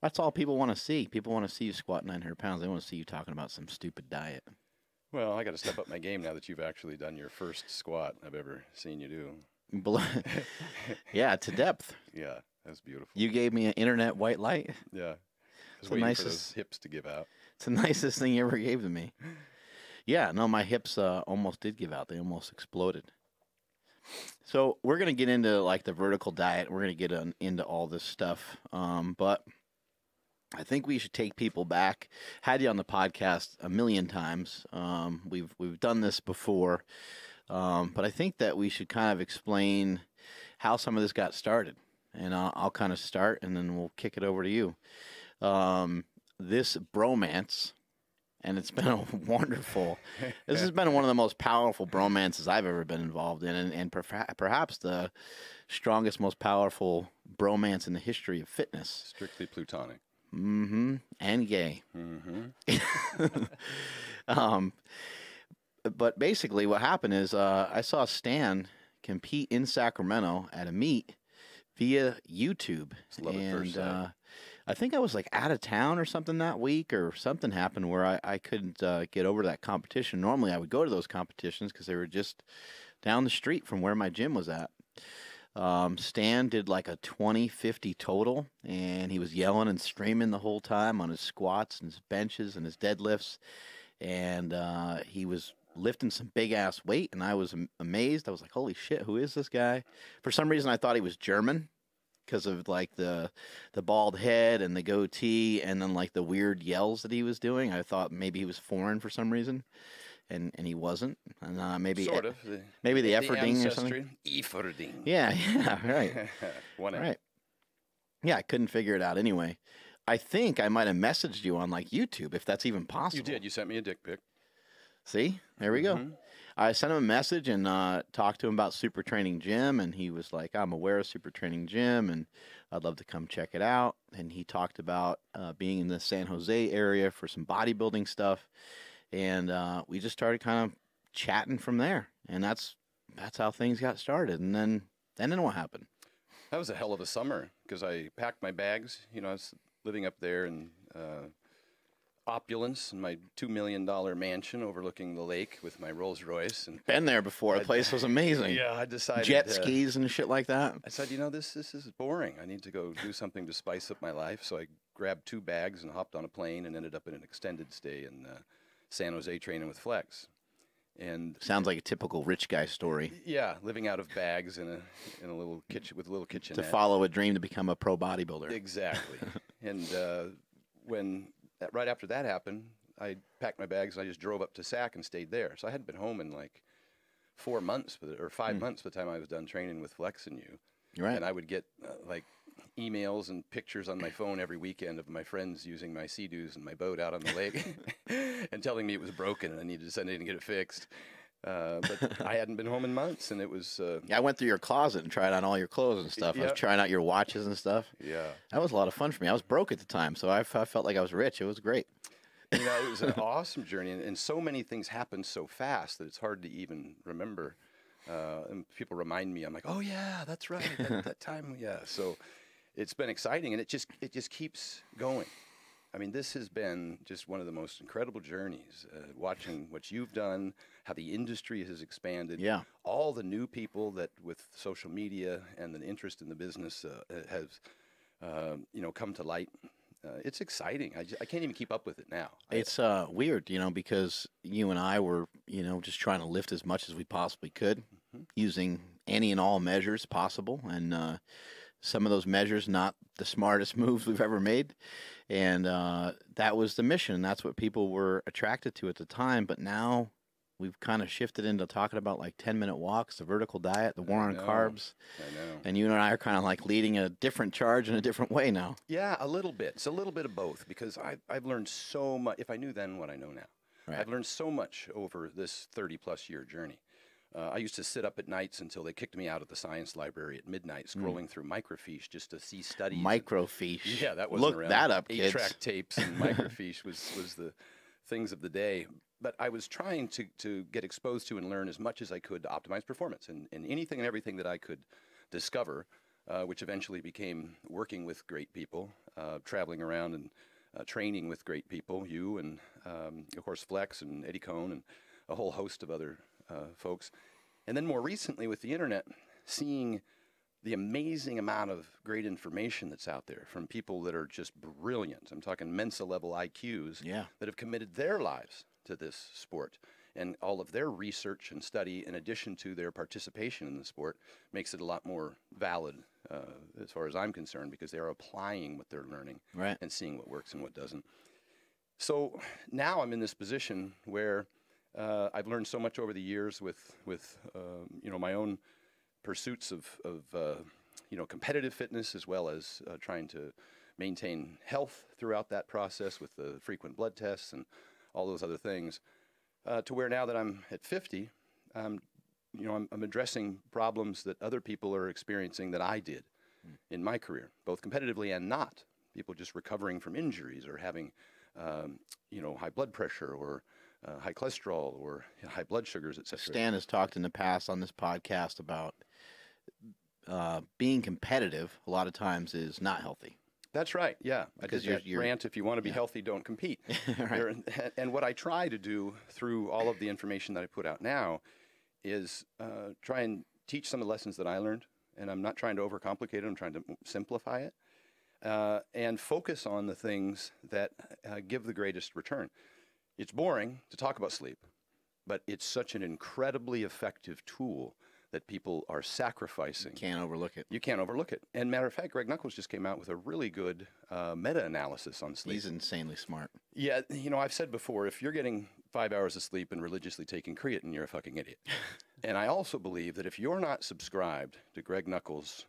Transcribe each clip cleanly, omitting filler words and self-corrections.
That's all people want to see. People want to see you squat 900 pounds. They want to see you talking about some stupid diet. Well, I got to step up my game now that you've actually done your first squat I've ever seen you do. Yeah, to depth. Yeah, that's beautiful. You gave me an internet white light. Yeah. I was waiting for those hips to give out. It's the nicest thing you ever gave to me. Yeah, no, my hips almost did give out. They almost exploded. So we're going to get into like the vertical diet. We're going to get into all this stuff. But I think we should take people back. Had you on the podcast a million times. We've done this before. But I think that we should kind of explain how some of this got started. And I'll kind of start, and then we'll kick it over to you. This bromance, and it's been a wonderful, this has been one of the most powerful bromances I've ever been involved in, and perhaps the strongest, most powerful bromance in the history of fitness. Strictly plutonic. Mm-hmm. And gay. Mm-hmm. But basically what happened is I saw Stan compete in Sacramento at a meet via YouTube. And I think I was like out of town or something that week, or something happened where I couldn't get over to that competition. Normally I would go to those competitions because they were just down the street from where my gym was at. Stan did like a 20-50 total, and he was yelling and screaming the whole time on his squats and his benches and his deadlifts. And he was lifting some big ass weight, and I was amazed. I was like, holy shit, who is this guy? For some reason I thought he was German because of like the bald head and the goatee, and then like the weird yells that he was doing. I thought maybe he was foreign for some reason, and he wasn't. And maybe sort of maybe the Efferding or something. Efferding. Yeah, right. Right. Yeah, I couldn't figure it out anyway. I think I might have messaged you on like YouTube, if that's even possible. You did. You sent me a dick pic. See, there we go. I sent him a message and talked to him about Super Training Gym, and he was like, I'm aware of Super Training Gym, and I'd love to come check it out. And he talked about being in the San Jose area for some bodybuilding stuff, and we just started kind of chatting from there, and that's how things got started. And then what happened? That was a hell of a summer because I packed my bags. You know, I was living up there in opulence in my $2 million mansion overlooking the lake with my Rolls Royce. And been there before. The place was amazing. Yeah, I decided jet skis and shit like that. I said, you know, this is boring. I need to go do something to spice up my life. So I grabbed 2 bags and hopped on a plane and ended up in an extended stay in San Jose training with Flex. And sounds like a typical rich guy story. Yeah, living out of bags in a little kitchen with a little kitchenette. To follow a dream to become a pro bodybuilder. Exactly. And right after that happened, I packed my bags and I just drove up to Sac and stayed there. So I hadn't been home in like 4 months or 5 months by the time I was done training with Flex and you. Right. And I would get like emails and pictures on my phone every weekend of my friends using my Sea-Doos and my boat out on the lake and telling me it was broken and I needed to send it and get it fixed. But I hadn't been home in months, and it was... yeah, I went through your closet and tried on all your clothes and stuff. Yep. I was trying out your watches and stuff. Yeah. That was a lot of fun for me. I was broke at the time, so I felt like I was rich. It was great. You know, it was an awesome journey, and so many things happened so fast that it's hard to even remember. And people remind me, I'm like, oh, yeah, that's right, that time, yeah. So it's been exciting, and it just keeps going. I mean, this has been just one of the most incredible journeys, watching what you've done, how the industry has expanded. Yeah. All the new people that with social media and the interest in the business has, come to light. It's exciting. I can't even keep up with it now. It's weird, because you and I were, just trying to lift as much as we possibly could, using any and all measures possible. And some of those measures, not the smartest moves we've ever made. And that was the mission. That's what people were attracted to at the time. But now we've kind of shifted into talking about like 10-minute walks, the vertical diet, the war on carbs. I know. And you and I are kind of like leading a different charge in a different way now. Yeah, a little bit. It's a little bit of both because I've learned so much. If I knew then what I know now, right. I've learned so much over this 30-plus year journey. I used to sit up at nights until they kicked me out of the science library at midnight, scrolling through microfiche just to see studies. Microfiche. Yeah, that wasn't around. Look that up, kids. 8-track tapes and microfiche was the things of the day. But I was trying to get exposed to and learn as much as I could to optimize performance. And anything and everything that I could discover which eventually became working with great people, traveling around and training with great people, you and, of course, Flex and Eddie Cohn and a whole host of other folks. And then more recently with the internet, seeing the amazing amount of great information that's out there from people that are just brilliant. I'm talking Mensa-level IQs that have committed their lives to this sport. And all of their research and study, in addition to their participation in the sport, makes it a lot more valid as far as I'm concerned, because they're applying what they're learning and seeing what works and what doesn't. So now I'm in this position where I've learned so much over the years with you know, my own pursuits of you know, competitive fitness, as well as trying to maintain health throughout that process with the frequent blood tests and all those other things. To where now that I'm at 50, you know, I'm addressing problems that other people are experiencing that I did in my career, both competitively and not. People just recovering from injuries or having, you know, high blood pressure or high cholesterol or high blood sugars, etc. Stan has talked in the past on this podcast about being competitive a lot of times is not healthy. That's right, yeah. Because I did that rant, if you want to be healthy, don't compete. And what I try to do through all of the information that I put out now is try and teach some of the lessons that I learned. And I'm not trying to overcomplicate it, I'm trying to simplify it. And focus on the things that give the greatest return. It's boring to talk about sleep, but it's such an incredibly effective tool that people are sacrificing. You can't overlook it. You can't overlook it. And matter of fact, Greg Nuckols just came out with a really good meta-analysis on sleep. He's insanely smart. Yeah, you know, I've said before, if you're getting 5 hours of sleep and religiously taking creatine, you're a fucking idiot. And I also believe that if you're not subscribed to Greg Nuckols'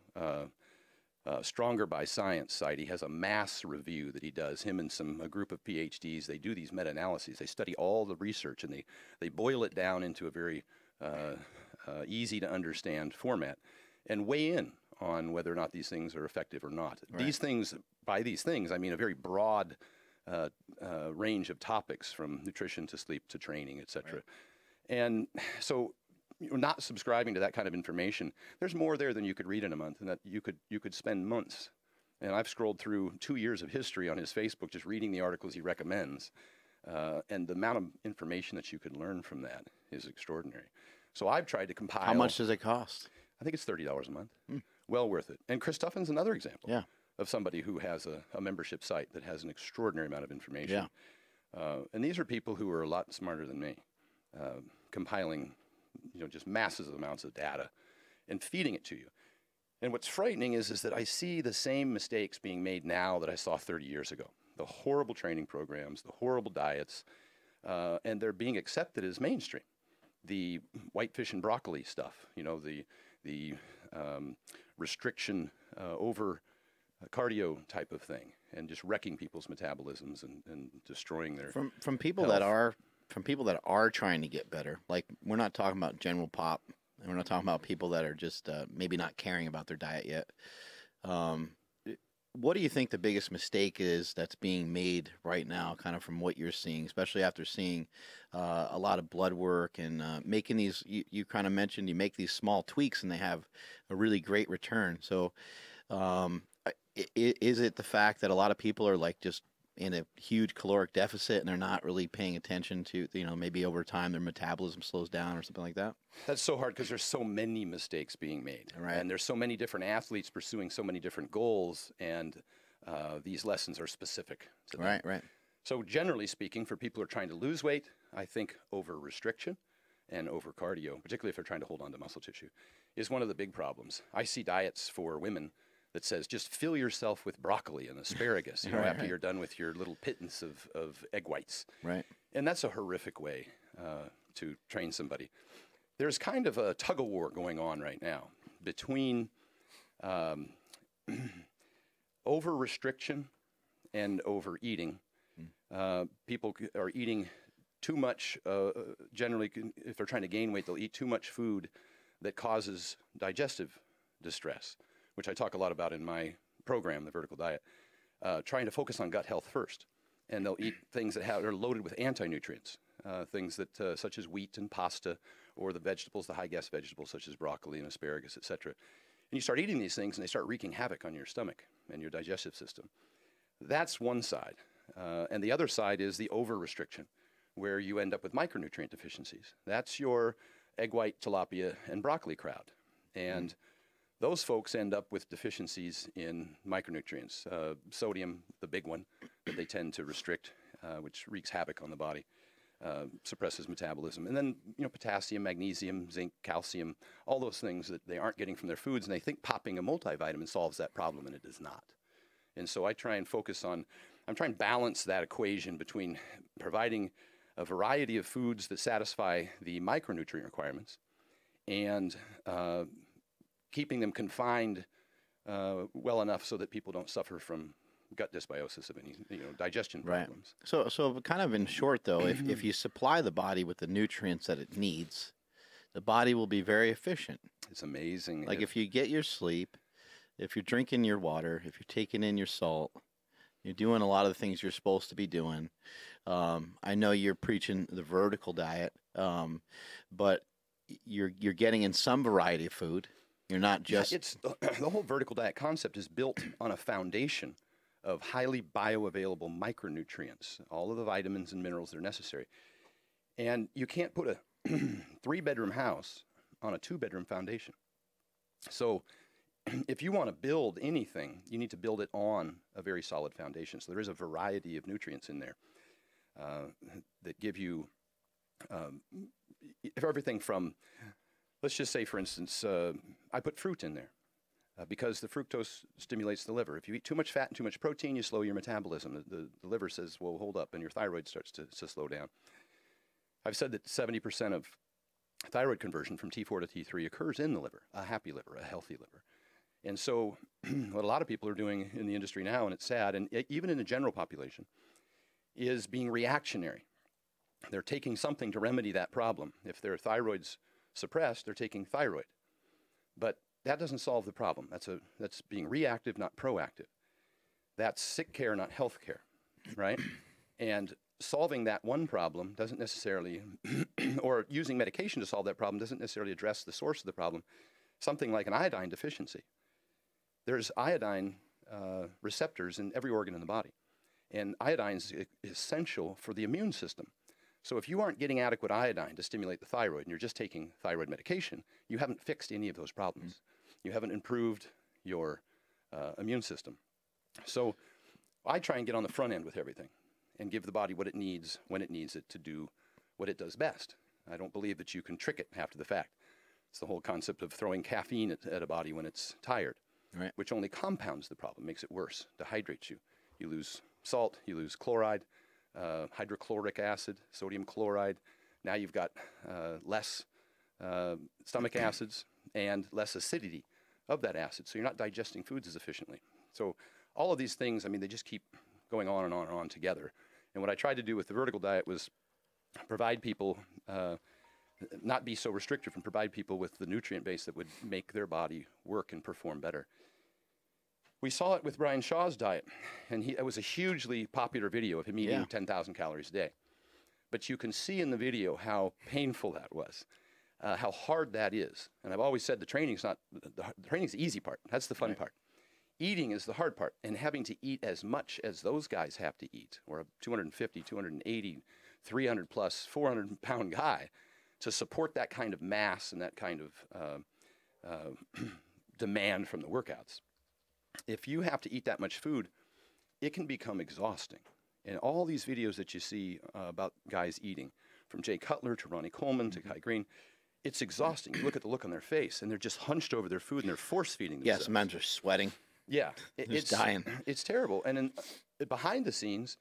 Stronger by Science site, he has a mass review that he does, him and a group of PhDs. They do these meta-analyses. They study all the research, and they boil it down into a very easy to understand format and weigh in on whether or not these things are effective or not. These things, by these things, I mean a very broad range of topics, from nutrition to sleep to training, etc. And so, not subscribing to that kind of information, there's more there than you could read in a month, and that you could spend months. And I've scrolled through 2 years of history on his Facebook, just reading the articles he recommends, and the amount of information that you could learn from that is extraordinary. So I've tried to compile. How much does it cost? I think it's $30 a month. Well worth it. And Chris Tuffin's another example of somebody who has a membership site that has an extraordinary amount of information. And these are people who are a lot smarter than me, compiling, you know, just massive amounts of data and feeding it to you. And what's frightening is that I see the same mistakes being made now that I saw 30 years ago. The horrible training programs, the horrible diets, and they're being accepted as mainstream. The white fish and broccoli stuff, you know, the restriction over cardio type of thing, and just wrecking people's metabolisms and destroying their from people health. that are trying to get better. Like, we're not talking about general pop, and we're not talking about people that are just maybe not caring about their diet yet. What do you think the biggest mistake is that's being made right now, kind of from what you're seeing, especially after seeing a lot of blood work and making these, you kind of mentioned you make these small tweaks and they have a really great return. So is it the fact that a lot of people are like just in a huge caloric deficit and they're not really paying attention to, you know, maybe over time their metabolism slows down or something like that? That's so hard because there's so many mistakes being made. And there's so many different athletes pursuing so many different goals, and these lessons are specific to them. So generally speaking, for people who are trying to lose weight, I think over restriction and over cardio, particularly if they're trying to hold on to muscle tissue, is one of the big problems. I see diets for women that says just fill yourself with broccoli and asparagus, you know, after you're done with your little pittance of egg whites. And that's a horrific way to train somebody. There's kind of a tug-of-war going on right now between over-restriction and overeating. People are eating too much, generally, if they're trying to gain weight, they'll eat too much food that causes digestive distress, which I talk a lot about in my program, The Vertical Diet, trying to focus on gut health first. And they'll eat things that are loaded with anti-nutrients, things that such as wheat and pasta, or the vegetables, the high-gas vegetables such as broccoli and asparagus, etc. And you start eating these things, and they start wreaking havoc on your stomach and your digestive system. That's one side. And the other side is the over-restriction, where you end up with micronutrient deficiencies. That's your egg white, tilapia, and broccoli crowd. And those folks end up with deficiencies in micronutrients. Sodium, the big one that they tend to restrict, which wreaks havoc on the body, suppresses metabolism. And then, potassium, magnesium, zinc, calcium, all those things that they aren't getting from their foods. And they think popping a multivitamin solves that problem, and it does not. And so I try and focus on, I'm trying to balance that equation between providing a variety of foods that satisfy the micronutrient requirements and keeping them confined well enough so that people don't suffer from gut dysbiosis of any digestion problems. Right. So kind of in short, though, if you supply the body with the nutrients that it needs, the body will be very efficient. It's amazing. Like if you get your sleep, if you're drinking your water, if you're taking in your salt, you're doing a lot of the things you're supposed to be doing. I know you're preaching the vertical diet, but you're getting in some variety of food. You're not just... It's the whole vertical diet concept is built on a foundation of highly bioavailable micronutrients, all of the vitamins and minerals that are necessary. And you can't put a 3-bedroom house on a 2-bedroom foundation. So if you want to build anything, you need to build it on a very solid foundation. So there is a variety of nutrients in there that give you everything from, let's just say, for instance, I put fruit in there because the fructose stimulates the liver. If you eat too much fat and too much protein, you slow your metabolism. The liver says, well, hold up, and your thyroid starts to slow down. I've said that 70% of thyroid conversion from T4 to T3 occurs in the liver, a happy liver, a healthy liver. And so what a lot of people are doing in the industry now, and it's sad, and even in the general population, is being reactionary. They're taking something to remedy that problem. If their thyroid's suppressed, they're taking thyroid. But that doesn't solve the problem. That's being reactive, not proactive. That's sick care, not health care, right? And solving that one problem doesn't necessarily, or using medication to solve that problem doesn't necessarily address the source of the problem, something like an iodine deficiency. There's iodine receptors in every organ in the body. And iodine is essential for the immune system. So if you aren't getting adequate iodine to stimulate the thyroid and you're just taking thyroid medication, you haven't fixed any of those problems. You haven't improved your immune system. So I try and get on the front end with everything and give the body what it needs when it needs it to do what it does best. I don't believe that you can trick it after the fact. It's the whole concept of throwing caffeine at a body when it's tired, right, which only compounds the problem, makes it worse, dehydrates you. You lose salt, you lose chloride, hydrochloric acid, sodium chloride. Now you've got less stomach acids and less acidity of that acid, so you're not digesting foods as efficiently. So all of these things, I mean, they just keep going on and on and on together. And what I tried to do with the vertical diet was provide people, not be so restrictive, and provide people with the nutrient base that would make their body work and perform better. We saw it with Brian Shaw's diet, and it was a hugely popular video of him eating 10,000 calories a day. But you can see in the video how painful that was, how hard that is. And I've always said the training's the easy part. That's the fun part. Eating is the hard part, and having to eat as much as those guys have to eat, or a 250, 280, 300 plus, 400-pound guy, to support that kind of mass and that kind of demand from the workouts. If you have to eat that much food, it can become exhausting. And all these videos that you see about guys eating, from Jay Cutler to Ronnie Coleman to Kai Green, it's exhausting. You look at the look on their face, and they're just hunched over their food, and they're force-feeding themselves. Yeah, sometimes they're sweating. Yeah. It's dying. It's terrible. And behind the scenes,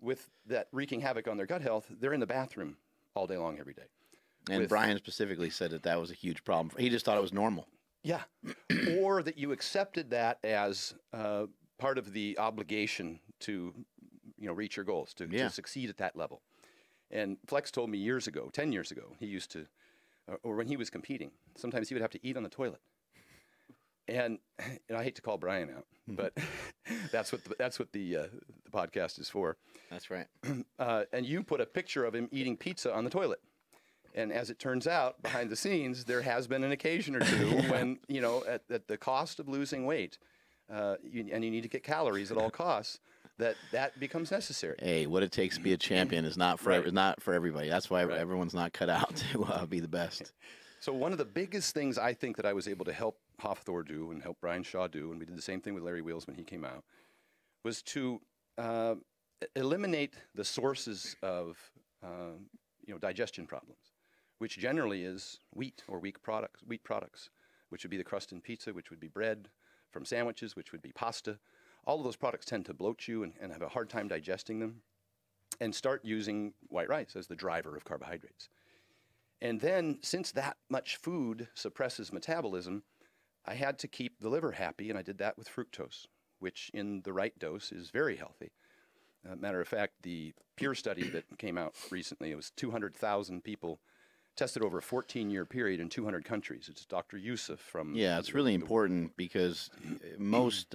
with that wreaking havoc on their gut health, they're in the bathroom all day long, every day. And Brian specifically said that was a huge problem. He just thought it was normal. Yeah. Or that you accepted that as part of the obligation to, reach your goals, to succeed at that level. And Flex told me years ago, 10 years ago, he used to, or when he was competing, sometimes he would have to eat on the toilet. And I hate to call Brian out, but that's what the podcast is for. That's right. And you put a picture of him eating pizza on the toilet. And as it turns out, behind the scenes, there has been an occasion or two when, you know, at the cost of losing weight, and you need to get calories at all costs, that becomes necessary. Hey, what it takes to be a champion is not for not for everybody. That's why everyone's not cut out to be the best. So one of the biggest things I think that I was able to help Hafthor do and help Brian Shaw do, and we did the same thing with Larry Wheels when he came out, was to eliminate the sources of digestion problems, which generally is wheat or wheat products, which would be the crust in pizza, which would be bread from sandwiches, which would be pasta. All of those products tend to bloat you and have a hard time digesting them, and start using white rice as the driver of carbohydrates. And then, since that much food suppresses metabolism, I had to keep the liver happy, and I did that with fructose, which in the right dose is very healthy. Matter of fact, the Pure study that came out recently, it was 200,000 people tested over a 14-year period in 200 countries. It's Dr. Yusuf from... Yeah, it's really important because most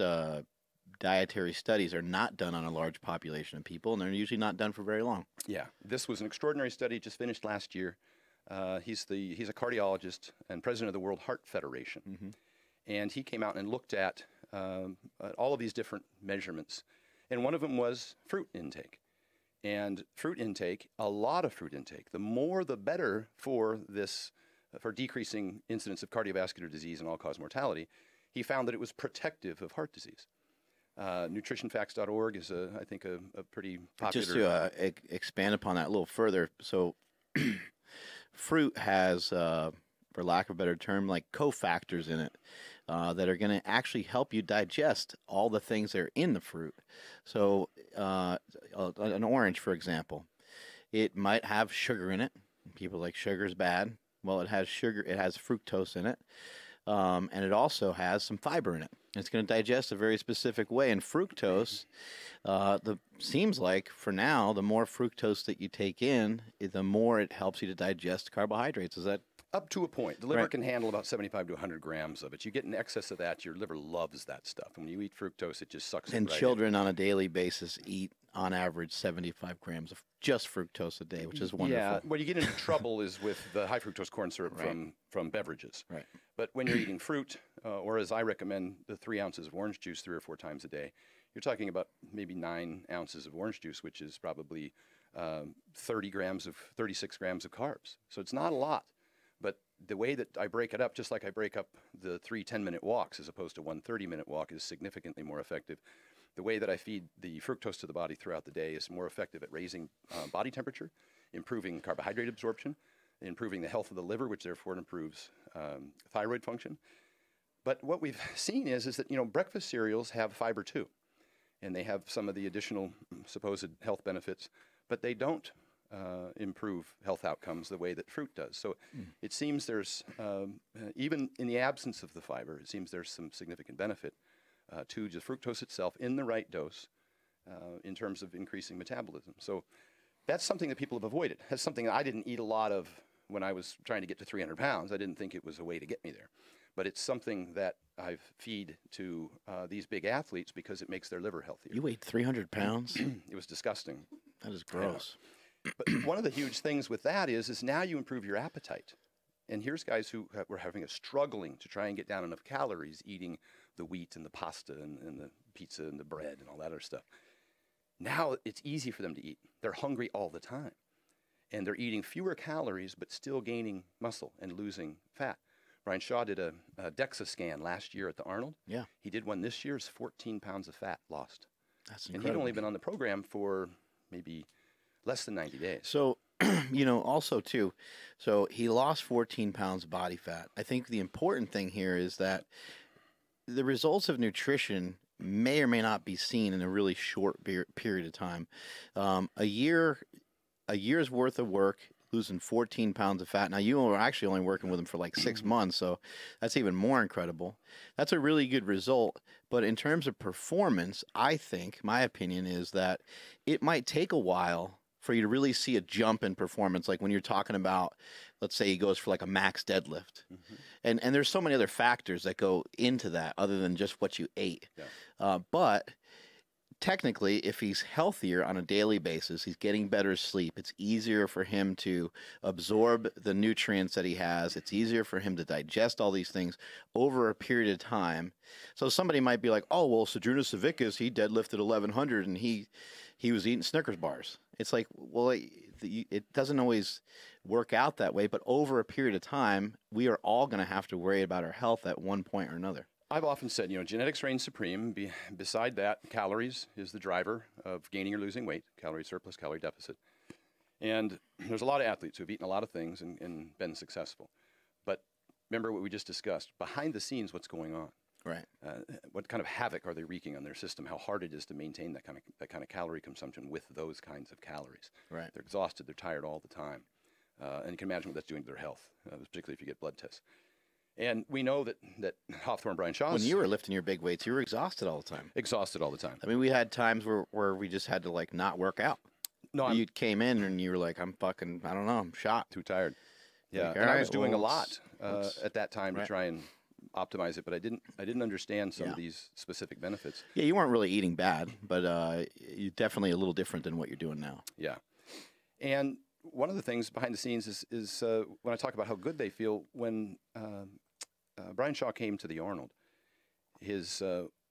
dietary studies are not done on a large population of people, and they're usually not done for very long. Yeah, this was an extraordinary study, just finished last year. He's a cardiologist and president of the World Heart Federation. Mm-hmm. And he came out and looked at all of these different measurements. And one of them was fruit intake. And fruit intake, a lot of fruit intake, the more the better for decreasing incidence of cardiovascular disease and all-cause mortality. He found that it was protective of heart disease. Nutritionfacts.org is, I think, a pretty popular... Just to expand upon that a little further, so fruit has, for lack of a better term, like cofactors in it that are going to actually help you digest all the things that are in the fruit. So an orange, for example, it might have sugar in it. People like sugar is bad. Well, it has sugar. It has fructose in it. And it also has some fiber in it. It's going to digest a very specific way. And fructose, seems like for now, the more fructose that you take in, the more it helps you to digest carbohydrates. Is that? Up to a point. The liver can handle about 75 to 100 grams of it. You get in excess of that, your liver loves that stuff. And when you eat fructose, it just sucks it right in. And children on a daily basis eat, on average, 75 grams of just fructose a day, which is wonderful. Yeah, what you get into trouble is with the high fructose corn syrup from beverages. Right. But when you're eating fruit, or as I recommend, the 3 ounces of orange juice 3 or 4 times a day, you're talking about maybe 9 ounces of orange juice, which is probably 36 grams of carbs. So it's not a lot. But the way that I break it up, just like I break up the 3 10-minute walks as opposed to 1 30-minute walk, is significantly more effective. The way that I feed the fructose to the body throughout the day is more effective at raising body temperature, improving carbohydrate absorption, improving the health of the liver, which therefore improves thyroid function. But what we've seen is that, breakfast cereals have fiber too, and they have some of the additional supposed health benefits, but they don't improve health outcomes the way that fruit does. So it seems there's, even in the absence of the fiber, it seems there's some significant benefit to just fructose itself in the right dose in terms of increasing metabolism. So that's something that people have avoided. That's something that I didn't eat a lot of when I was trying to get to 300 pounds. I didn't think it was a way to get me there. But it's something that I feed to these big athletes because it makes their liver healthier. You weighed 300 pounds? It was disgusting. That is gross. But one of the huge things with that is now you improve your appetite. And here's guys who were struggling to try and get down enough calories eating the wheat and the pasta and the pizza and the bread and all that other stuff. Now it's easy for them to eat. They're hungry all the time. And they're eating fewer calories but still gaining muscle and losing fat. Brian Shaw did a DEXA scan last year at the Arnold. Yeah. He did one this year. It's 14 pounds of fat lost. That's incredible. And he'd only been on the program for maybe less than 90 days. So, also too, so he lost 14 pounds of body fat. I think the important thing here is that the results of nutrition may or may not be seen in a really short period of time. A year's worth of work, losing 14 pounds of fat. Now, you were actually only working with him for like 6 months, so that's even more incredible. That's a really good result. But in terms of performance, I think, my opinion is that it might take a while for you to really see a jump in performance. Like when you're talking about, let's say he goes for like a max deadlift. Mm-hmm. And there's so many other factors that go into that other than just what you ate. Yeah. But technically, if he's healthier on a daily basis, he's getting better sleep. It's easier for him to absorb the nutrients that he has. It's easier for him to digest all these things over a period of time. So somebody might be like, "Oh, well, Sedrunas Savickas, he deadlifted 1,100 and he was eating Snickers bars." It's like, well, it doesn't always work out that way. But over a period of time, we are all going to have to worry about our health at one point or another. I've often said, genetics reigns supreme. Beside that, calories is the driver of gaining or losing weight, calorie surplus, calorie deficit. And there's a lot of athletes who have eaten a lot of things and been successful. But remember what we just discussed, behind the scenes, what's going on? Right. What kind of havoc are they wreaking on their system? How hard it is to maintain that kind of calorie consumption with those kinds of calories. Right. They're exhausted. They're tired all the time. And you can imagine what that's doing to their health, particularly if you get blood tests. And we know that Hawthorne, Brian Shaw. When you were lifting your big weights, you were exhausted all the time. Exhausted all the time. I mean, we had times where we just had to like not work out. No, you came in and you were like, "I'm fucking, I don't know, I'm shot, too tired." Yeah, like, and I was doing a lot at that time to try and optimize it, but I didn't understand some of these specific benefits. Yeah, you weren't really eating bad, but you're definitely a little different than what you're doing now. Yeah, and one of the things behind the scenes is when I talk about how good they feel when. Brian Shaw came to the Arnold. His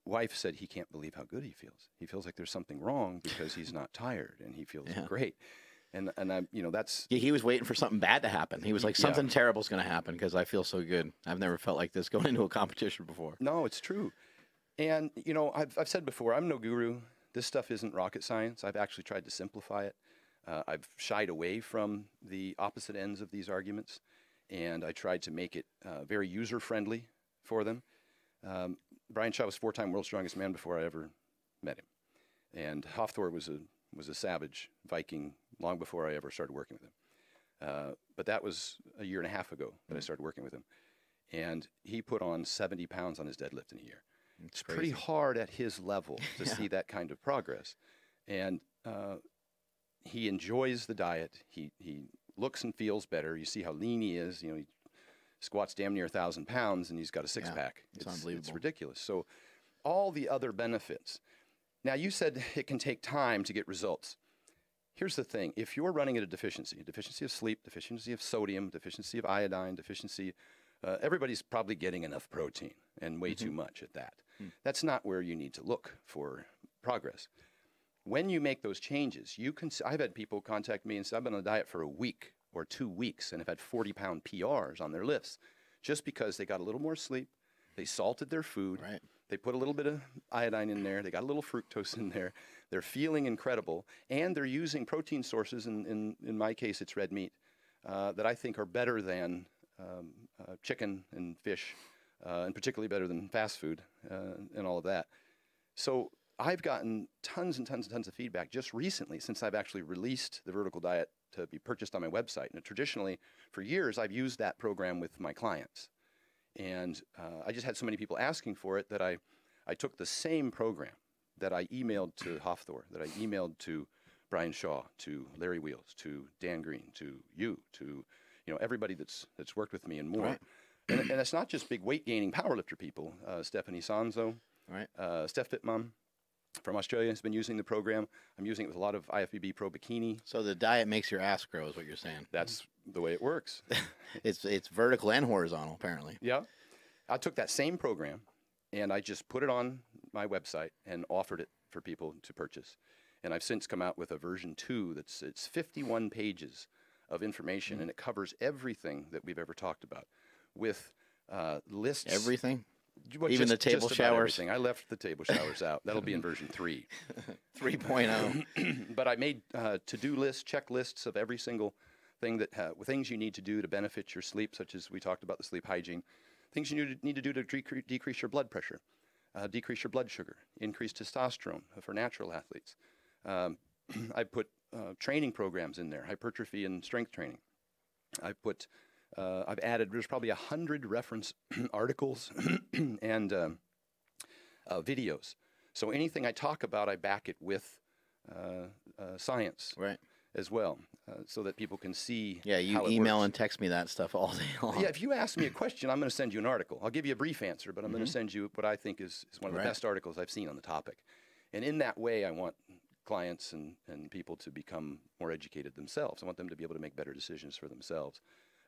wife said he can't believe how good he feels. He feels like there's something wrong because he's not tired and he feels great. And I, that's he was waiting for something bad to happen. He was like, something terrible is going to happen because I feel so good. I've never felt like this going into a competition before. No, it's true. And I've said before, I'm no guru. This stuff isn't rocket science. I've actually tried to simplify it. I've shied away from the opposite ends of these arguments. And I tried to make it very user-friendly for them. Brian Shaw was 4-time world's strongest man before I ever met him. And Hafthor was a savage Viking long before I ever started working with him. But that was a year and a half ago that I started working with him. And he put on 70 pounds on his deadlift in a year. It's pretty hard at his level to see that kind of progress. And he enjoys the diet. He looks and feels better. You see how lean he is. He squats damn near 1,000 pounds, and he's got a six-pack. It's unbelievable. It's ridiculous. So all the other benefits. Now, you said it can take time to get results. Here's the thing. If you're running at a deficiency of sleep, deficiency of sodium, deficiency of iodine, deficiency, everybody's probably getting enough protein and way too much at that. That's not where you need to look for progress. When you make those changes, I've had people contact me and say, I've been on a diet for a week or 2 weeks and have had 40-pound PRs on their lifts just because they got a little more sleep, they salted their food, they put a little bit of iodine in there, they got a little fructose in there, they're feeling incredible, and they're using protein sources, in my case it's red meat, that I think are better than chicken and fish, and particularly better than fast food and all of that. So I've gotten tons and tons and tons of feedback just recently since I've actually released the vertical diet to be purchased on my website. And traditionally, for years, I've used that program with my clients. And I just had so many people asking for it that I took the same program that I emailed to Hafthor, that I emailed to Brian Shaw, to Larry Wheels, to Dan Green, to you, to everybody that's worked with me and more. And it's not just big weight-gaining powerlifter people. Stephanie Sanzo, Steph Fitmum from Australia has been using the program. I'm using it with a lot of IFBB Pro Bikini. So the diet makes your ass grow is what you're saying. That's the way it works. It's vertical and horizontal, apparently. Yeah. I took that same program, and I just put it on my website and offered it for people to purchase. And I've since come out with a version 2 it's 51 pages of information, and it covers everything that we've ever talked about with lists. Everything? Well, even the table showers? Everything. I left the table showers out. That'll be in version 3. 3.0. But I made to-do lists, checklists of every single thing things you need to do to benefit your sleep, such as we talked about the sleep hygiene, things you need to do to decrease your blood pressure, decrease your blood sugar, increase testosterone for natural athletes. I put training programs in there, hypertrophy and strength training. I've added, there's probably 100 reference articles and videos. So anything I talk about, I back it with science as well, so that people can see how you email and text me that stuff all day long. Yeah, if you ask me a question, I'm going to send you an article. I'll give you a brief answer, but I'm going to send you what I think is one of the best articles I've seen on the topic. And in that way, I want clients and people to become more educated themselves. I want them to be able to make better decisions for themselves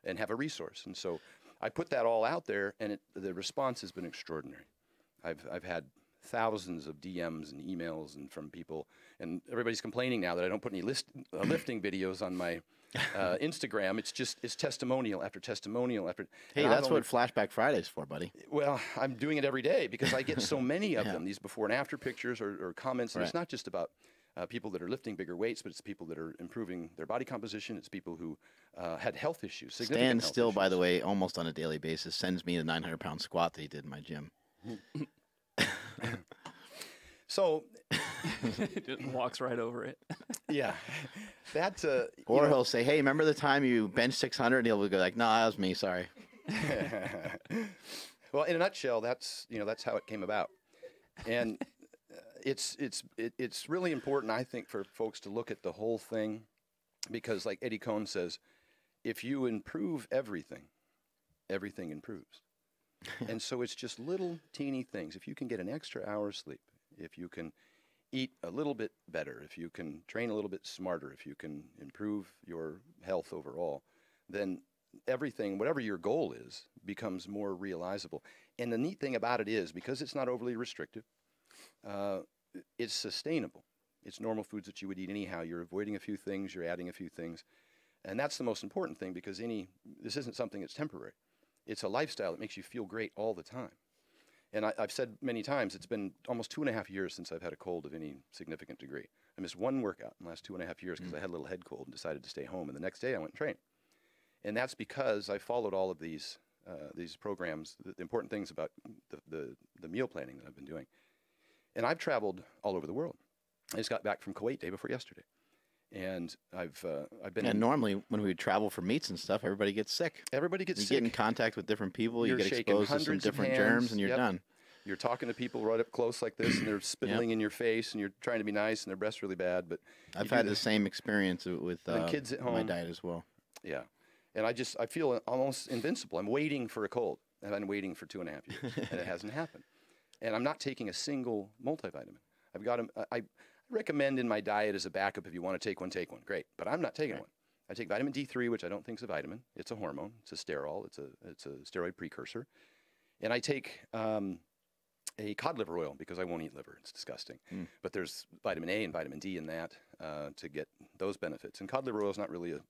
and have a resource. And so I put that all out there, and the response has been extraordinary. I've had thousands of DMs and emails and from people, and everybody's complaining now that I don't put any lifting videos on my Instagram. It's testimonial after testimonial after. Hey, that's what Flashback Friday's for, buddy. Well, I'm doing it every day because I get so many of them, these before and after pictures or comments. And it's not just about people that are lifting bigger weights, but it's people that are improving their body composition. It's people who had health issues, significant Stan still, health by issues. the way, almost on a daily basis, sends me the 900-pound squat that he did in my gym. So walks right over it. yeah, that or he'll say, "Hey, remember the time you bench 600?" And he'll go like, "No, that was me. Sorry." Well, in a nutshell, that's how it came about, and it's really important, I think, for folks to look at the whole thing, because like Eddie Cohn says, if you improve everything, everything improves. And so it's just little teeny things. If you can get an extra hour's sleep, if you can eat a little bit better, if you can train a little bit smarter, if you can improve your health overall, then everything, whatever your goal is, becomes more realizable. And the neat thing about it is, because it's not overly restrictive, it's sustainable. It's normal foods that you would eat anyhow. You're avoiding a few things, you're adding a few things. And that's the most important thing, because this isn't something that's temporary. It's a lifestyle that makes you feel great all the time. And I've said many times, it's been almost 2.5 years since I've had a cold of any significant degree. I missed one workout in the last 2.5 years because I had a little head cold and decided to stay home. And the next day I went and trained. And that's because I followed all of these programs, the important things about the meal planning that I've been doing. And I've traveled all over the world. I just got back from Kuwait day before yesterday. And I've been. And normally, when we travel for meets and stuff, everybody gets sick. Everybody gets sick. You get in contact with different people. You're you get shaking exposed to some different hands, germs, and you're done. You're talking to people right up close like this, and they're spitting in your face, and you're trying to be nice, and their breath's really bad. But I've had the same experience with kids at home. My diet as well. Yeah, and I feel almost invincible. I'm waiting for a cold. I've been waiting for 2.5 years, and it hasn't happened. And I'm not taking a single multivitamin. I've got them. I recommend in my diet as a backup, if you want to take one, great. But I'm not taking one. I take vitamin D3, which I don't think is a vitamin. It's a hormone. It's a sterol. It's a steroid precursor. And I take a cod liver oil because I won't eat liver. It's disgusting. But there's vitamin A and vitamin D in that to get those benefits. And cod liver oil is not really a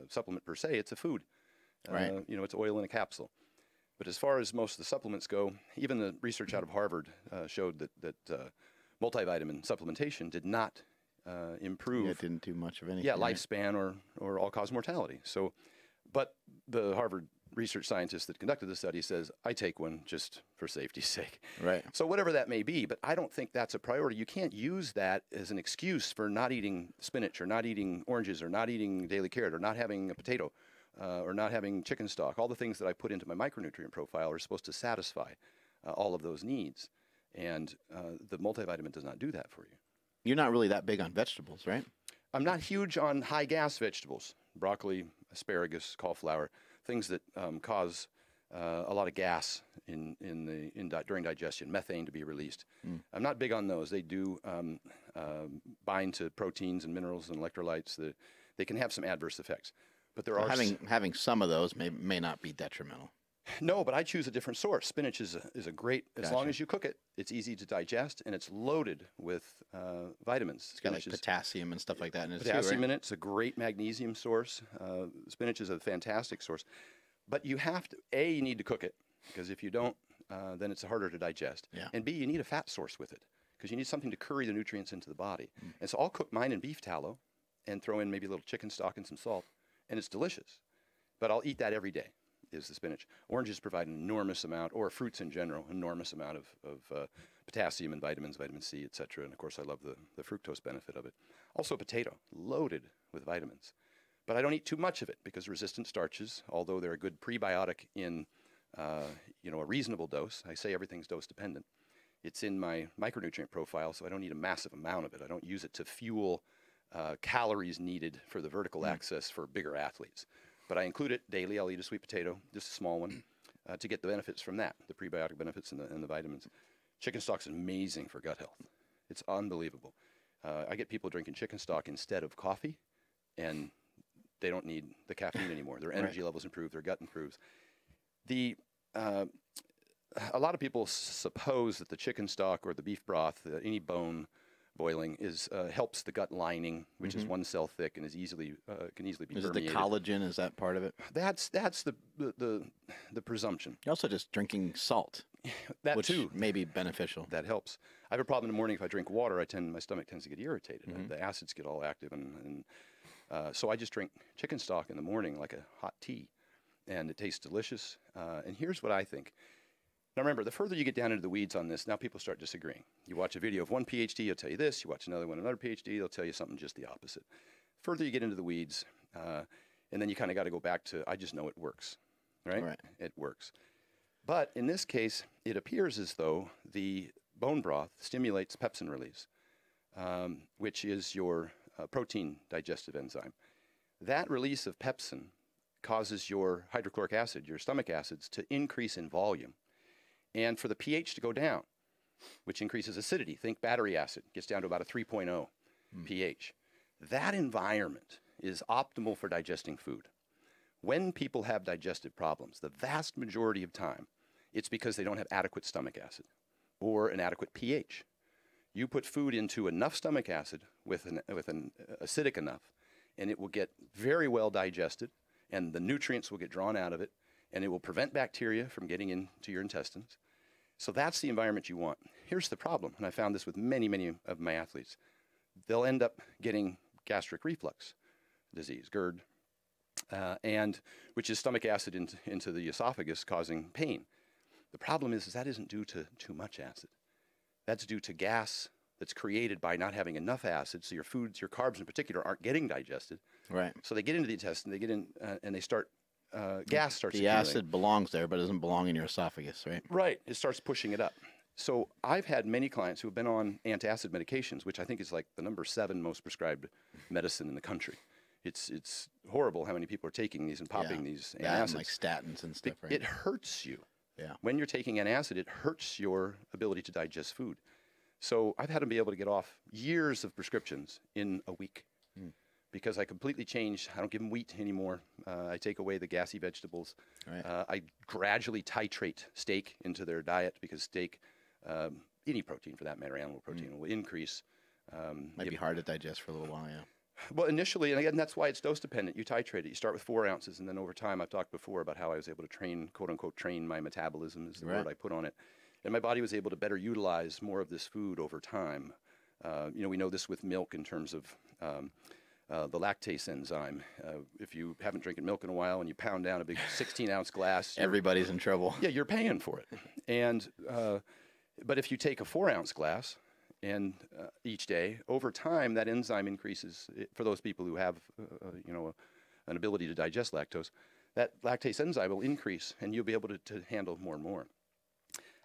supplement per se. It's a food. Right. It's oil in a capsule. But as far as most of the supplements go, even the research out of Harvard showed that multivitamin supplementation did not improve. Yeah, it didn't do much of anything. Yeah, lifespan or all-cause mortality. So, but the Harvard research scientist that conducted the study says, I take one just for safety's sake. Right. So whatever that may be, but I don't think that's a priority. You can't use that as an excuse for not eating spinach or not eating oranges or not eating daily carrot or not having a potato or not having chicken stock. All the things that I put into my micronutrient profile are supposed to satisfy all of those needs. And the multivitamin does not do that for you. You're not really that big on vegetables, right? I'm not huge on high gas vegetables, broccoli, asparagus, cauliflower, things that cause a lot of gas during digestion, methane to be released. I'm not big on those. They do bind to proteins and minerals and electrolytes. They can have some adverse effects. But there are having some of those may not be detrimental. No, but I choose a different source. Spinach is a great, as long as you cook it, it's easy to digest, and it's loaded with vitamins. It's got like potassium and stuff like that in it potassium too, right? in it. It's a great magnesium source. Spinach is a fantastic source. But you have to, A, you need to cook it, because if you don't, then it's harder to digest. Yeah. And B, you need a fat source with it, because you need something to curry the nutrients into the body. And so I'll cook mine in beef tallow and throw in maybe a little chicken stock and some salt, and it's delicious. But I'll eat that every day. Is the spinach. Oranges provide an enormous amount, or fruits in general, enormous amount of potassium and vitamins, vitamin C, etc. And of course, I love the fructose benefit of it. Also, potato, loaded with vitamins. But I don't eat too much of it because resistant starches, although they're a good prebiotic in a reasonable dose. I say everything's dose dependent. It's in my micronutrient profile, so I don't need a massive amount of it. I don't use it to fuel calories needed for the vertical axis for bigger athletes. But I include it daily. I'll eat a sweet potato, just a small one, to get the benefits from that, the prebiotic benefits and the vitamins. Chicken stock's amazing for gut health. It's unbelievable. I get people drinking chicken stock instead of coffee, and they don't need the caffeine anymore. Their energy levels improve, their gut improves. A lot of people suppose that the chicken stock or the beef broth, any bone boiling, helps the gut lining, which is one cell thick and can easily be permeated. Is it the collagen? Is that part of it? That's the presumption. You're also just drinking salt, which too may be beneficial. That helps. I have a problem in the morning if I drink water. My stomach tends to get irritated. The acids get all active, and so I just drink chicken stock in the morning like a hot tea, and it tastes delicious. And here's what I think. Now remember, the further you get down into the weeds on this, now people start disagreeing. You watch a video of one PhD, he'll tell you this. You watch another PhD, they'll tell you something just the opposite. Further you get into the weeds, and then you kind of got to go back to, I just know it works, right? It works. But in this case, it appears as though the bone broth stimulates pepsin release, which is your protein digestive enzyme. That release of pepsin causes your hydrochloric acid, your stomach acids, to increase in volume. And for the pH to go down, which increases acidity. Think battery acid, gets down to about a 3.0 pH. That environment is optimal for digesting food. When people have digestive problems, the vast majority of time, it's because they don't have adequate stomach acid or an adequate pH. You put food into enough stomach acid with an acidic enough, and it will get very well digested, and the nutrients will get drawn out of it, and it will prevent bacteria from getting into your intestines. So that's the environment you want. Here's the problem, and I found this with many, many of my athletes. They'll end up getting gastric reflux disease, GERD, which is stomach acid into the esophagus causing pain. The problem is that isn't due to too much acid. That's due to gas that's created by not having enough acid, so your foods, your carbs in particular, aren't getting digested. Right. So they get into the intestine, they get in, and they start gas starts the acid belongs there, but it doesn't belong in your esophagus, right? Right. It starts pushing it up. So I've had many clients who have been on antacid medications, which I think is like the number 7 most prescribed medicine in the country. It's horrible how many people are taking these and popping these antacids. Like statins and stuff, right? It hurts you. Yeah. When you're taking antacid, it hurts your ability to digest food. So I've had them be able to get off years of prescriptions in a week. Because I completely changed. I don't give them wheat anymore. I take away the gassy vegetables. Right. I gradually titrate steak into their diet because steak, any protein for that matter, animal protein, will increase. Might be hard to digest for a little while, yeah. Well, initially, and again, that's why it's dose dependent. You titrate it. You start with 4 ounces, and then over time, I've talked before about how I was able to train, quote unquote, train my metabolism is the word I put on it. And my body was able to better utilize more of this food over time. We know this with milk in terms of the lactase enzyme. If you haven't drinking milk in a while and you pound down a big 16-ounce glass, everybody's in trouble. Yeah, you're paying for it. And but if you take a 4-ounce glass and each day, over time that enzyme increases. For those people who have an ability to digest lactose, that lactase enzyme will increase, and you'll be able to handle more and more.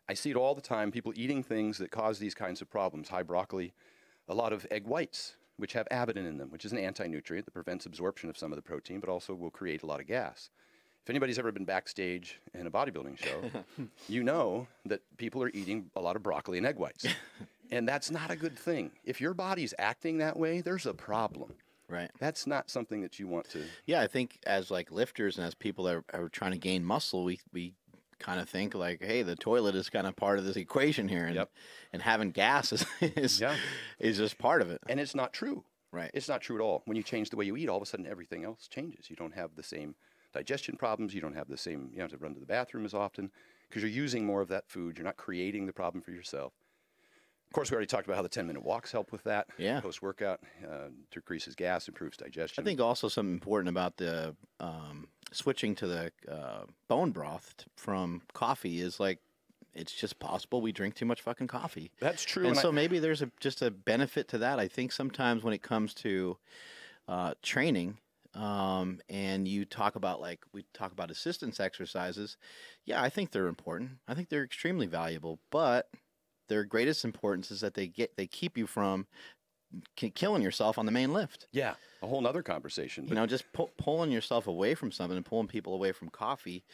I see it all the time. People eating things that cause these kinds of problems. High broccoli, a lot of egg whites, which have avidin in them, which is an anti-nutrient that prevents absorption of some of the protein, but also will create a lot of gas. If anybody's ever been backstage in a bodybuilding show, you know that people are eating a lot of broccoli and egg whites. And that's not a good thing. If your body's acting that way, there's a problem. Right. That's not something that you want to... Yeah, I think as like lifters and as people that are trying to gain muscle, we kind of think like, hey, the toilet is kind of part of this equation here, and and having gas is just part of it. And it's not true. Right. It's not true at all. When you change the way you eat, all of a sudden everything else changes. You don't have the same digestion problems. You don't have the same, you don't have to run to the bathroom as often because you're using more of that food. You're not creating the problem for yourself. Of course, we already talked about how the 10-minute walks help with that. Yeah. Post-workout, decreases gas, improves digestion. I think also something important about the switching to the bone broth from coffee is like, it's just possible we drink too much fucking coffee. That's true. And so maybe there's just a benefit to that. I think sometimes when it comes to training, and you talk about we talk about assistance exercises, yeah, I think they're important. I think they're extremely valuable, but their greatest importance is that they keep you from killing yourself on the main lift. Yeah, a whole nother conversation. You know, just pulling yourself away from something and pulling people away from coffee.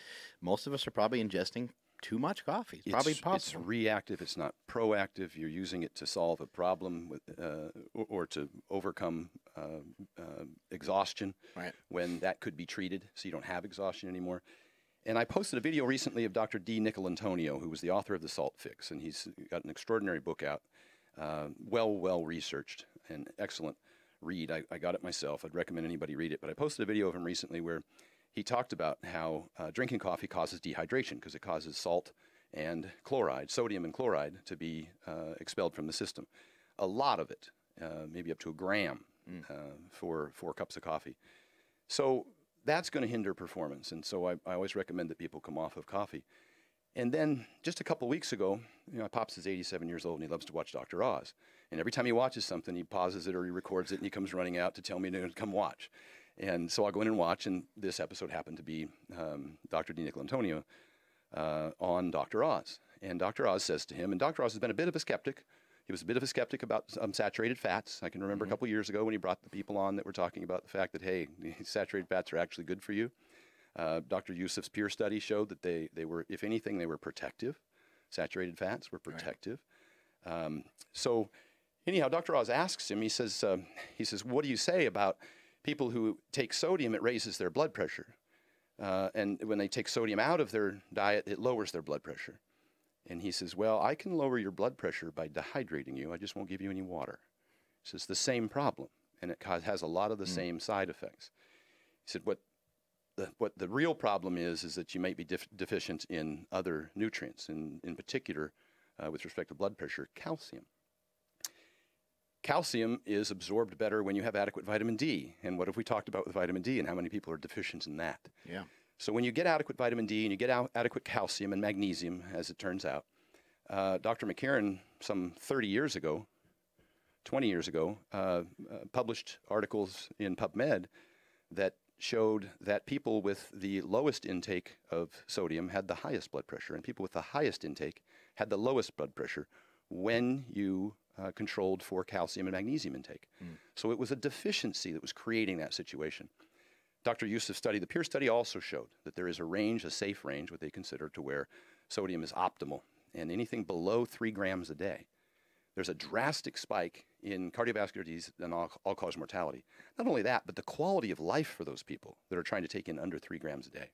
Most of us are probably ingesting too much coffee. It's probably possible. It's reactive. It's not proactive. You're using it to solve a problem with, or to overcome exhaustion, right, when that could be treated so you don't have exhaustion anymore. And I posted a video recently of Dr. D. Nicolantonio, who was the author of The Salt Fix, and he's got an extraordinary book out, well researched and excellent read. I got it myself. I'd recommend anybody read it. But I posted a video of him recently where he talked about how drinking coffee causes dehydration because it causes salt and chloride, sodium and chloride, to be expelled from the system. A lot of it, maybe up to a gram for 4 cups of coffee. So that's going to hinder performance. And so I always recommend that people come off of coffee. And then just a couple weeks ago, Pops is 87 years old and he loves to watch Dr. Oz. And every time he watches something, he pauses it or he records it and he comes running out to tell me to come watch. And so I'll go in and watch, and this episode happened to be Dr. D. Nicolantonio on Dr. Oz. And Dr. Oz says to him, and Dr. Oz has been a bit of a skeptic. He was a bit of a skeptic about saturated fats. I can remember a couple years ago when he brought the people on that were talking about the fact that, hey, saturated fats are actually good for you. Dr. Yusuf's peer study showed that they were, if anything, they were protective. Saturated fats were protective. Right. So anyhow, Dr. Oz asks him, he says, what do you say about people who take sodium? It raises their blood pressure. And when they take sodium out of their diet, it lowers their blood pressure. And he says, well, I can lower your blood pressure by dehydrating you. I just won't give you any water. He says, the same problem, and it has a lot of the same side effects. He said, what the real problem is that you might be deficient in other nutrients, in particular, with respect to blood pressure, calcium. Calcium is absorbed better when you have adequate vitamin D. And what have we talked about with vitamin D and how many people are deficient in that? Yeah. So when you get adequate vitamin D and you get adequate calcium and magnesium, as it turns out, Dr. McCarran, some 20 years ago, published articles in PubMed that showed that people with the lowest intake of sodium had the highest blood pressure, and people with the highest intake had the lowest blood pressure when you controlled for calcium and magnesium intake. So it was a deficiency that was creating that situation. Dr. Yusuf's study, the peer study, also showed that there is a range, a safe range, what they consider, to where sodium is optimal. And anything below 3 grams a day, there's a drastic spike in cardiovascular disease and all-cause mortality. Not only that, but the quality of life for those people that are trying to take in under 3 grams a day.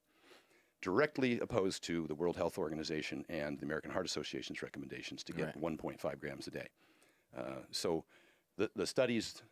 Directly opposed to the World Health Organization and the American Heart Association's recommendations to get 1.5 grams a day. So the studies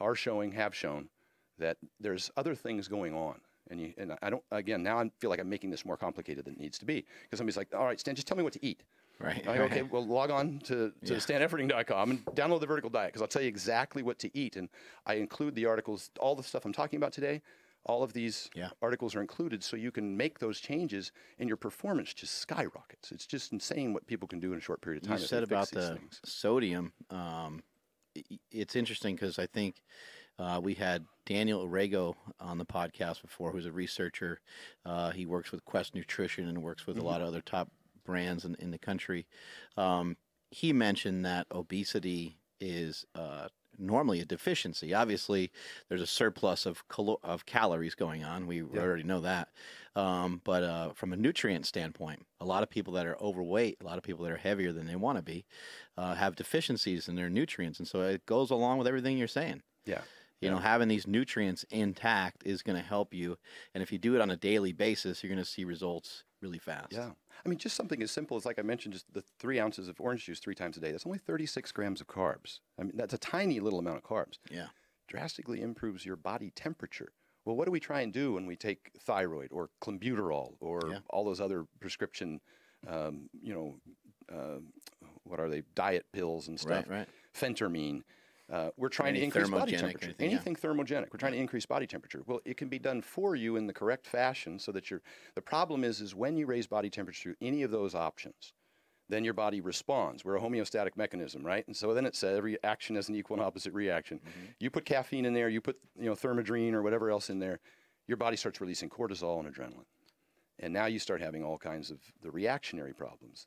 are showing, have shown, that there's other things going on. And I don't, again, now I feel like I'm making this more complicated than it needs to be. Because somebody's like, all right, Stan, just tell me what to eat. Right. Like, okay, well, log on to StanEfferding.com and download the Vertical Diet, because I'll tell you exactly what to eat. And I include the articles, all the stuff I'm talking about today, all of these articles are included, so you can make those changes and your performance just skyrockets. It's just insane what people can do in a short period of time. You said about the sodium. It's interesting because I think we had Daniel Orrego on the podcast before, who's a researcher. He works with Quest Nutrition and works with a lot of other top brands in the country. He mentioned that obesity is normally a deficiency. Obviously, there's a surplus of calories going on. We already know that. But from a nutrient standpoint, a lot of people that are overweight, a lot of people that are heavier than they want to be, have deficiencies in their nutrients. And so it goes along with everything you're saying. Yeah. You know, having these nutrients intact is going to help you. And if you do it on a daily basis, you're going to see results really fast. Yeah. I mean, just something as simple as, like I mentioned, just the 3 ounces of orange juice 3 times a day. That's only 36 grams of carbs. I mean, that's a tiny little amount of carbs. Yeah. Drastically improves your body temperature. Well, what do we try and do when we take thyroid or clenbuterol or all those other prescription, what are they, diet pills and stuff? Right. Phentermine. We're trying to increase body temperature. Anything thermogenic. We're trying to increase body temperature. Well, it can be done for you in the correct fashion so that the problem is when you raise body temperature through any of those options, then your body responds. We're a homeostatic mechanism, right? And so then it says every action has an equal and opposite reaction. You put caffeine in there, you put thermodrine or whatever else in there, your body starts releasing cortisol and adrenaline. And now you start having all kinds of the reactionary problems.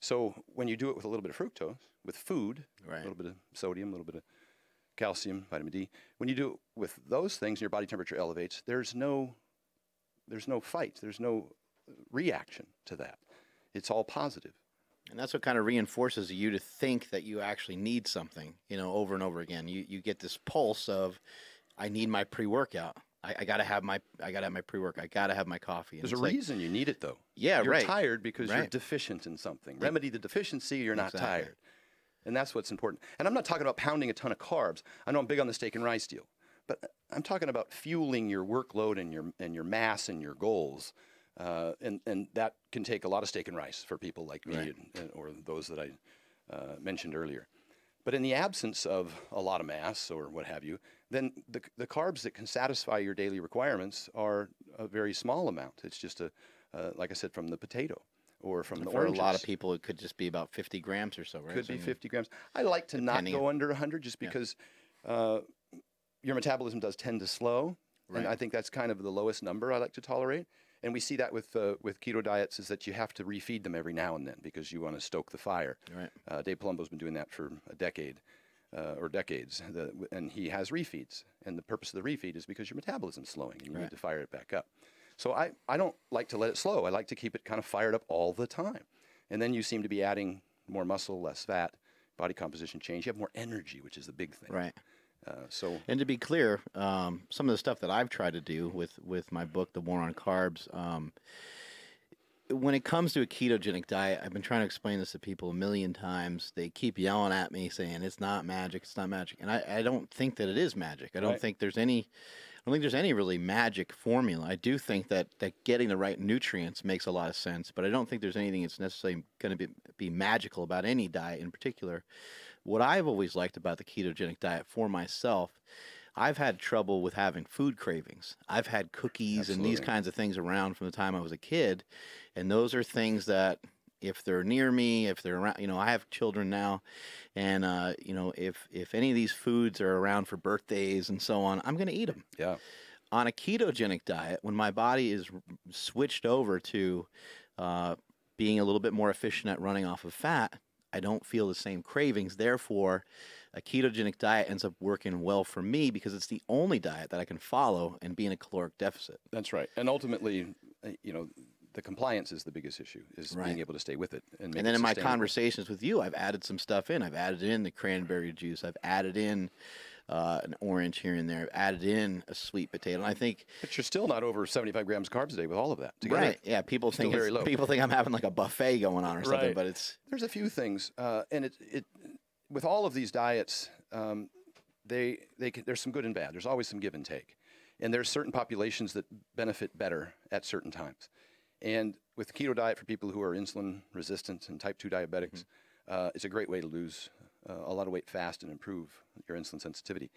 So when you do it with a little bit of fructose, with food, a little bit of sodium, a little bit of calcium, vitamin D, when you do it with those things, your body temperature elevates, there's no fight, there's no reaction to that. it's all positive. And that's what kind of reinforces you to think that you actually need something, over and over again. You get this pulse of, I need my pre-workout. I gotta have my pre-workout. I gotta have my coffee. And there's a reason you need it, though. Yeah, you're right. tired because you're deficient in something. Remedy the deficiency, you're not tired. And that's what's important. And I'm not talking about pounding a ton of carbs. I know I'm big on the steak and rice deal, but I'm talking about fueling your workload and your mass and your goals. And that can take a lot of steak and rice for people like me or those that I mentioned earlier. But in the absence of a lot of mass or what have you, then the carbs that can satisfy your daily requirements are a very small amount. It's just like I said, from the potato or from the oranges. For a lot of people, it could just be about 50 grams or so, right? Could be 50 grams. I like to not go under 100 just because your metabolism does tend to slow. Right. And I think that's kind of the lowest number I like to tolerate. And we see that with keto diets is that you have to refeed them every now and then because you want to stoke the fire. Right. Dave Palumbo's been doing that for a decade or decades, and he has refeeds. And the purpose of the refeed is because your metabolism's slowing and you need to fire it back up. So I don't like to let it slow. I like to keep it kind of fired up all the time. And then you seem to be adding more muscle, less fat, body composition change. You have more energy, which is the big thing. Right. And to be clear, some of the stuff that I've tried to do with my book, The War on Carbs, when it comes to a ketogenic diet, I've been trying to explain this to people a million times. They keep yelling at me saying it's not magic, it's not magic, and I don't think that it is magic. I don't think there's any really magic formula. I do think that getting the right nutrients makes a lot of sense, but I don't think there's anything that's necessarily going to be magical about any diet in particular. What I've always liked about the ketogenic diet for myself, I've had trouble with having food cravings. I've had cookies and these kinds of things around from the time I was a kid, and those are things that if they're near me, if they're around, I have children now, and if any of these foods are around for birthdays and so on, I'm going to eat them. Yeah. On a ketogenic diet, when my body is switched over to being a little bit more efficient at running off of fat, I don't feel the same cravings. Therefore, a ketogenic diet ends up working well for me because it's the only diet that I can follow and be in a caloric deficit. That's right. And ultimately, the compliance is the biggest issue, is being able to stay with it. And then in my conversations with you, I've added some stuff in. I've added in the cranberry juice. I've added in an orange here and there. I've added in a sweet potato. And I think... But you're still not over 75 grams of carbs a day with all of that together. Right. Yeah, people think I'm having like a buffet going on or something, but it's... There's a few things. And it with all of these diets, there's some good and bad. There's always some give and take. And there's certain populations that benefit better at certain times. And with the keto diet for people who are insulin resistant and type 2 diabetics, it's a great way to lose a lot of weight fast and improve your insulin sensitivity.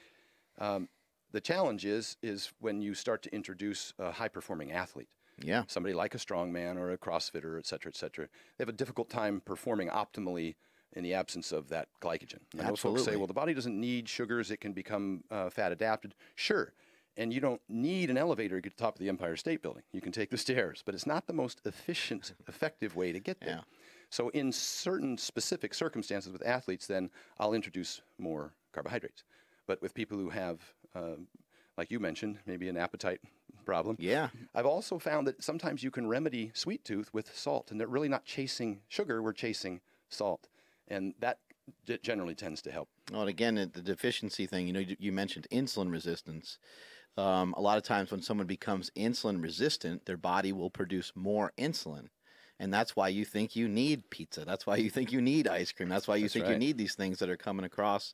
The challenge is when you start to introduce a high-performing athlete. Yeah. Somebody like a strongman or a CrossFitter, et cetera, et cetera. They have a difficult time performing optimally in the absence of that glycogen. And those folks say, well, the body doesn't need sugars. It can become fat adapted. Sure. And you don't need an elevator to get to the top of the Empire State Building. You can take the stairs, but it's not the most efficient, effective way to get there. Yeah. So in certain specific circumstances with athletes, then I'll introduce more carbohydrates. But with people who have, like you mentioned, maybe an appetite problem. Yeah. I've also found that sometimes you can remedy sweet tooth with salt, and they're really not chasing sugar, we're chasing salt. And that generally tends to help. Well, and again, the deficiency thing, you mentioned insulin resistance. A lot of times when someone becomes insulin resistant, their body will produce more insulin. And that's why you think you need pizza. That's why you think you need ice cream. That's why you think you need these things that are coming across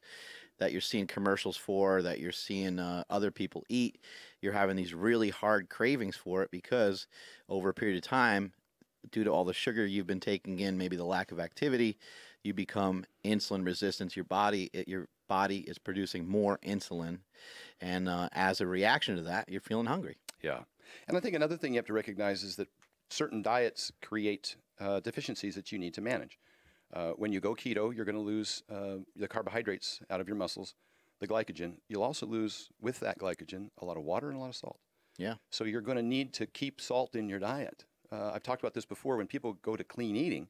that you're seeing commercials for, that you're seeing other people eat. You're having these really hard cravings for it because over a period of time, due to all the sugar you've been taking in, maybe the lack of activity, you become insulin resistant. Your body is producing more insulin. And as a reaction to that, you're feeling hungry. Yeah. And I think another thing you have to recognize is that certain diets create deficiencies that you need to manage. When you go keto, you're going to lose the carbohydrates out of your muscles, the glycogen. You'll also lose, with that glycogen, a lot of water and a lot of salt. Yeah. So you're going to need to keep salt in your diet. I've talked about this before. When people go to clean eating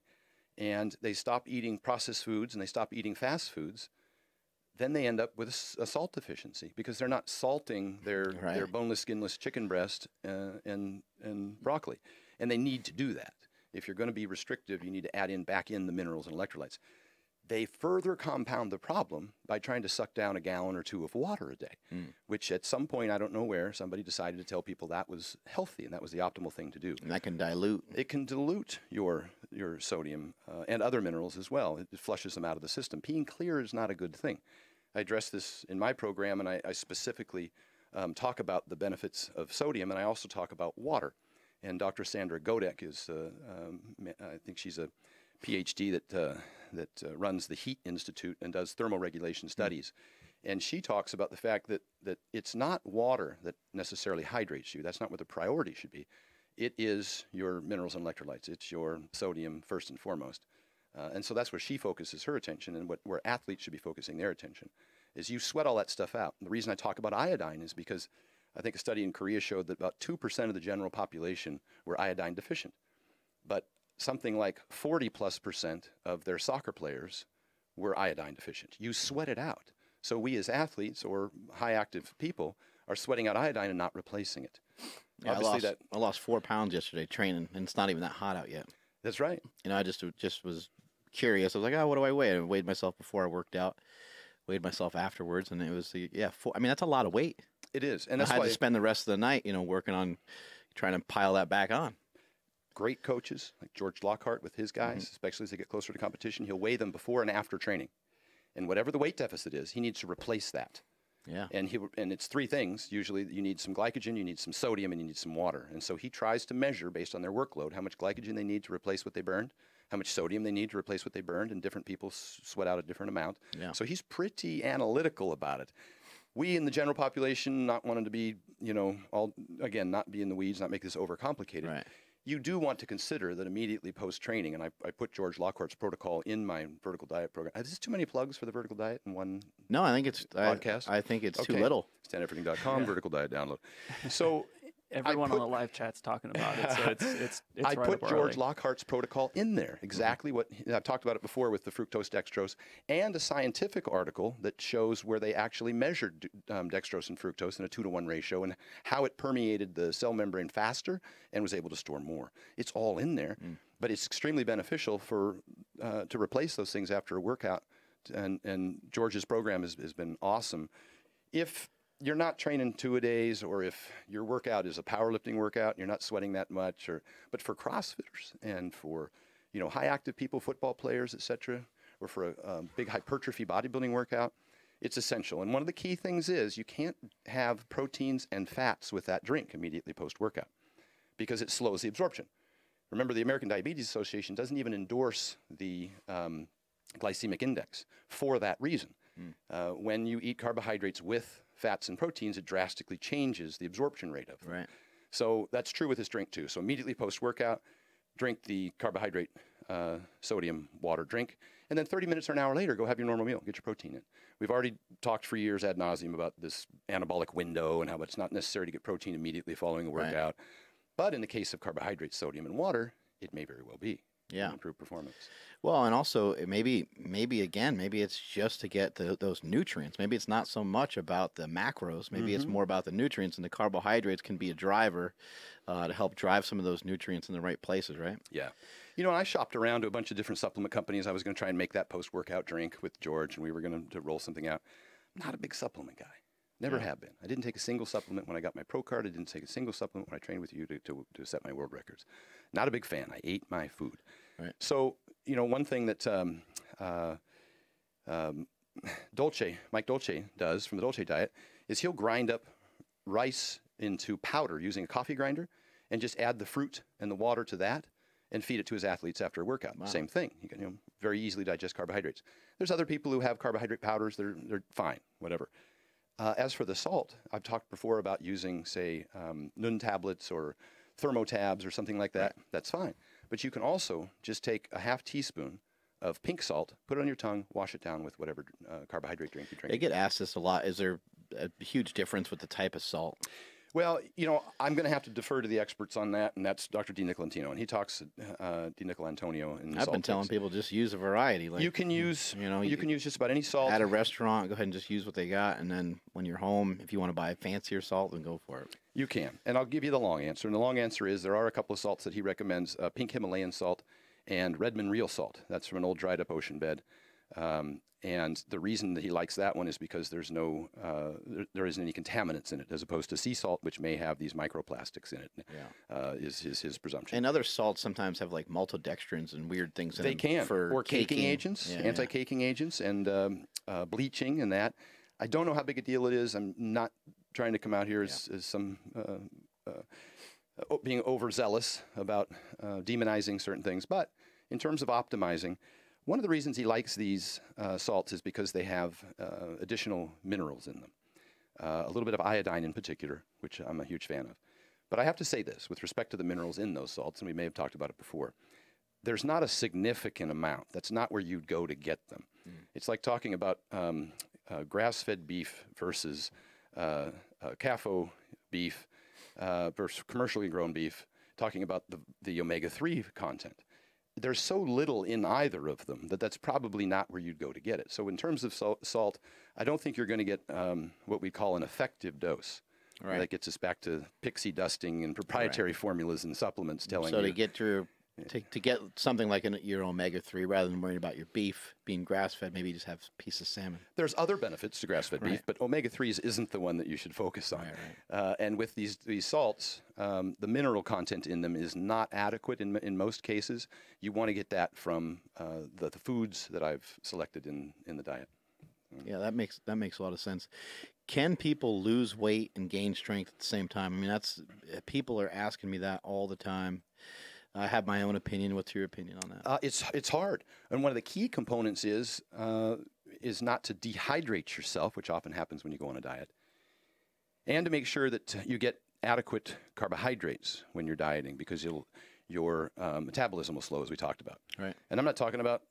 and they stop eating processed foods and they stop eating fast foods, then they end up with a salt deficiency because they're not salting their boneless, skinless chicken breast and broccoli. And they need to do that. if you're going to be restrictive, you need to add back in the minerals and electrolytes. They further compound the problem by trying to suck down a gallon or 2 of water a day, which at some point, I don't know where, somebody decided to tell people that was healthy and that was the optimal thing to do. And that can dilute. It can dilute your sodium and other minerals as well. It flushes them out of the system. Peeing clear is not a good thing. I address this in my program, and I specifically talk about the benefits of sodium, and I also talk about water. And Dr. Sandra Godek is, I think she's a PhD that runs the Heat Institute and does thermoregulation studies. And she talks about the fact that it's not water that necessarily hydrates you. That's not what the priority should be. It is your minerals and electrolytes. It's your sodium first and foremost. And so that's where she focuses her attention, and where athletes should be focusing their attention is you sweat all that stuff out. And the reason I talk about iodine is because I think a study in Korea showed that about 2% of the general population were iodine deficient. But something like 40+% of their soccer players were iodine deficient. You sweat it out. So we as athletes or high active people are sweating out iodine and not replacing it. Yeah, I lost 4 pounds yesterday training, and it's not even that hot out yet. That's right. You know, I just was curious. I was like, oh, what do I weigh? I weighed myself before I worked out, weighed myself afterwards, and it was, I mean, that's a lot of weight. It is. And that's I had why to spend the rest of the night, working on trying to pile that back on. Great coaches like George Lockhart with his guys, especially as they get closer to competition, he'll weigh them before and after training. And whatever the weight deficit is, he needs to replace that. Yeah. And it's 3 things. Usually you need some glycogen, you need some sodium, and you need some water. And so he tries to measure based on their workload how much glycogen they need to replace what they burned, how much sodium they need to replace what they burned, and different people sweat out a different amount. Yeah. So he's pretty analytical about it. We in the general population, not wanting to be, not be in the weeds, not make this overcomplicated. Right. You do want to consider that immediately post-training, and I put George Lockhart's protocol in my vertical diet program. Is this too many plugs for the vertical diet in one No, I think it's podcast? I think it's too little. Efferding.com, vertical diet download. So everyone on the live chat's talking about it, so it's I right put up George early. Lockhart's protocol in there, exactly what I've talked about it before with the fructose dextrose, and a scientific article that shows where they actually measured dextrose and fructose in a 2-to-1 ratio and how it permeated the cell membrane faster and was able to store more. It's all in there, but it's extremely beneficial to replace those things after a workout, and George's program has been awesome. If you're not training 2-a-days, or if your workout is a powerlifting workout, and you're not sweating that much, but for CrossFitters and for high active people, football players, etc., or for a big hypertrophy bodybuilding workout, it's essential. And one of the key things is you can't have proteins and fats with that drink immediately post workout because it slows the absorption. Remember, the American Diabetes Association doesn't even endorse the glycemic index for that reason. When you eat carbohydrates with fats and proteins, it drastically changes the absorption rate of them. Right. So that's true with this drink too. So immediately post-workout, drink the carbohydrate sodium water drink, and then 30 minutes or an hour later, go have your normal meal, get your protein in. We've already talked for years ad nauseum about this anabolic window and how it's not necessary to get protein immediately following a workout. Right. But in the case of carbohydrates, sodium, and water, it may very well be. Yeah. Improve performance. Well, and also maybe it's just to get those nutrients. Maybe it's not so much about the macros. Maybe it's more about the nutrients, and the carbohydrates can be a driver to help drive some of those nutrients in the right places, right? Yeah. I shopped around to a bunch of different supplement companies. I was going to try and make that post-workout drink with George, and we were going to roll something out. I'm not a big supplement guy. Never have been. I didn't take a single supplement when I got my pro card. I didn't take a single supplement when I trained with you to set my world records. Not a big fan. I ate my food. Right. So, one thing that Mike Dolce does from the Dolce diet is he'll grind up rice into powder using a coffee grinder and just add the fruit and the water to that and feed it to his athletes after a workout. Wow. Same thing. You can very easily digest carbohydrates. There's other people who have carbohydrate powders. They're fine, whatever. As for the salt, I've talked before about using, say, Nun tablets or thermotabs or something like that. That's fine. But you can also just take a half teaspoon of pink salt, put it on your tongue, wash it down with whatever carbohydrate drink you drink. They get asked this a lot. Is there a huge difference with the type of salt? Well, I'm going to have to defer to the experts on that, and that's Dr. DiNicolantino, and he talks DiNicolantonio. I've been telling people just use a variety. Like you can use, you can use just about any salt. At a restaurant, go ahead and just use what they got, and then when you're home, if you want to buy fancier salt, then go for it. You can, and I'll give you the long answer. And the long answer is there are a couple of salts that he recommends: pink Himalayan salt and Redmond real salt. That's from an old dried-up ocean bed. And the reason that he likes that one is because there's no, there isn't any contaminants in it, as opposed to sea salt, which may have these microplastics in it. Yeah. Is his presumption. And other salts sometimes have like maltodextrins and weird things in them. They can, for caking agents, anti-caking agents, and bleaching and that. I don't know how big a deal it is. I'm not trying to come out here as some being overzealous about demonizing certain things, but in terms of optimizing. One of the reasons he likes these salts is because they have additional minerals in them. A little bit of iodine in particular, which I'm a huge fan of. But I have to say this, with respect to the minerals in those salts, and we may have talked about it before, there's not a significant amount. That's not where you'd go to get them. It's like talking about grass-fed beef versus CAFO beef versus commercially grown beef, talking about the omega-3 content. There's so little in either of them that's probably not where you'd go to get it. So in terms of salt, I don't think you're going to get what we call an effective dose. Right. That gets us back to pixie dusting and proprietary formulas and supplements telling you. So to get your to get something like your omega-3, rather than worrying about your beef being grass-fed, maybe you just have a piece of salmon. There's other benefits to grass-fed beef, but omega-3s isn't the one that you should focus on. Right. And with these salts, the mineral content in them is not adequate in most cases. You want to get that from the foods that I've selected in the diet. Yeah, that makes a lot of sense. Can people lose weight and gain strength at the same time? I mean, people are asking me that all the time. I have my own opinion. What's your opinion on that? It's hard, and one of the key components is not to dehydrate yourself, which often happens when you go on a diet, and to make sure that you get adequate carbohydrates when you're dieting, because your metabolism will slow, as we talked about. Right. And I'm not talking about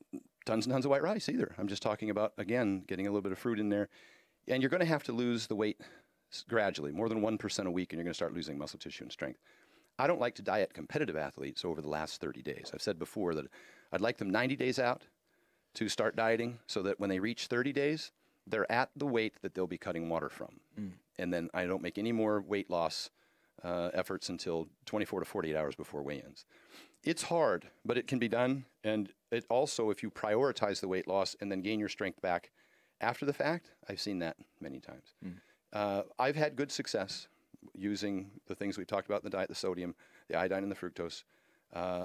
tons and tons of white rice either. I'm just talking about, again, getting a little bit of fruit in there, and you're going to have to lose the weight gradually, more than 1% a week, and you're going to start losing muscle tissue and strength. I don't like to diet competitive athletes over the last 30 days. I've said before that I'd like them 90 days out to start dieting so that when they reach 30 days, they're at the weight that they'll be cutting water from. And then I don't make any more weight loss efforts until 24 to 48 hours before weigh-ins. It's hard, but it can be done. And it also, if you prioritize the weight loss and then gain your strength back after the fact, I've seen that many times. I've had good success using the things we talked about in the diet, the sodium, the iodine, and the fructose,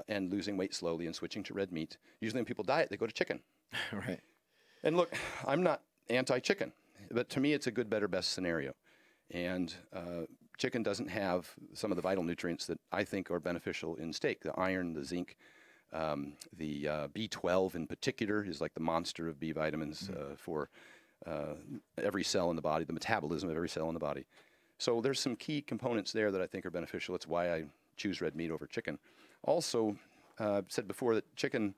and losing weight slowly and switching to red meat. Usually when people diet, they go to chicken. Right. And look, I'm not anti-chicken, but to me it's a good, better, best scenario. And chicken doesnn't have some of the vital nutrients that I think are beneficial in steak. The iron, the zinc, the B12 in particular is like the monster of B vitamins for every cell in the body, the metabolism of every cell in the body. So there's some key components there that I think are beneficial. It's why I choose red meat over chicken. Also, I've said before that chicken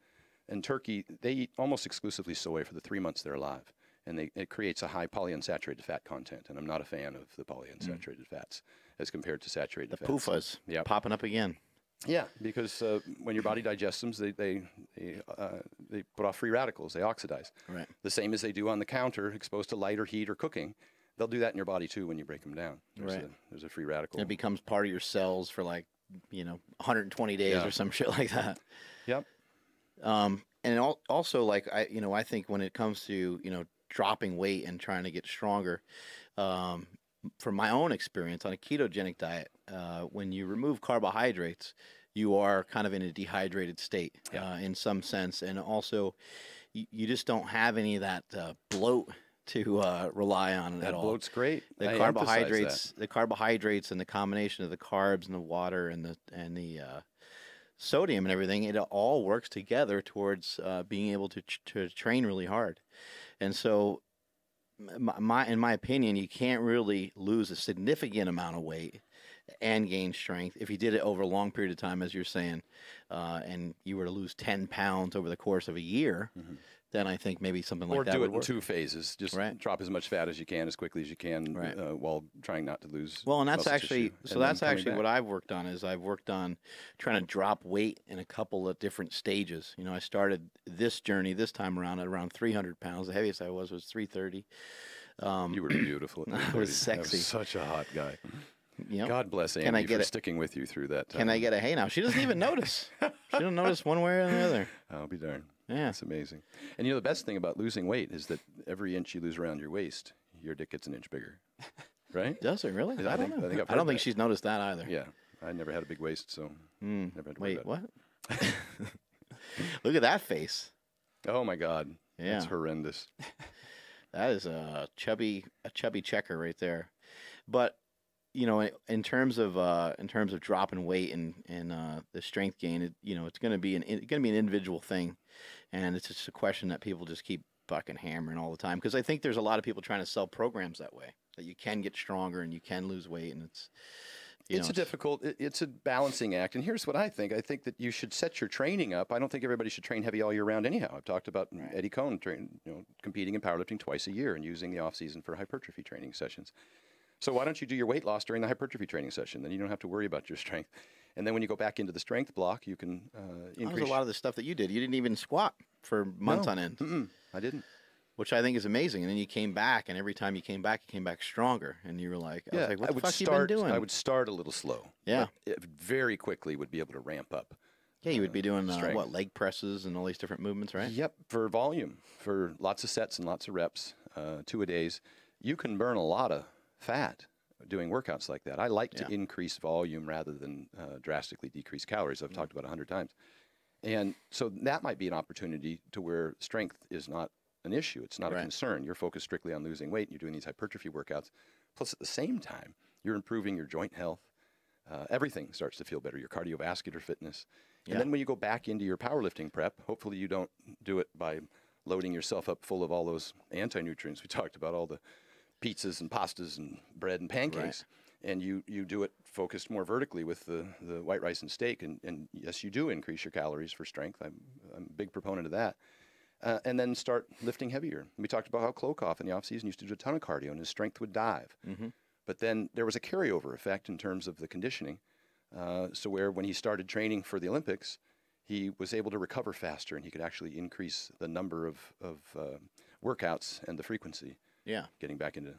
and turkey, they eat almost exclusively soy for the 3 months they're alive. And it creates a high polyunsaturated fat content. And I'm not a fan of the polyunsaturated fats as compared to saturated fats. The PUFAs popping up again. Yeah, because when your body digests them, they put off free radicals. They oxidize. Right. The same as they do on the counter, exposed to light or heat or cooking. They'll do that in your body too when you break them down. There's a free radical. It becomes part of your cells for 120 days or some shit like that. Yep. And also I think when it comes to dropping weight and trying to get stronger, from my own experience on a ketogenic diet, when you remove carbohydrates, you are kind of in a dehydrated state in some sense, and also you just don't have any of that bloat to rely on at all. That bloat's great. The carbohydrates and the combination of the carbs and the water and the sodium and everything, it all works together towards being able to train really hard. And so, in my opinion, you can't really lose a significant amount of weight and gain strength if you did it over a long period of time, as you're saying, and you were to lose 10 pounds over the course of a year. then I think maybe something like or that do would it work. in 2 phases. Just drop as much fat as you can, as quickly as you can, while trying not to lose. Well, and that's muscle actually tissue, so. and then That's coming actually back. what I've worked on. Is I've worked on trying to drop weight in a couple of different stages. You know, I started this journey this time around at around 300 pounds. The heaviest I was 330. You were beautiful. I was sexy. I was such a hot guy. Yep. God bless Andy for sticking with you through that time. Can I get a hey now? She doesn't even notice. She don't notice one way or the other. I'll be darned. Yeah. It's amazing. And the best thing about losing weight is that every inch you lose around your waist, your dick gets an inch bigger. Right? Does it really? I don't know. I don't think she's noticed that either. Yeah. I never had a big waist, so never had to worry Wait, about what? Look at that face. it. Oh, my God. Yeah. That's horrendous. That is a chubby checker right there. But you know, in terms of dropping weight and the strength gain, it's going to be an individual thing, and it's just a question that people just keep fucking hammering all the time, because I think there's a lot of people trying to sell programs that way, that you can get stronger and you can lose weight, and it's a balancing act. And here's what I think. I think that you should set your training up. I don't think everybody should train heavy all year round anyhow. I've talked about Eddie Cohn competing in powerlifting twice a year and using the off season for hypertrophy training sessions. So why don't you do your weight loss during the hypertrophy training session? Then you don't have to worry about your strength. And then when you go back into the strength block, you can increase. That was a lot of the stuff that you did. You didn't even squat for months on end. I didn't. Which I think is amazing. And then you came back, and every time you came back stronger. And you were like, I was like, what the fuck you been doing? I would start a little slow. Yeah. It very quickly would be able to ramp up. Yeah, you would be doing, leg presses and all these different movements, right? Yep, for volume, for lots of sets and lots of reps, 2-a-days. You can burn a lot of fat doing workouts like that. I like to increase volume rather than drastically decrease calories. I've talked about 100 times. And so that might be an opportunity to where strength is not an issue. It's not a concern. You're focused strictly on losing weight, and you're doing these hypertrophy workouts. Plus, at the same time, you're improving your joint health. Everything starts to feel better, your cardiovascular fitness. And then when you go back into your powerlifting prep, hopefully you don't do it by loading yourself up full of all those anti-nutrients we talked about, all the pizzas and pastas and bread and pancakes. And you do it focused more vertically with the white rice and steak. And yes, you do increase your calories for strength. I'm a big proponent of that. And then start lifting heavier. We talked about how Klokov in the off-season used to do a ton of cardio, and his strength would dive. But then there was a carryover effect in terms of the conditioning. So where when he started training for the Olympics, he was able to recover faster, and he could actually increase the number of workouts and the frequency. Yeah, getting back into,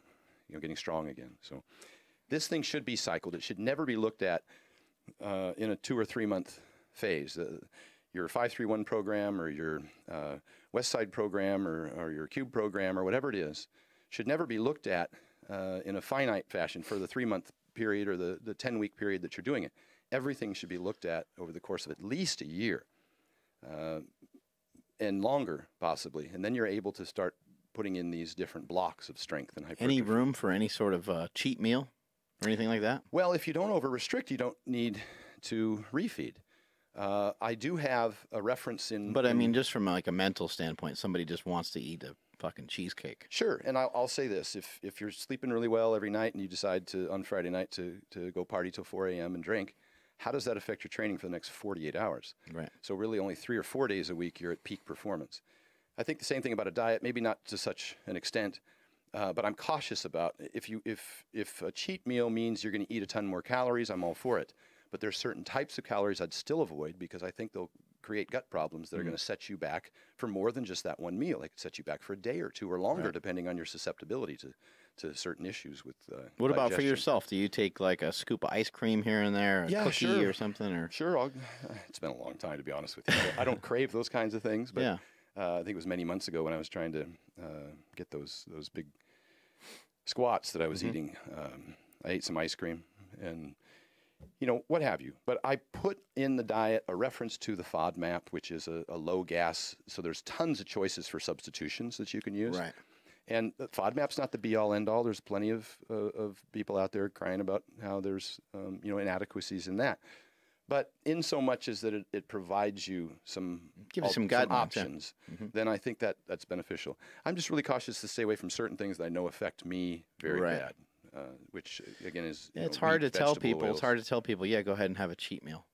getting strong again. So this thing should be cycled. It should never be looked at in a 2 or 3 month phase. Your 531 program or your West Side program or your Cube program or whatever it is should never be looked at in a finite fashion for the 3-month period or the 10-week period that you're doing it. Everything should be looked at over the course of at least a year and longer, possibly. And then you're able to start putting in these different blocks of strength and hypertrophy. Any room for any sort of cheat meal or anything like that? Well, if you don't over-restrict, you don't need to refeed. I do have a reference in... But I mean, just from like a mental standpoint, somebody just wants to eat a fucking cheesecake. Sure, and I'll say this. If you're sleeping really well every night and you decide to, on Friday night, to go party till 4 a.m. and drink, how does that affect your training for the next 48 hours? Right. So really only 3 or 4 days a week you're at peak performance. I think the same thing about a diet, maybe not to such an extent, but I'm cautious about if a cheat meal means you're going to eat a ton more calories, I'm all for it. But there's certain types of calories I'd still avoid because I think they'll create gut problems that are going to set you back for more than just that one meal. They could set you back for a day or two or longer, depending on your susceptibility to certain issues with What about for yourself? Do you take like a scoop of ice cream here and there, a cookie or something? Or? Sure. It's been a long time, to be honest with you. I don't crave those kinds of things, but I think it was many months ago when I was trying to get those big squats that I was eating. I ate some ice cream and what have you. But I put in the diet a reference to the FODMAP, which is a low gas. So there's tons of choices for substitutions that you can use. Right. And the FODMAP's not the be-all, end-all. There's plenty of people out there crying about how there's inadequacies in that. But in so much as that it provides you some options, then I think that's beneficial. I'm just really cautious to stay away from certain things that I know affect me very bad. Which again is it's hard to tell people. It's hard to tell people. Yeah, go ahead and have a cheat meal.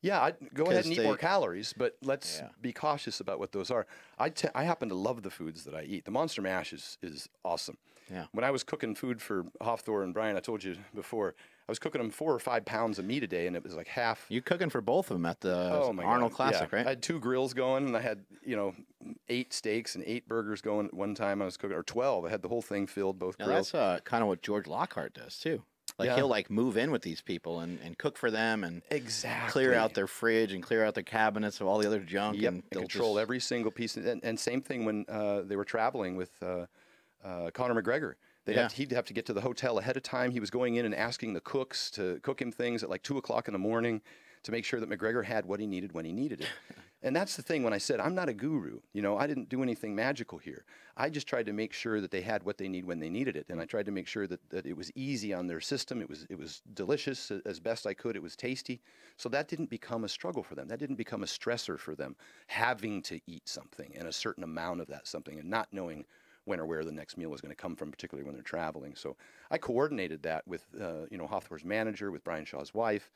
Yeah, I'd go ahead and eat more they- calories, but let's be cautious about what those are. I happen to love the foods that I eat. The Monster Mash is awesome. Yeah. When I was cooking food for Hafthor and Brian, I told you before, I was cooking them 4 or 5 pounds of meat a day, and it was like half. You cooking for both of them at the my Arnold God. Classic, Yeah. right? I had 2 grills going, and I had 8 steaks and 8 burgers going at one time. I was cooking, or 12. I had the whole thing filled, both Now grills. that's kind of what George Lockhart does too. Like Yeah. he'll like move in with these people and cook for them and Exactly. clear out their fridge and clear out their cabinets of all the other junk. Yep, And and control every single piece. And same thing when they were traveling with Conor McGregor. He'd have to get to the hotel ahead of time. He was going in and asking the cooks to cook him things at like 2 o'clock in the morning to make sure that McGregor had what he needed when he needed it. And that's the thing when I said, I'm not a guru. I didn't do anything magical here. I just tried to make sure that they had what they need when they needed it. And I tried to make sure that it was easy on their system. It was delicious as best I could. It was tasty. So that didn't become a struggle for them. That didn't become a stressor for them, having to eat something and a certain amount of that something and not knowing when or where the next meal was going to come from, particularly when they're traveling. So I coordinated that with, Hafthor's manager, with Brian Shaw's wife,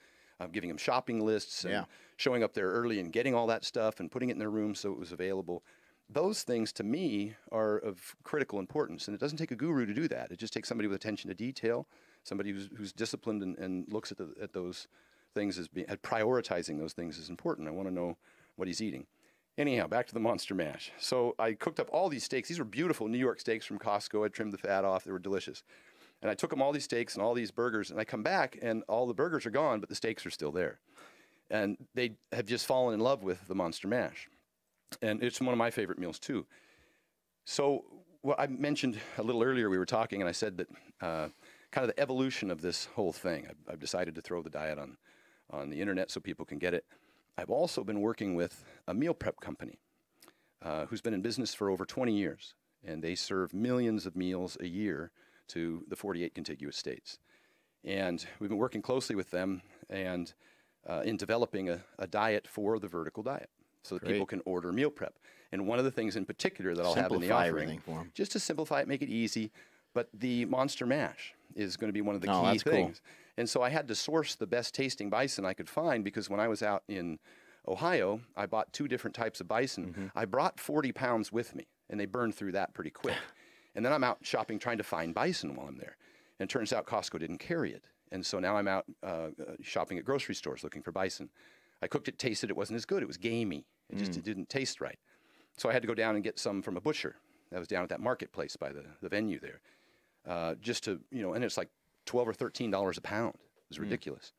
giving them shopping lists and showing up there early and getting all that stuff and putting it in their room so it was available. Those things, to me, are of critical importance. And it doesn't take a guru to do that. It just takes somebody with attention to detail, somebody who's disciplined and looks at those things at prioritizing those things is important. I want to know what he's eating. Anyhow, back to the Monster Mash. So I cooked up all these steaks. These were beautiful New York steaks from Costco. I trimmed the fat off. They were delicious. And I took them all these steaks and all these burgers, and I come back, and all the burgers are gone, but the steaks are still there. And they have just fallen in love with the Monster Mash. And it's one of my favorite meals, too. So what I mentioned a little earlier, we were talking, and I said that kind of the evolution of this whole thing. I've decided to throw the diet on the internet so people can get it. I've also been working with a meal prep company who's been in business for over 20 years, and they serve millions of meals a year to the 48 contiguous states. And we've been working closely with them and in developing a diet for the vertical diet so that people can order meal prep. And one of the things in particular that I'll have in the offering, just to simplify it, make it easy, but the Monster Mash is going to be one of the key things. Cool. And so I had to source the best tasting bison I could find, because when I was out in Ohio, I bought 2 different types of bison. Mm-hmm. I brought 40 pounds with me, and they burned through that pretty quick. And then I'm out shopping trying to find bison while I'm there. And it turns out Costco didn't carry it. And so now I'm out shopping at grocery stores looking for bison. I cooked it, tasted it, wasn't as good. It was gamey. It didn't taste right. So I had to go down and get some from a butcher that was down at that marketplace by the venue there. Just to, and it's like $12 or $13 a pound. It was ridiculous.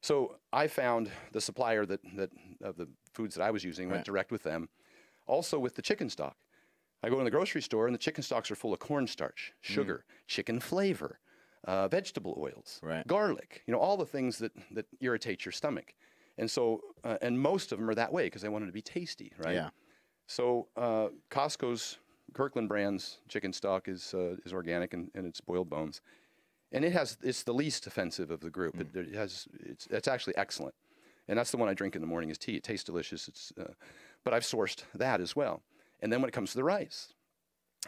So I found the supplier that of the foods that I was using, went direct with them. Also with the chicken stock. I go in the grocery store, and the chicken stocks are full of cornstarch, sugar, chicken flavor, vegetable oils, garlic, all the things that irritate your stomach. And so, and most of them are that way because I wanted to be tasty, right? Yeah. So Costco's Kirkland Brands chicken stock is organic and it's boiled bones. And it's the least offensive of the group. It's actually excellent. And that's the one I drink in the morning as tea. It tastes delicious. But I've sourced that as well. And then when it comes to the rice,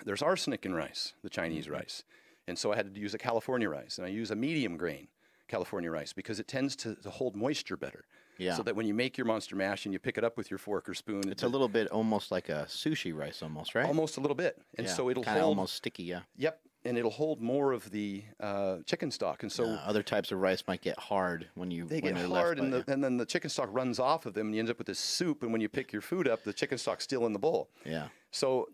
there's arsenic in rice, the Chinese rice. And so I had to use a California rice. And I use a medium grain California rice because it tends to hold moisture better. Yeah. So that when you make your Monster Mash and you pick it up with your fork or spoon, it's a little bit almost like a sushi rice, almost, right? Almost a little bit, and so it'll hold almost sticky. Yeah. Yep, and it'll hold more of the chicken stock, and so other types of rice might get hard when they get hard, and then the chicken stock runs off of them, and you end up with this soup. And when you pick your food up, the chicken stock's still in the bowl. Yeah. So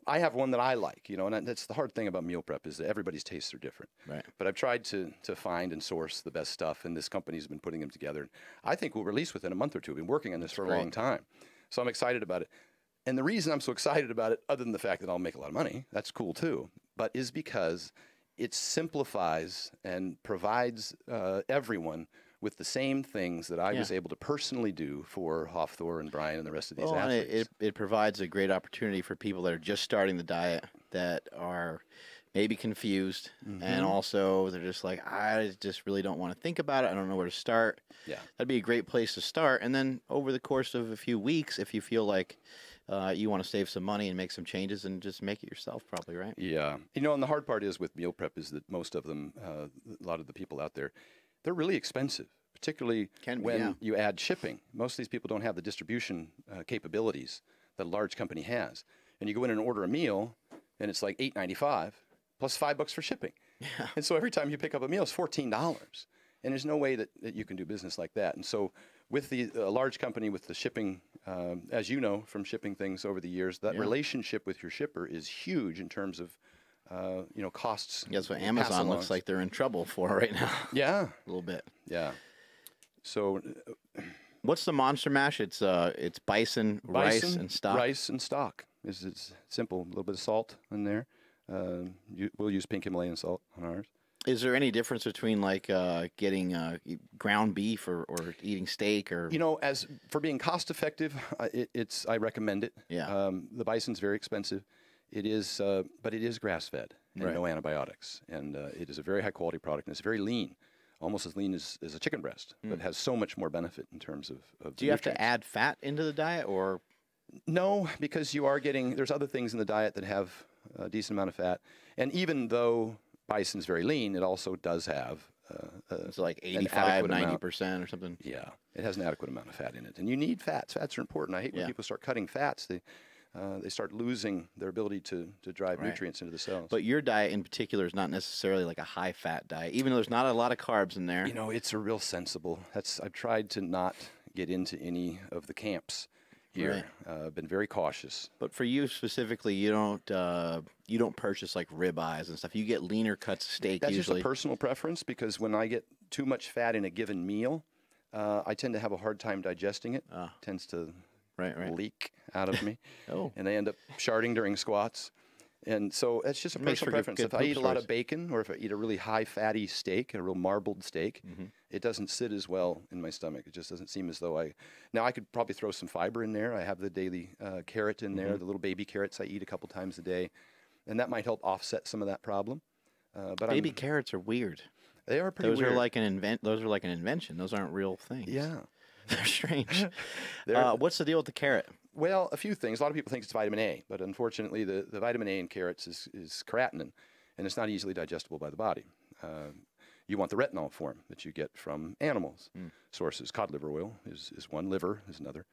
I have one that I like, and that's the hard thing about meal prep is that everybody's tastes are different. Right. But I've tried to find and source the best stuff, and this company's been putting them together. I think we'll release within a month or two. We've been working on this for a long time. So I'm excited about it. And the reason I'm so excited about it, other than the fact that I'll make a lot of money, that's cool too, but is because it simplifies and provides everyone with the same things that I was able to personally do for Hafthor and Brian and the rest of these athletes. It provides a great opportunity for people that are just starting the diet, that are maybe confused, and also they're just like, I just really don't want to think about it. I don't know where to start. Yeah, that'd be a great place to start. And then over the course of a few weeks, if you feel like you want to save some money and make some changes, and just make it yourself, probably, right? Yeah. And the hard part is with meal prep is that most of them, a lot of the people out there, they're really expensive, particularly Can be, when yeah. you add shipping. Most of these people don't have the distribution capabilities that a large company has. And you go in and order a meal, and it's like $8.95 plus $5 for shipping. Yeah. And so every time you pick up a meal, it's $14. And there's no way that you can do business like that. And so with the large company with the shipping, as you know from shipping things over the years, that relationship with your shipper is huge in terms of costs. That's what Amazon looks like they're in trouble for right now. Yeah. A little bit. Yeah. So what's the Monster Mash? It's bison, rice, and stock. Rice and stock. It's simple. A little bit of salt in there. We'll use pink Himalayan salt on ours. Is there any difference between like getting ground beef or eating steak or? As for being cost effective, I recommend it. Yeah. The bison's very expensive. It is, but it is grass fed and no antibiotics, and it is a very high quality product, and it's very lean, almost as lean as a chicken breast, but has so much more benefit in terms of. Do you have to add fat into the diet or? No, because you are getting. There's other things in the diet that have a decent amount of fat, and even though bison's very lean, it also does have. It's like 85, 90% or something. Yeah, it has an adequate amount of fat in it, and you need fats. Fats are important. I hate when people start cutting fats. They start losing their ability to drive nutrients into the cells. But your diet in particular is not necessarily like a high-fat diet, even though there's not a lot of carbs in there. It's a real sensible. I've tried to not get into any of the camps here. I've been very cautious. But for you specifically, you don't purchase like ribeyes and stuff. You get leaner cuts of steak That's usually. just a personal preference, because when I get too much fat in a given meal, I tend to have a hard time digesting it. Tends to leak out of me. And they end up sharding during squats. And so it's just a personal preference. If I eat a lot of bacon, or if I eat a really high fatty steak, a real marbled steak, it doesn't sit as well in my stomach. It just doesn't seem as though now I could probably throw some fiber in there. I have the daily carrot in there, the little baby carrots I eat a couple times a day. And that might help offset some of that problem. But baby carrots are weird. They are pretty weird. Those are like an invention. Those aren't real things. Yeah. They're strange. What's the deal with the carrot? Well, a few things. A lot of people think it's vitamin A, but unfortunately the vitamin A in carrots is carotenoid, and it's not easily digestible by the body. You want the retinol form that you get from animals sources. Cod liver oil is one, liver is another.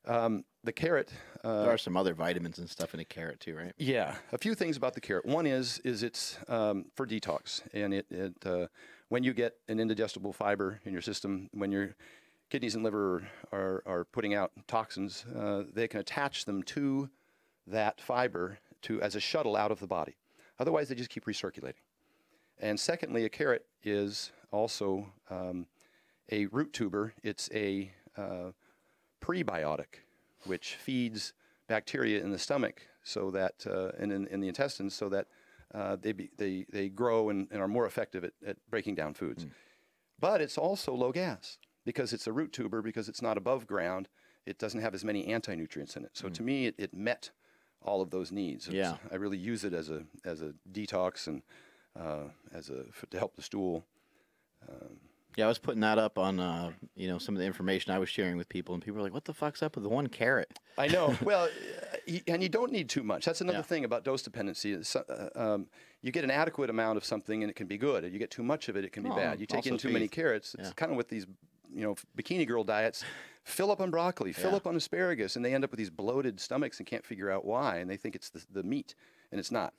The carrot... there are some other vitamins and stuff in a carrot too, right? Yeah. A few things about the carrot. One is it's for detox, and when you get an indigestible fiber in your system, when your kidneys and liver are putting out toxins, they can attach them to that fiber as a shuttle out of the body. Otherwise, they just keep recirculating. And secondly, a carrot is also a root tuber. It's a prebiotic, which feeds bacteria in the stomach so that and in the intestines, so that they grow and are more effective at breaking down foods. But it's also low gas, because it's a root tuber, because it's not above ground. It doesn't have as many anti-nutrients in it. So to me, it met all of those needs. I really use it as a detox and to help the stool. Yeah, I was putting that up on some of the information I was sharing with people, and people were like, "What the fuck's up with the one carrot?" I know. Well, and you don't need too much. That's another thing about dose dependency. You get an adequate amount of something, and it can be good. If you get too much of it, it can be bad. You take in too many carrots. It's kind of with these, bikini girl diets. Fill up on broccoli, fill up on asparagus, and they end up with these bloated stomachs and can't figure out why, and they think it's the meat, and it's not.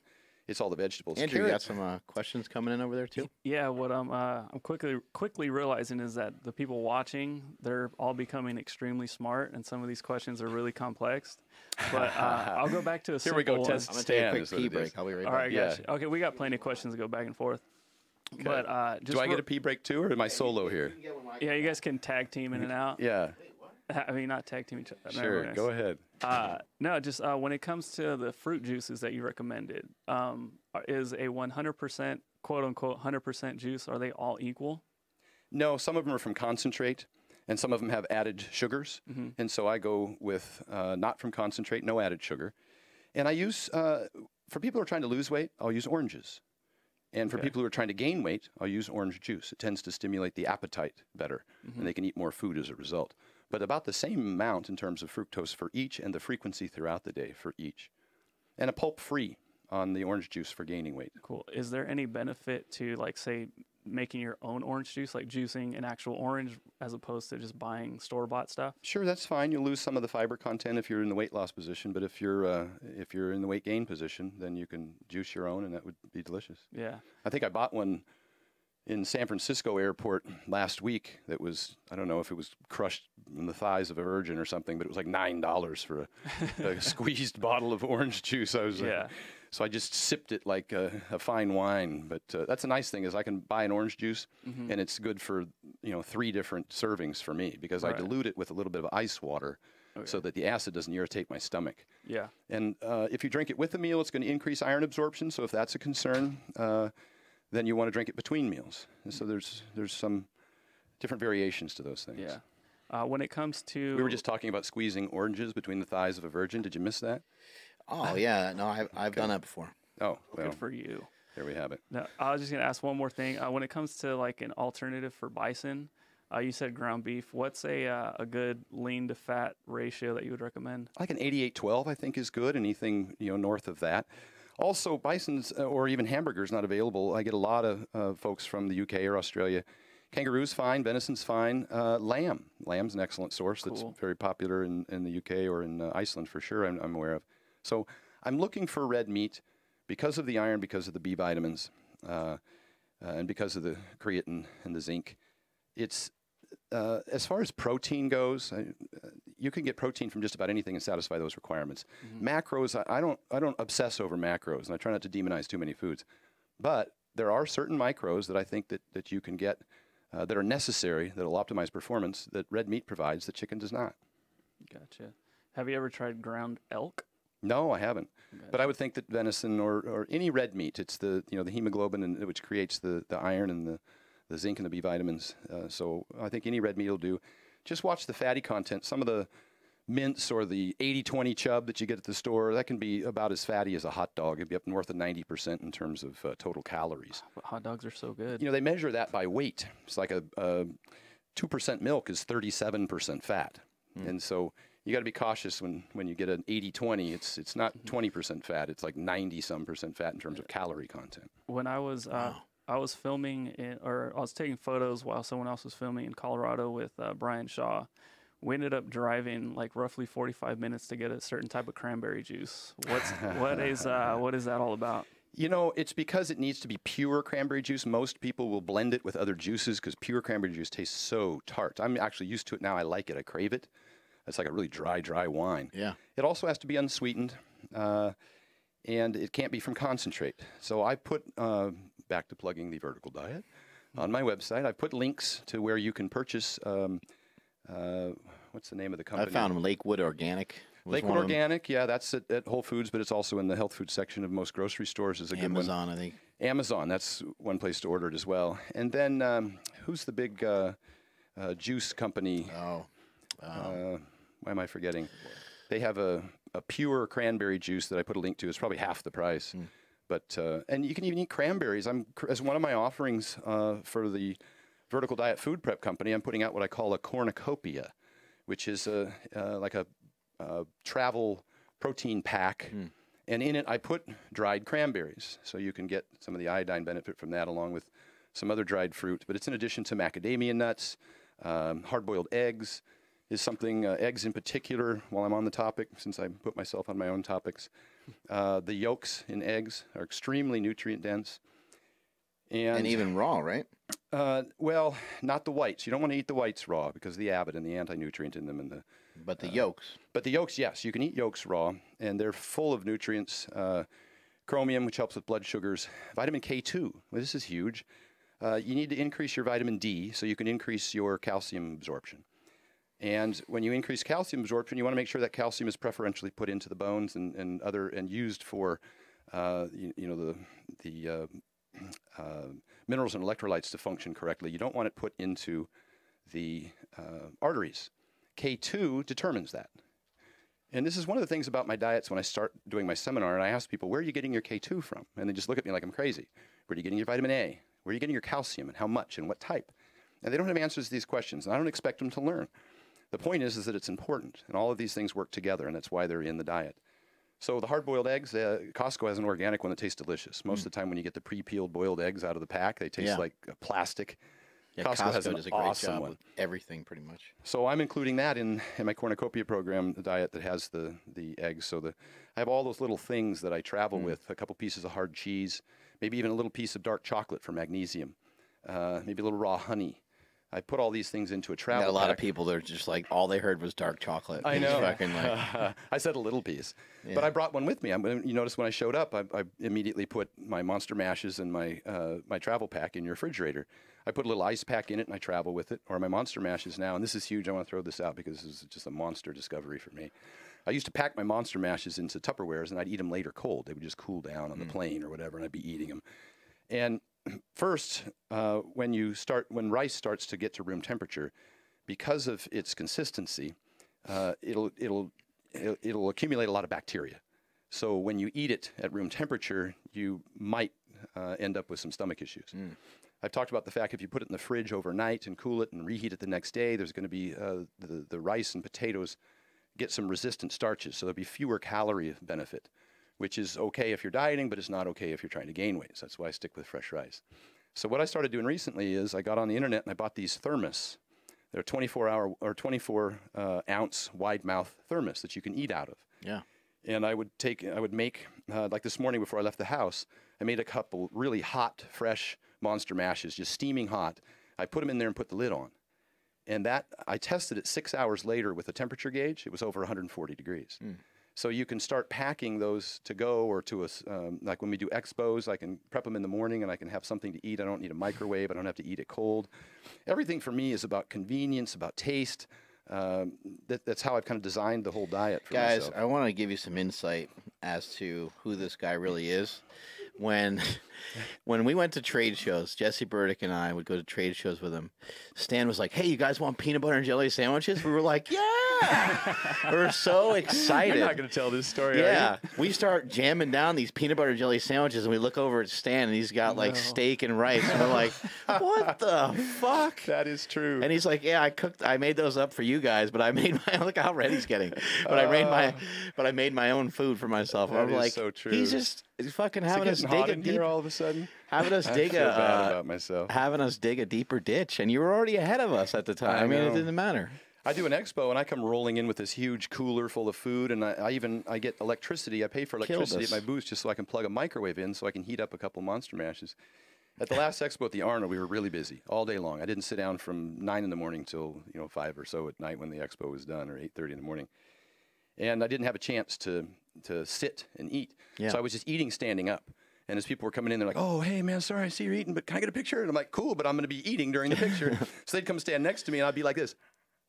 It's all the vegetables. Andrew, you got some questions coming in over there too? Yeah, what I'm quickly realizing is that the people watching, they're all becoming extremely smart, and some of these questions are really complex. But I'll go back to a simple Here we go, one. test I'm going to take a quick pee break. I'll be right back. All right, gotcha. Okay, we got plenty of questions to go back and forth. Okay. But do I get a pee break too, or am I solo here? Yeah, you guys can tag team in and out. Yeah. I mean, not tag team each other. Sure, go ahead. No, just when it comes to the fruit juices that you recommended, is a 100%, quote unquote, 100% juice, are they all equal? No, some of them are from concentrate, and some of them have added sugars. And so I go with not from concentrate, no added sugar. And I use, for people who are trying to lose weight, I'll use oranges. And for people who are trying to gain weight, I'll use orange juice. It tends to stimulate the appetite better, and they can eat more food as a result. But about the same amount in terms of fructose for each, and the frequency throughout the day for each. And a pulp-free on the orange juice for gaining weight. Cool. Is there any benefit to, like, say, making your own orange juice, like juicing an actual orange as opposed to just buying store-bought stuff? Sure, that's fine. You'll lose some of the fiber content if you're in the weight loss position, but if you're in the weight gain position, then you can juice your own, and that would be delicious. Yeah. I think I bought one in San Francisco airport last week that was, I don't know if it was crushed in the thighs of a virgin or something, but it was like $9 for a squeezed bottle of orange juice. I was so I just sipped it like a fine wine. But that's a nice thing is I can buy an orange juice, and it's good for 3 different servings for me because I dilute it with a little bit of ice water so that the acid doesn't irritate my stomach. Yeah. And if you drink it with a meal, it's going to increase iron absorption. So if that's a concern, then you want to drink it between meals. And so there's some different variations to those things. Yeah. When it comes to... We were just talking about squeezing oranges between the thighs of a virgin. Did you miss that? Oh, yeah. No, I've done that before. Oh, well. Good for you. There we have it. Now, I was just going to ask one more thing. When it comes to like an alternative for bison, you said ground beef. What's a good lean to fat ratio that you would recommend? Like an 88-12, I think, is good. Anything north of that. Also, bisons or even hamburgers not available. I get a lot of folks from the UK or Australia. Kangaroo's fine. Venison's fine. Lamb. Lamb's an excellent source that's very popular in the UK or in Iceland for sure, I'm aware of. So I'm looking for red meat because of the iron, because of the B vitamins, and because of the creatine and the zinc. It's as far as protein goes, you can get protein from just about anything and satisfy those requirements. Macros, I don't obsess over macros, and I try not to demonize too many foods. But there are certain micros that I think that you can get that are necessary, that will optimize performance, that red meat provides that chicken does not. Gotcha. Have you ever tried ground elk? No, I haven't. Gotcha. But I would think that venison or any red meat, it's the the hemoglobin which creates the iron and the zinc and the B vitamins. So I think any red meat will do. Just watch the fatty content. Some of the mince or the 80-20 chub that you get at the store, that can be about as fatty as a hot dog. It'd be up north of 90% in terms of total calories. But hot dogs are so good. They measure that by weight. It's like a 2% milk is 37% fat. And so you got to be cautious when you get an 80-20. It's not 20% fat. It's like 90-some% fat in terms of calorie content. When I was I was filming I was taking photos while someone else was filming in Colorado with Brian Shaw. We ended up driving like roughly 45 minutes to get a certain type of cranberry juice. What is that all about? It's because it needs to be pure cranberry juice. Most people will blend it with other juices because pure cranberry juice tastes so tart. I'm actually used to it now. I like it. I crave it. It's like a really dry wine. Yeah. It also has to be unsweetened, and it can't be from concentrate. So I put, back to plugging the vertical diet, on my website, I put links to where you can purchase, what's the name of the company? I found them, Lakewood Organic. Lakewood Organic, yeah, that's at Whole Foods, but it's also in the health food section of most grocery stores. Is a good one. Amazon, I think. Amazon, that's one place to order it as well. And then who's the big juice company? Why am I forgetting? They have a pure cranberry juice that I put a link to. It's probably half the price. But and you can even eat cranberries. As one of my offerings for the Vertical Diet Food Prep Company, I'm putting out what I call a cornucopia, which is like a travel protein pack. And in it, I put dried cranberries. So you can get some of the iodine benefit from that along with some other dried fruit. But it's in addition to macadamia nuts, hard-boiled eggs is something, eggs in particular, while I'm on the topic, since I put myself on my own topics. The yolks in eggs are extremely nutrient-dense. And even raw, right? Well, not the whites. You don't want to eat the whites raw because of the avid and the anti-nutrient in them. But the yolks. But the yolks, yes. You can eat yolks raw, and they're full of nutrients. Chromium, which helps with blood sugars. Vitamin K2. Well, this is huge. You need to increase your vitamin D so you can increase your calcium absorption. And when you increase calcium absorption, you want to make sure that calcium is preferentially put into the bones and used for the minerals and electrolytes to function correctly. You don't want it put into the arteries. K2 determines that. And this is one of the things about my diets when I start doing my seminar, and I ask people, where are you getting your K2 from? And they just look at me like I'm crazy. Where are you getting your vitamin A? Where are you getting your calcium, and how much, and what type? And they don't have answers to these questions, and I don't expect them to learn. The point is that it's important, and all of these things work together, and that's why they're in the diet. So the hard-boiled eggs, Costco has an organic one that tastes delicious. Most of the time when you get the pre-peeled boiled eggs out of the pack, they taste like plastic. Yeah, Costco has does a great job with everything, pretty much. So I'm including that in my cornucopia program, the diet that has the eggs. So I have all those little things that I travel with, a couple pieces of hard cheese, maybe even a little piece of dark chocolate for magnesium, maybe a little raw honey. I put all these things into a travel pack. A lot of people that are just like, all they heard was dark chocolate. I know. Fucking like, I said a little piece. But I brought one with me. You notice when I showed up, I immediately put my Monster Mashes and my travel pack in your refrigerator. I put a little ice pack in it and I travel with it, or my Monster Mashes now. And this is huge. I want to throw this out because this is just a monster discovery for me. I used to pack my Monster Mashes into Tupperwares and I'd eat them later cold. They would just cool down on the plane or whatever, and I'd be eating them. And first, when rice starts to get to room temperature, because of its consistency, it'll accumulate a lot of bacteria. So when you eat it at room temperature, you might end up with some stomach issues. I've talked about the fact if you put it in the fridge overnight and cool it and reheat it the next day, there's going to be the rice and potatoes get some resistant starches, so there'll be fewer calorie benefit, which is okay if you're dieting, but it's not okay if you're trying to gain weight. So that's why I stick with fresh rice. So what I started doing recently is I got on the internet and I bought these thermos. They're 24 ounce wide mouth thermos that you can eat out of. yeah. And I would make, like this morning before I left the house, I made a couple really hot, fresh Monster Mashes, just steaming hot. I put them in there and put the lid on. And I tested it 6 hours later with a temperature gauge. It was over 140 degrees. So you can start packing those to go, or to like when we do expos, I can prep them in the morning and I can have something to eat. I don't need a microwave. I don't have to eat it cold. Everything for me is about convenience, about taste. That's how I've kind of designed the whole diet for myself. Guys, I want to give you some insight as to who this guy really is. When we went to trade shows, Jesse Burdick and I would go to trade shows with him. Stan was like, "Hey, you guys want peanut butter and jelly sandwiches?" We were like, "Yeah!" We were so excited. You're not going to tell this story, yeah. are you? We start jamming down these peanut butter and jelly sandwiches, and we look over at Stan, and he's got like steak and rice, and we're like, "What the fuck?" That is true. And he's like, "Yeah, I made those up for you guys, but I made my look how red he's getting. But I made my own food for myself." That I'm like, is so true. He's fucking having us dig a deep, all of a sudden. having us dig feel bad about myself. having us dig a deeper ditch, and you were already ahead of us at the time. I mean, it know. didn't matter. I do an expo and I come rolling in with this huge cooler full of food, and I get electricity. I pay for electricity at my booth just so I can plug a microwave in so I can heat up a couple Monster Mashes. At the last expo at the Arnold, we were really busy all day long. I didn't sit down from 9 in the morning till 5 or so at night when the expo was done, or 8:30 in the morning. And I didn't have a chance to sit and eat. Yeah. So I was just eating standing up. And as people were coming in, they're like, "Oh, hey, man, sorry, I see you're eating, but can I get a picture?" And I'm like, "Cool, but I'm going to be eating during the picture." So they'd come stand next to me, and I'd be like this.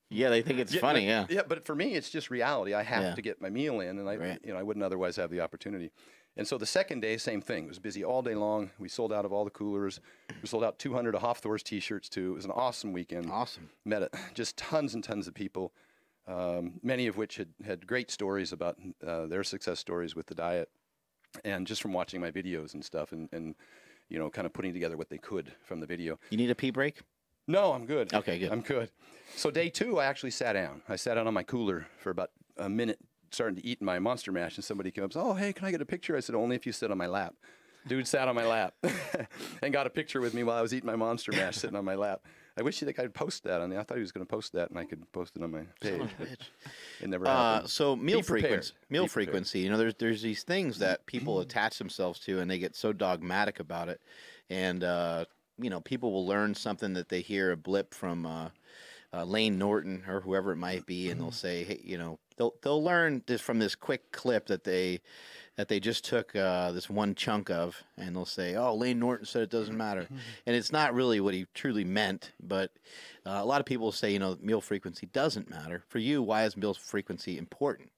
Yeah, they think it's funny. Yeah, but for me, it's just reality. I have to get my meal in, and I wouldn't otherwise have the opportunity. And so the second day, same thing. It was busy all day long. We sold out of all the coolers. We sold out 200 of Hofthor's T-shirts, too. It was an awesome weekend. Awesome. Met just tons and tons of people, many of which had great stories about their success stories with the diet, and just from watching my videos and stuff, and kind of putting together what they could from the video. You need a pee break? No, I'm good. Okay, good. I'm good. So day 2, I actually sat down. I sat down on my cooler for about a minute, starting to eat my Monster Mash, and somebody came up and said, "Oh, hey, can I get a picture?" I said, "Only if you sit on my lap." Dude sat on my lap and got a picture with me while I was eating my Monster Mash sitting on my lap. I wish I could post that on there. I thought he was going to post that, and I could post it on my page. But it never happened. So meal prepared. frequency. There's these things that people attach themselves to, and they get so dogmatic about it. And people will learn something that they hear a blip from Lane Norton or whoever it might be, and they'll say, "Hey, they'll learn this from this quick clip that they just took this one chunk of, and they'll say, 'Oh, Lane Norton said it doesn't matter,' and it's not really what he truly meant. But a lot of people say, meal frequency doesn't matter. For you, why is meal frequency important?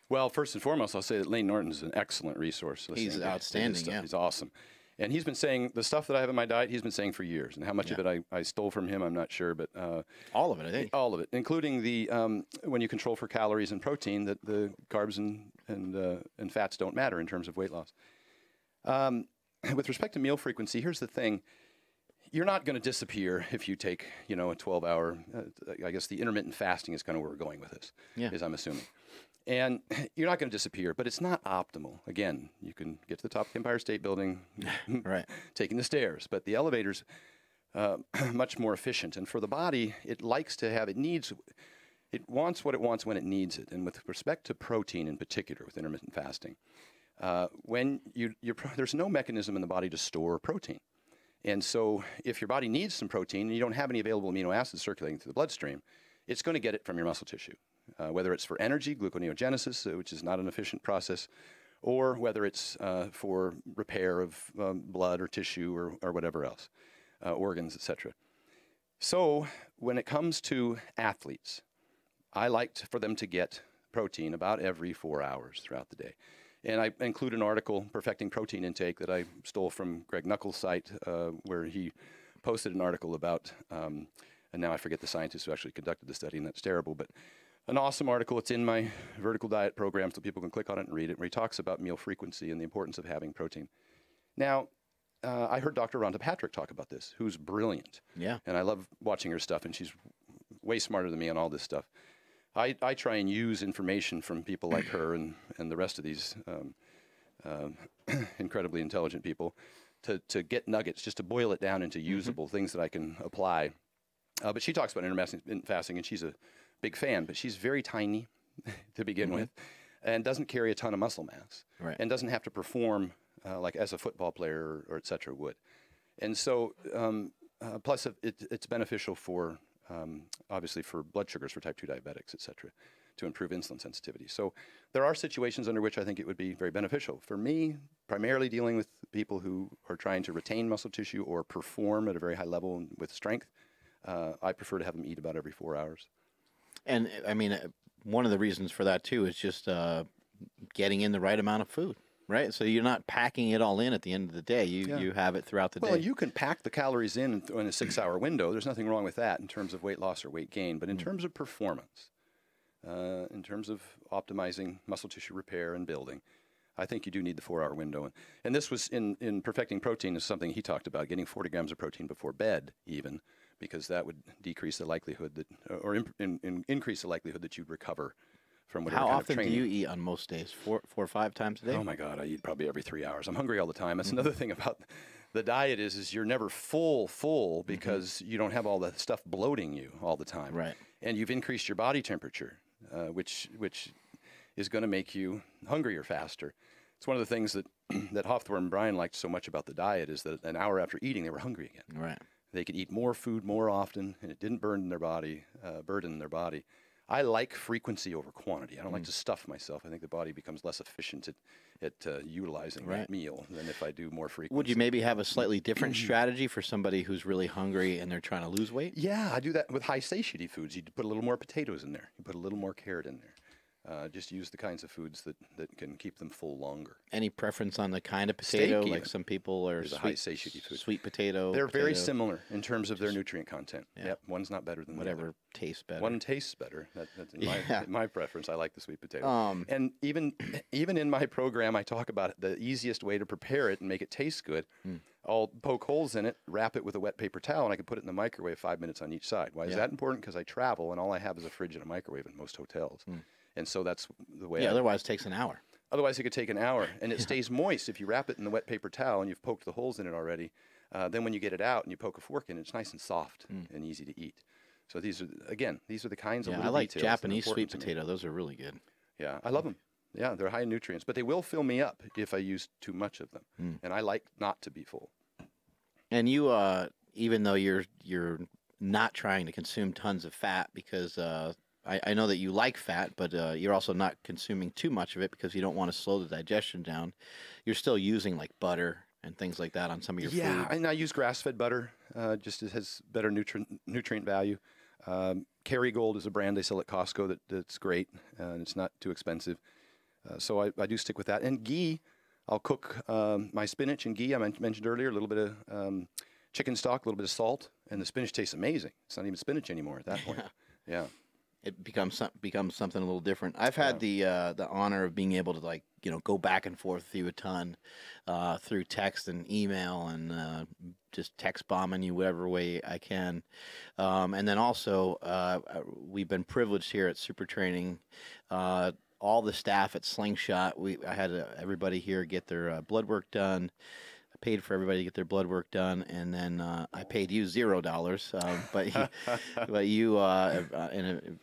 Well, first and foremost, I'll say that Lane Norton is an excellent resource. He's outstanding. Yeah, he's awesome. And he's been saying the stuff that I have in my diet, he's been saying for years. And how much of it I stole from him, I'm not sure. But all of it, I think. All of it, including the when you control for calories and protein, that the carbs and fats don't matter in terms of weight loss. With respect to meal frequency, here's the thing. You're not going to disappear if you take, a 12-hour, I guess the intermittent fasting is kind of where we're going with this, is I'm assuming. And you're not going to disappear, but it's not optimal. Again, you can get to the top of the Empire State Building right. taking the stairs, but the elevator's much more efficient. And for the body, it likes to have, it wants what it wants when it needs it. And with respect to protein in particular, with intermittent fasting, there's no mechanism in the body to store protein. And so if your body needs some protein and you don't have any available amino acids circulating through the bloodstream, it's going to get it from your muscle tissue, whether it's for energy, gluconeogenesis, which is not an efficient process, or whether it's for repair of blood or tissue or whatever else, organs, etc. So when it comes to athletes, I like for them to get protein about every 4 hours throughout the day. And I include an article, Perfecting Protein Intake, that I stole from Greg Nuckols' site, where he posted an article about, and now I forget the scientist who actually conducted the study, and that's terrible, but an awesome article. It's in my vertical diet program, so people can click on it and read it, where he talks about meal frequency and the importance of having protein. Now, I heard Dr. Rhonda Patrick talk about this, who's brilliant. Yeah. And I love watching her stuff, and she's way smarter than me on all this stuff. I try and use information from people like her and the rest of these incredibly intelligent people to get nuggets, just to boil it down into usable things that I can apply. But she talks about intermittent fasting, and she's a big fan, but she's very tiny to begin with and doesn't carry a ton of muscle mass and doesn't have to perform like as a football player or et cetera would. And so plus it's beneficial for obviously for blood sugars for type 2 diabetics, et cetera, to improve insulin sensitivity. So there are situations under which I think it would be very beneficial. For me, primarily dealing with people who are trying to retain muscle tissue or perform at a very high level with strength, I prefer to have them eat about every 4 hours. And I mean, one of the reasons for that too is just getting in the right amount of food. Right, so you're not packing it all in at the end of the day. You have it throughout the day. Well, you can pack the calories in a 6-hour window. There's nothing wrong with that in terms of weight loss or weight gain. But in terms of performance, in terms of optimizing muscle tissue repair and building, I think you do need the 4-hour window. And this was in Perfecting Protein is something he talked about, getting 40 grams of protein before bed even, because that would decrease the likelihood that, or increase the likelihood that you'd recover from whatever How kind often of do training. you eat on most days? 4 or 5 times a day? Oh my God, I eat probably every 3 hours. I'm hungry all the time. That's another thing about the diet is you're never full because you don't have all the stuff bloating you all the time. Right. And you've increased your body temperature, which is going to make you hungrier faster. It's one of the things that that Hawthorne and Bryan liked so much about the diet is that an hour after eating, they were hungry again. Right. They could eat more food more often, and it didn't burden their body. I like frequency over quantity. I don't like to stuff myself. I think the body becomes less efficient at utilizing that meal than if I do more frequency. Would you maybe have a slightly different strategy for somebody who's really hungry and they're trying to lose weight? Yeah, I do that with high satiety foods. You put a little more potatoes in there. You put a little more carrot in there. Just use the kinds of foods that can keep them full longer. Any preference on the kind of potato? Steak, like even, some people are is a high satiety food. Sweet potato. They're very similar in terms of their nutrient content. Yeah. Yep, one's not better than whatever the other. tastes better. One tastes better. That's in my preference. I like the sweet potato. And even in my program, I talk about the easiest way to prepare it and make it taste good. I'll poke holes in it, wrap it with a wet paper towel, and I can put it in the microwave 5 minutes on each side. Why is that important? Because I travel, and all I have is a fridge and a microwave in most hotels. And so that's the way. Yeah, otherwise it takes an hour. Otherwise, it could take an hour, and it stays moist if you wrap it in the wet paper towel and you've poked the holes in it already. Then when you get it out and you poke a fork in it, it's nice and soft and easy to eat. So these are the kinds of I little like details Japanese that are sweet important to me. potato. Those are really good. Yeah, I love them. Yeah, they're high in nutrients, but they will fill me up if I use too much of them, and I like not to be full. And you, even though you're not trying to consume tons of fat, because I know that you like fat, but you're also not consuming too much of it because you don't want to slow the digestion down. You're still using like butter and things like that on some of your food. Yeah, and I use grass-fed butter. Just it has better nutrient value. Kerrygold is a brand they sell at Costco that's great, and it's not too expensive. So I do stick with that. And ghee, I'll cook my spinach and ghee. I mentioned earlier, a little bit of chicken stock, a little bit of salt, and the spinach tastes amazing. It's not even spinach anymore at that point. Yeah. It becomes something a little different. I've had the honor of being able to go back and forth with you a ton through text and email and just text bombing you whatever way I can. And then also we've been privileged here at Super Training all the staff at Slingshot. I had everybody here get their blood work done. I paid for everybody to get their blood work done, and then I paid you $0. But you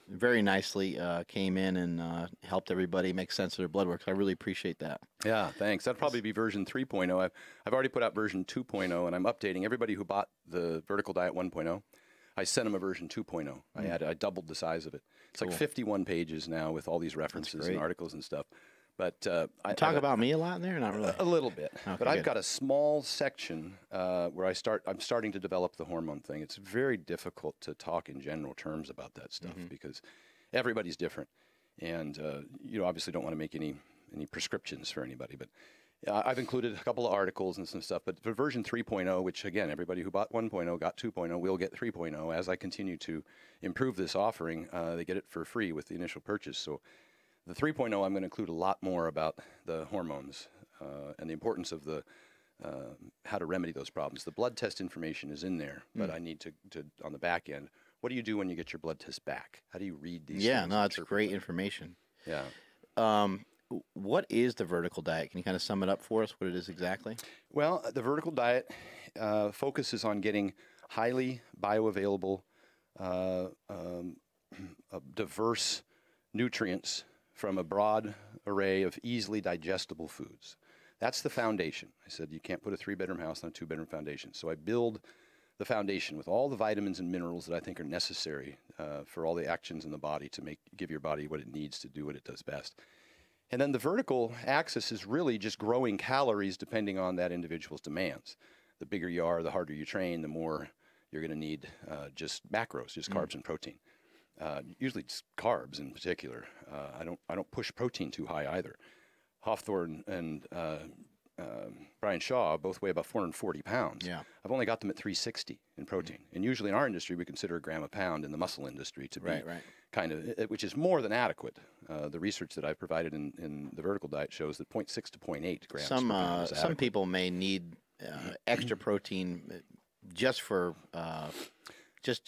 very nicely came in and helped everybody make sense of their blood work. So I really appreciate that. Yeah, thanks. That'll probably be version 3.0. I've already put out version 2.0, and I'm updating everybody who bought the Vertical Diet 1.0. I sent them a version 2.0. I doubled the size of it. It's like 51 pages now with all these references and articles and stuff. But I talk about me a lot in there, not really. A little bit. Okay, but I've got a small section where I'm starting to develop the hormone thing. It's very difficult to talk in general terms about that stuff because everybody's different, and you obviously don't want to make any prescriptions for anybody. But I've included a couple of articles and some stuff. But for version 3.0, which again, everybody who bought 1.0 got 2.0, will get 3.0. As I continue to improve this offering, they get it for free with the initial purchase. So the 3.0, I'm going to include a lot more about the hormones and the importance of the how to remedy those problems. The blood test information is in there, but I need to on the back end. What do you do when you get your blood test back? How do you read these? Yeah, no, that's great information. Yeah. What is the vertical diet? Can you kind of sum it up for us, what it is exactly? Well, the vertical diet focuses on getting highly bioavailable, diverse nutrients from a broad array of easily digestible foods. That's the foundation. I said you can't put a 3-bedroom house on a 2-bedroom foundation. So I build the foundation with all the vitamins and minerals that I think are necessary for all the actions in the body to give your body what it needs to do what it does best. And then the vertical axis is really just growing calories depending on that individual's demands. The bigger you are, the harder you train, the more you're going to need just macros, just carbs and protein. Usually it's carbs in particular. I don't push protein too high either. Hawthorne and Brian Shaw both weigh about 440 pounds. Yeah. I've only got them at 360 in protein. And usually in our industry, we consider a gram a pound in the muscle industry to be kind of, which is more than adequate. The research that I've provided in the vertical diet shows that 0.6 to 0.8 grams per pound is adequate. Some people may need extra protein just for just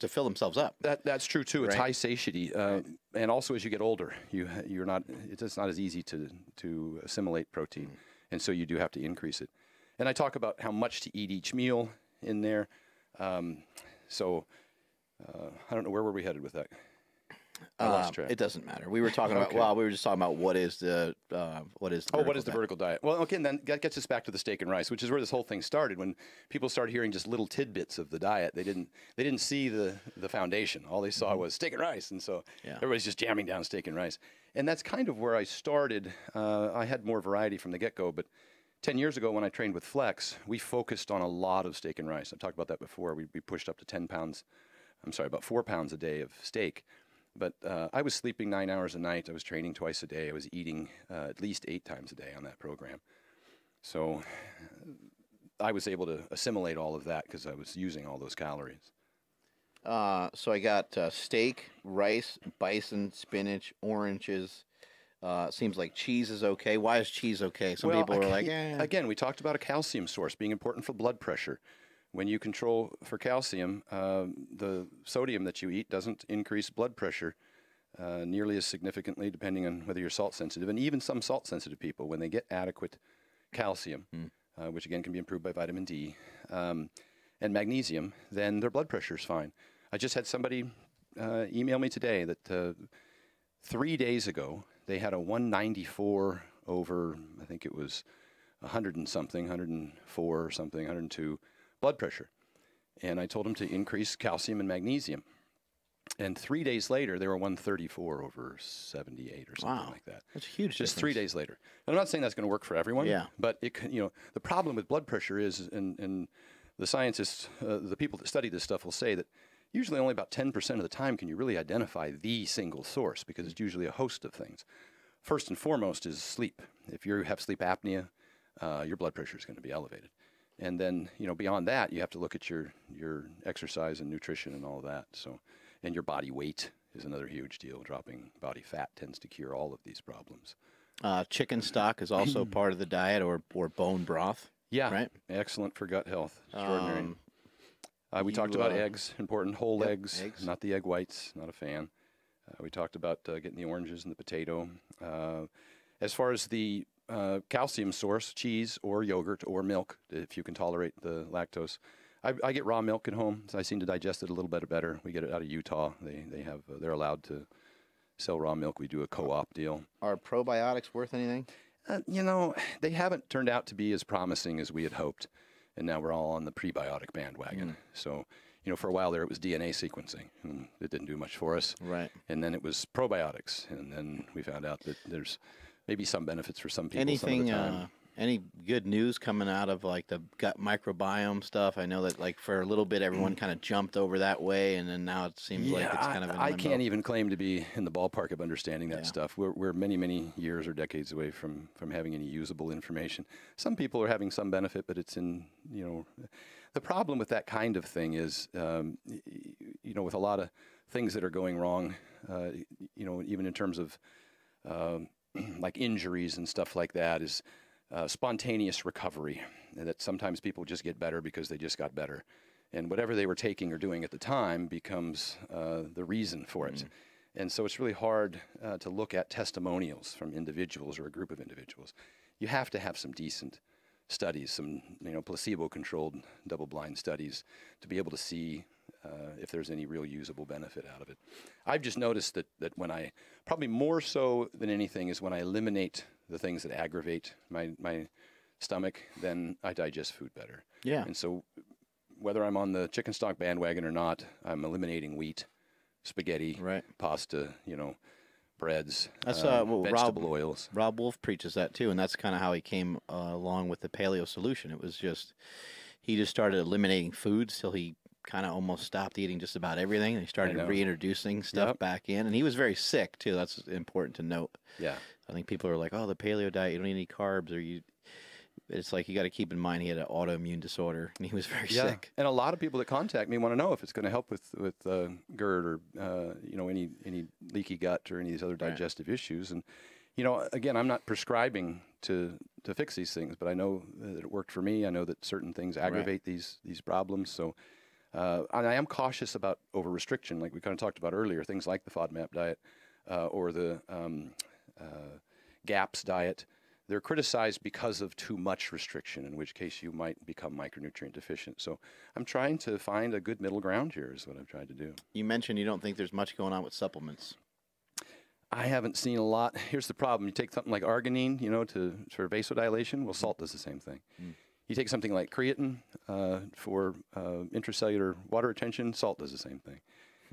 to fill themselves up. That's true too. It's high satiety, and also as you get older, it's not as easy to assimilate protein, and so you do have to increase it. And I talk about how much to eat each meal in there. So I don't know, where were we headed with that? I lost track. It doesn't matter. We were talking about. Well, we were just talking about what is the vertical diet? Well, okay, and then that gets us back to the steak and rice, which is where this whole thing started. When people started hearing just little tidbits of the diet, they didn't see the foundation. All they saw was steak and rice, and so everybody's just jamming down steak and rice. And that's kind of where I started. I had more variety from the get-go, but 10 years ago when I trained with Flex, we focused on a lot of steak and rice. I've talked about that before. We pushed up to about 4 pounds a day of steak. But I was sleeping 9 hours a night. I was training twice a day. I was eating at least 8 times a day on that program. So I was able to assimilate all of that because I was using all those calories. So I got steak, rice, bison, spinach, oranges. Seems like cheese is okay. Why is cheese okay? Some people are like, Again, we talked about a calcium source being important for blood pressure. When you control for calcium, the sodium that you eat doesn't increase blood pressure nearly as significantly, depending on whether you're salt sensitive. And even some salt sensitive people, when they get adequate calcium, which again can be improved by vitamin D, and magnesium, then their blood pressure is fine. I just had somebody email me today that 3 days ago they had a 194 over, I think it was 100 and something, 104 or something, 102. Blood pressure. And I told them to increase calcium and magnesium. And 3 days later, they were 134 over 78 or something like that. That's a huge Just difference. 3 days later. And I'm not saying that's going to work for everyone. Yeah. But the problem with blood pressure is, and the scientists, the people that study this stuff will say that usually only about 10% of the time can you really identify the single source, because it's usually a host of things. First and foremost is sleep. If you have sleep apnea, your blood pressure is going to be elevated. And then, beyond that, you have to look at your exercise and nutrition and all of that. So, and your body weight is another huge deal. Dropping body fat tends to cure all of these problems. Chicken stock is also part of the diet, or bone broth. Yeah, right. Excellent for gut health. Extraordinary. We talked about eggs, important whole eggs, not the egg whites. Not a fan. We talked about getting the oranges and the potato. As far as the calcium source, cheese or yogurt or milk, if you can tolerate the lactose. I get raw milk at home, so I seem to digest it a little bit better. We get it out of Utah. They're allowed to sell raw milk. We do a co-op deal. Are probiotics worth anything? You know, they haven't turned out to be as promising as we had hoped, and now we're all on the prebiotic bandwagon. So, you know, for a while there it was DNA sequencing, and it didn't do much for us. Right. And then it was probiotics, and then we found out that there's maybe some benefits for some people. Anything, some of the time. Any good news coming out of like the gut microbiome stuff? I know that like for a little bit everyone kind of jumped over that way, and then now it seems like it's kind of in I limbo. can't even claim to be in the ballpark of understanding that stuff. We're many years or decades away from having any usable information. Some people are having some benefit, but it's in, you know, the problem with that kind of thing is, you know, with a lot of things that are going wrong, you know, even in terms of like injuries and stuff like that, is spontaneous recovery, and that sometimes people just get better because they just got better, and whatever they were taking or doing at the time becomes the reason for it. And so it's really hard to look at testimonials from individuals or a group of individuals. You have to have some decent studies, some, you know, placebo-controlled double-blind studies to be able to see if there's any real usable benefit out of it. I've just noticed that when I, probably more so than anything, is when I eliminate the things that aggravate my stomach, then I digest food better. Yeah. And so whether I'm on the chicken stock bandwagon or not, I'm eliminating wheat, spaghetti, pasta, you know, breads, that's vegetable oils. Rob Wolf preaches that too, and that's kind of how he came along with the paleo solution. It was just, he just started eliminating foods till he kind of almost stopped eating just about everything, and he started reintroducing stuff back in, and he was very sick too. That's important to note. Yeah. I think people are like, oh, the paleo diet, you don't need any carbs, or you. It's like you got to keep in mind he had an autoimmune disorder, and he was very sick. And a lot of people that contact me want to know if it's going to help with GERD or you know, any leaky gut or any of these other digestive issues. And you know, again, I'm not prescribing to fix these things, but I know that it worked for me. I know that certain things aggravate these problems. So and I am cautious about over restriction, like we kind of talked about earlier. Things like the FODMAP diet or the GAPS diet. They're criticized because of too much restriction, in which case you might become micronutrient deficient. So I'm trying to find a good middle ground here is what I've tried to do. You mentioned you don't think there's much going on with supplements. I haven't seen a lot. Here's the problem. You take something like arginine, you know, for vasodilation. Well, salt does the same thing. You take something like creatine for intracellular water retention. Salt does the same thing.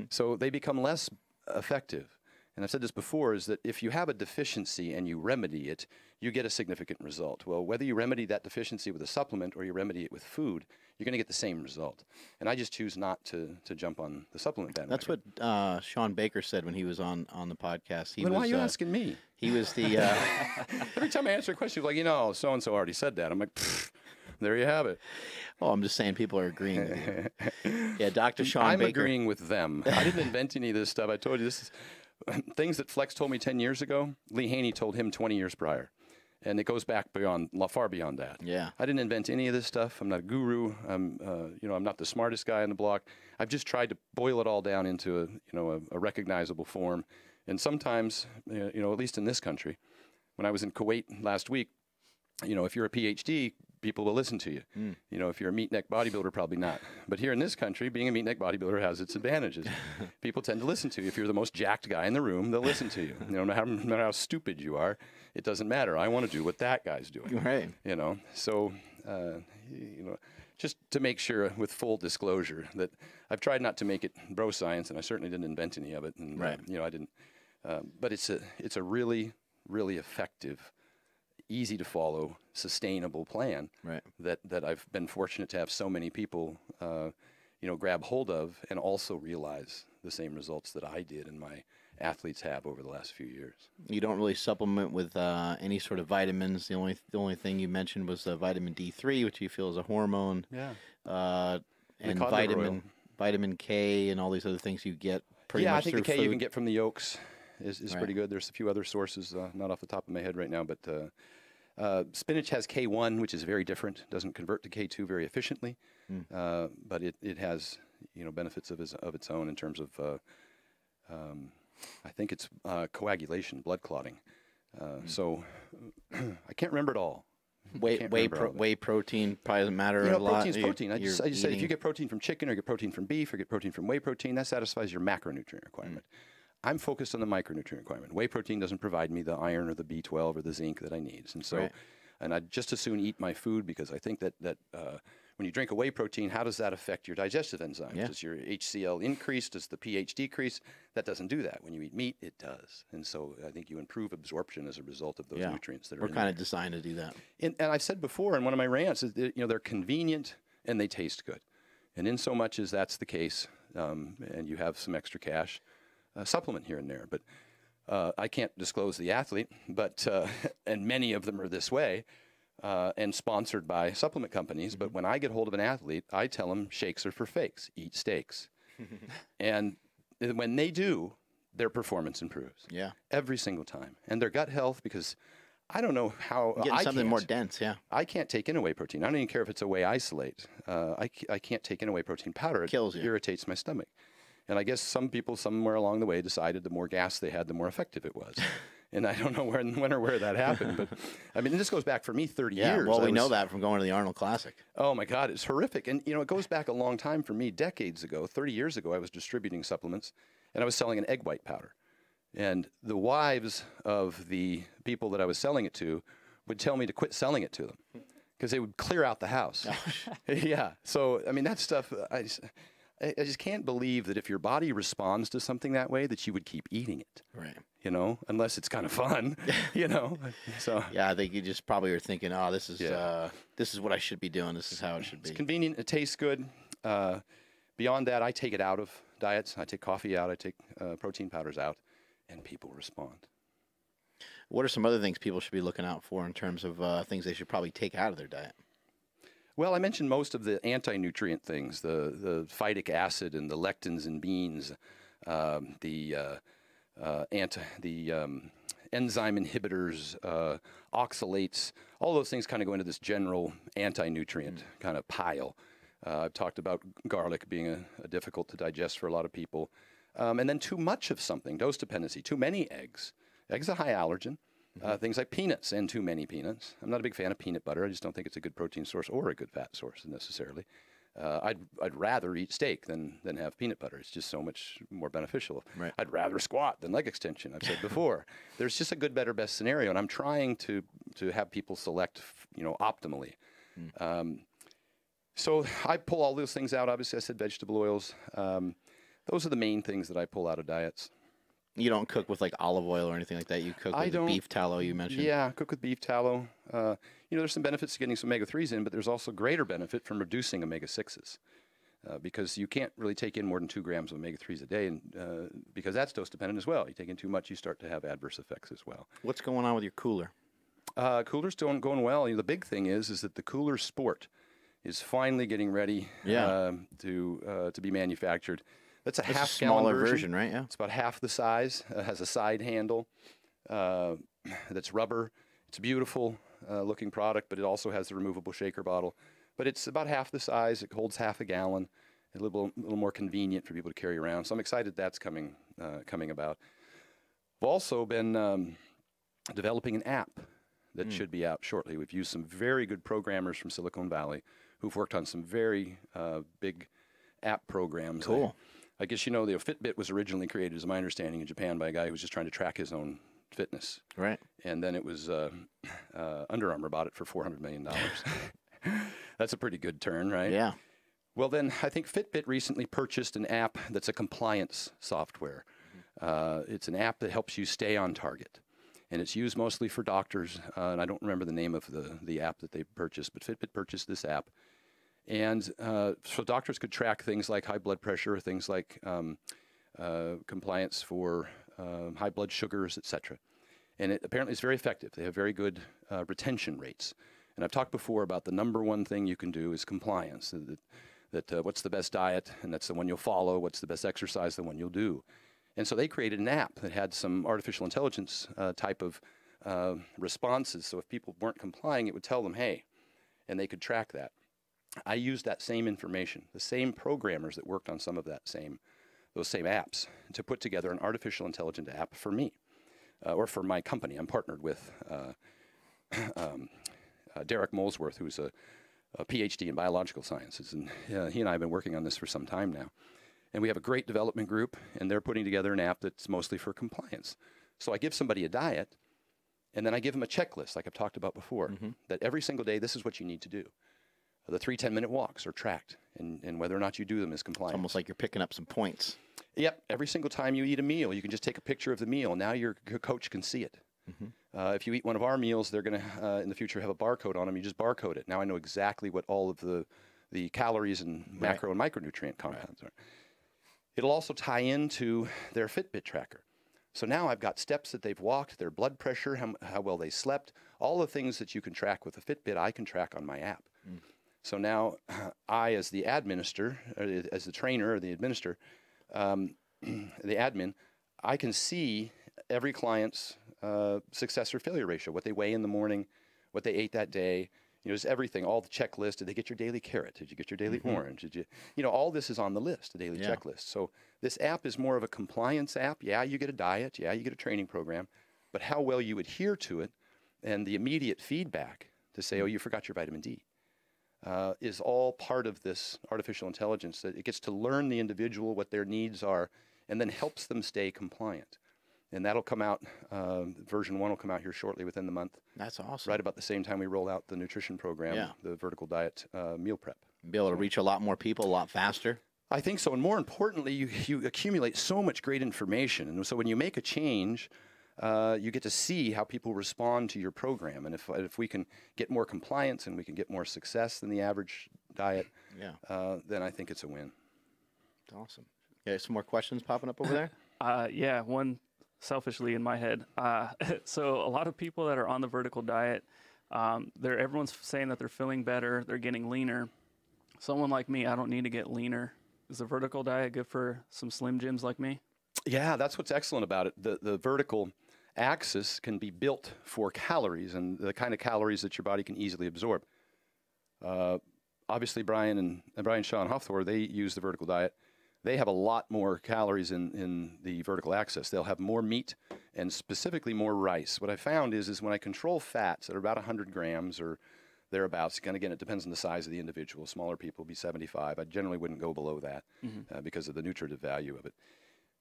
So they become less effective. And I've said this before, is that if you have a deficiency and you remedy it, you get a significant result. Well, whether you remedy that deficiency with a supplement or you remedy it with food, you're going to get the same result. And I just choose not to jump on the supplement bandwagon. That's what Sean Baker said when he was on the podcast. Then why are you asking me? He was the... Every time I answer a question, he's like, you know, so-and-so already said that. I'm like, there you have it. Oh, I'm just saying people are agreeing with you. Yeah, Dr. Sean Baker. I'm agreeing with them. I didn't invent any of this stuff. I told you this is... Things that Flex told me 10 years ago, Lee Haney told him 20 years prior. And it goes back far beyond that. Yeah. I didn't invent any of this stuff. I'm not a guru. I'm not the smartest guy on the block. I've just tried to boil it all down into a recognizable form. And sometimes, at least in this country, when I was in Kuwait last week, if you're a PhD, people will listen to you. If you're a meat neck bodybuilder, probably not. But here in this country, being a meat neck bodybuilder has its advantages. People tend to listen to you. If you're the most jacked guy in the room, they'll listen to you. No matter how stupid you are, it doesn't matter. I want to do what that guy's doing. Right. So, just to make sure, with full disclosure, that I've tried not to make it bro science, and I certainly didn't invent any of it. And, right. I didn't. But it's a really, really effective, easy to follow, sustainable plan that I've been fortunate to have so many people, grab hold of and also realize the same results that I did and my athletes have over the last few years. You don't really supplement with any sort of vitamins. The only thing you mentioned was vitamin D3, which you feel is a hormone. Yeah. And vitamin K and all these other things you get pretty much I think through the K food. you can get from the yolks is pretty good. There's a few other sources, not off the top of my head right now, but spinach has K1, which is very different. Doesn't convert to K2 very efficiently, but it has benefits of its own in terms of I think it's coagulation, blood clotting. So I can't remember it all. Whey protein probably doesn't matter a lot. Protein's protein. I just say if you get protein from chicken or get protein from beef or get protein from whey protein, that satisfies your macronutrient requirement. I'm focused on the micronutrient requirement. Whey protein doesn't provide me the iron or the B12 or the zinc that I need. And so, and I'd just as soon eat my food, because I think that when you drink a whey protein, how does that affect your digestive enzymes? Yeah. Does your HCl increase? Does the pH decrease? That doesn't do that. When you eat meat, it does. And so I think you improve absorption as a result of those nutrients that are We're kind of designed to do that. And I've said before in one of my rants, they're convenient and they taste good. And in so much as that's the case, and you have some extra cash, supplement here and there. But I can't disclose the athlete, but and many of them are this way. And sponsored by supplement companies. But when I get hold of an athlete, I tell them shakes are for fakes. Eat steaks. And when they do, their performance improves. Yeah. Every single time. And their gut health, because I don't know how... Getting something more dense, yeah. I can't take in a whey protein. I don't even care if it's a whey isolate. I can't take in a whey protein powder. It kills you. Irritates my stomach. And I guess some people somewhere along the way decided the more gas they had, the more effective it was. And I don't know when or where that happened, but I mean, this goes back for me 30 years. Well, we know that from going to the Arnold Classic. Oh my God, it's horrific. And it goes back a long time for me. Decades ago, 30 years ago, I was distributing supplements and I was selling an egg white powder. And the wives of the people that I was selling it to would tell me to quit selling it to them because they would clear out the house. Yeah. So, I mean, that stuff, I just can't believe that if your body responds to something that way, that you would keep eating it. Right. Unless it's kind of fun, So yeah, I think you just probably are thinking, oh, this is what I should be doing. This is how it should be. It's convenient. It tastes good. Beyond that, I take it out of diets. I take coffee out. I take protein powders out, and people respond. What are some other things people should be looking out for in terms of things they should probably take out of their diet? Well, I mentioned most of the anti-nutrient things, the phytic acid and the lectins in beans, the enzyme inhibitors, oxalates, all those things kind of go into this general anti-nutrient kind of pile. I've talked about garlic being a difficult to digest for a lot of people. And then too much of something, dose dependency, too many eggs. Eggs are high allergen. Things like peanuts and too many peanuts. I'm not a big fan of peanut butter. I just don't think it's a good protein source or a good fat source necessarily. I'd rather eat steak than have peanut butter. It's just so much more beneficial. Right. I'd rather squat than leg extension, I've said before. There's just a good, better, best scenario, and I'm trying to have people select, optimally. So I pull all those things out. Obviously, I said vegetable oils. Those are the main things that I pull out of diets. You don't cook with like olive oil or anything like that. You cook with beef tallow, you mentioned. Yeah, cook with beef tallow. There's some benefits to getting some omega-3s in, but there's also greater benefit from reducing omega-6s because you can't really take in more than 2 grams of omega-3s a day, and because that's dose dependent as well. You take in too much, you start to have adverse effects as well. What's going on with your Kooler? Kooler's going well. The big thing is that the Kooler Sport is finally getting ready to be manufactured. That's a half-gallon smaller version, right? Yeah. It's about half the size. Has a side handle that's rubber. It's a beautiful looking product, but it also has the removable shaker bottle. But it's about half the size. It holds half a gallon. A little more convenient for people to carry around. So I'm excited that's coming about. We've also been developing an app that should be out shortly. We've used some very good programmers from Silicon Valley who've worked on some very big app programs. Cool. I guess the Fitbit was originally created, as my understanding, in Japan by a guy who was just trying to track his own fitness. Right. And then it was Under Armour bought it for $400 million. That's a pretty good turn, right? Yeah. Well, then I think Fitbit recently purchased an app that's a compliance software. It's an app that helps you stay on target. And it's used mostly for doctors. And I don't remember the name of the app that they purchased, but Fitbit purchased this app. And so doctors could track things like high blood pressure, things like compliance for high blood sugars, etc. And apparently it's very effective. They have very good retention rates. And I've talked before about the number one thing you can do is compliance. That what's the best diet, and that's the one you'll follow. What's the best exercise, the one you'll do. And so they created an app that had some artificial intelligence type of responses. So if people weren't complying, it would tell them, hey, and they could track that. I used that same information, the same programmers that worked on some of that same those same apps, to put together an artificial intelligence app for me, or for my company. I'm partnered with Derek Molesworth, who's a PhD in biological sciences, and he and I have been working on this for some time now. And we have a great development group, and they're putting together an app that's mostly for compliance. So I give somebody a diet, and then I give them a checklist, like I've talked about before, that every single day, this is what you need to do. The 3 10-minute walks are tracked, and whether or not you do them is compliant. It's almost like you're picking up some points. Yep. Every single time you eat a meal, you can just take a picture of the meal. Now your coach can see it. If you eat one of our meals, they're going to, in the future, have a barcode on them. You just barcode it. Now I know exactly what all of the calories and macro and micronutrient compounds are. It'll also tie into their Fitbit tracker. So now I've got steps that they've walked, their blood pressure, how well they slept, all the things that you can track with a Fitbit, I can track on my app. So now I, as the administrator, as the trainer or the administrator, the admin, I can see every client's success or failure ratio, what they weigh in the morning, what they ate that day, just everything, all the checklists. Did they get your daily carrot? Did you get your daily orange? Did you, all this is on the list, the daily checklist. So this app is more of a compliance app. Yeah, you get a diet. Yeah, you get a training program. But how well you adhere to it and the immediate feedback to say, oh, you forgot your vitamin D, is all part of this artificial intelligence. That it gets to learn the individual, what their needs are, and then helps them stay compliant. And that'll come out, version 1 will come out here shortly within the month. That's awesome. Right about the same time we roll out the nutrition program, the vertical diet meal prep. Be able to reach a lot more people a lot faster. I think so. And more importantly, you accumulate so much great information. And so when you make a change, you get to see how people respond to your program. And if we can get more compliance and we can get more success than the average diet, then I think it's a win. Awesome. Yeah, some more questions popping up over there? Yeah, one selfishly in my head. So a lot of people that are on the vertical diet, everyone's saying that they're feeling better, they're getting leaner. Someone like me, I don't need to get leaner. Is the vertical diet good for some Slim Jims like me? Yeah, that's what's excellent about it. The vertical axis can be built for calories and the kind of calories that your body can easily absorb. Obviously, Brian Shaw and Hofthor, they use the vertical diet. They have a lot more calories in the vertical axis. They'll have more meat and specifically more rice. What I found is when I control fats that are about 100 grams or thereabouts, again, it depends on the size of the individual. Smaller people would be 75. I generally wouldn't go below that because of the nutritive value of it.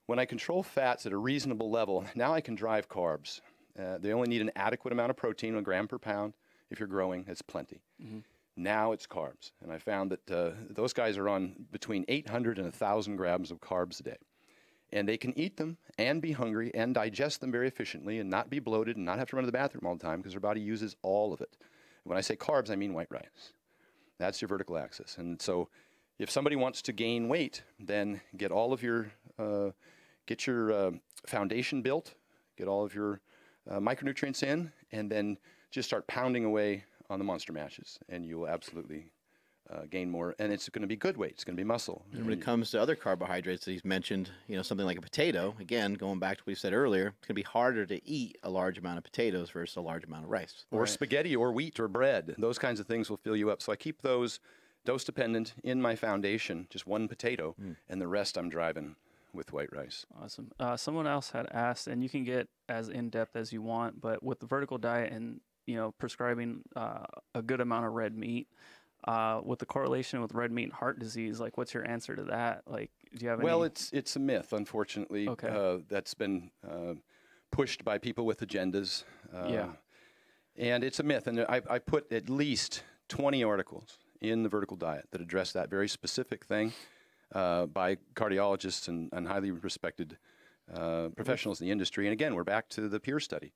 When I control fats at a reasonable level, now I can drive carbs. They only need an adequate amount of protein, 1 gram per pound. If you're growing, it's plenty. Now it's carbs. And I found that those guys are on between 800 and 1,000 grams of carbs a day. And they can eat them and be hungry and digest them very efficiently and not be bloated and not have to run to the bathroom all the time because their body uses all of it. And when I say carbs, I mean white rice. That's your vertical axis. And so if somebody wants to gain weight, then get all of your, foundation built, get all of your micronutrients in, and then just start pounding away on the monster mashes, and you will absolutely gain more. And it's going to be good weight. It's going to be muscle. And when it comes to other carbohydrates that he's mentioned, something like a potato, again, going back to what we said earlier, it's going to be harder to eat a large amount of potatoes versus a large amount of rice. Or spaghetti or wheat or bread. Those kinds of things will fill you up. So I keep those dose-dependent in my foundation, just 1 potato, and the rest I'm driving with white rice. Awesome. Someone else had asked, and you can get as in-depth as you want, but with the vertical diet and prescribing a good amount of red meat, with the correlation with red meat and heart disease, like what's your answer to that? Like, do you have any? Well, it's a myth, unfortunately. Okay. That's been pushed by people with agendas. And it's a myth. And I put at least 20 articles in the vertical diet that address that very specific thing by cardiologists and highly respected professionals in the industry. And again, we're back to the peer study.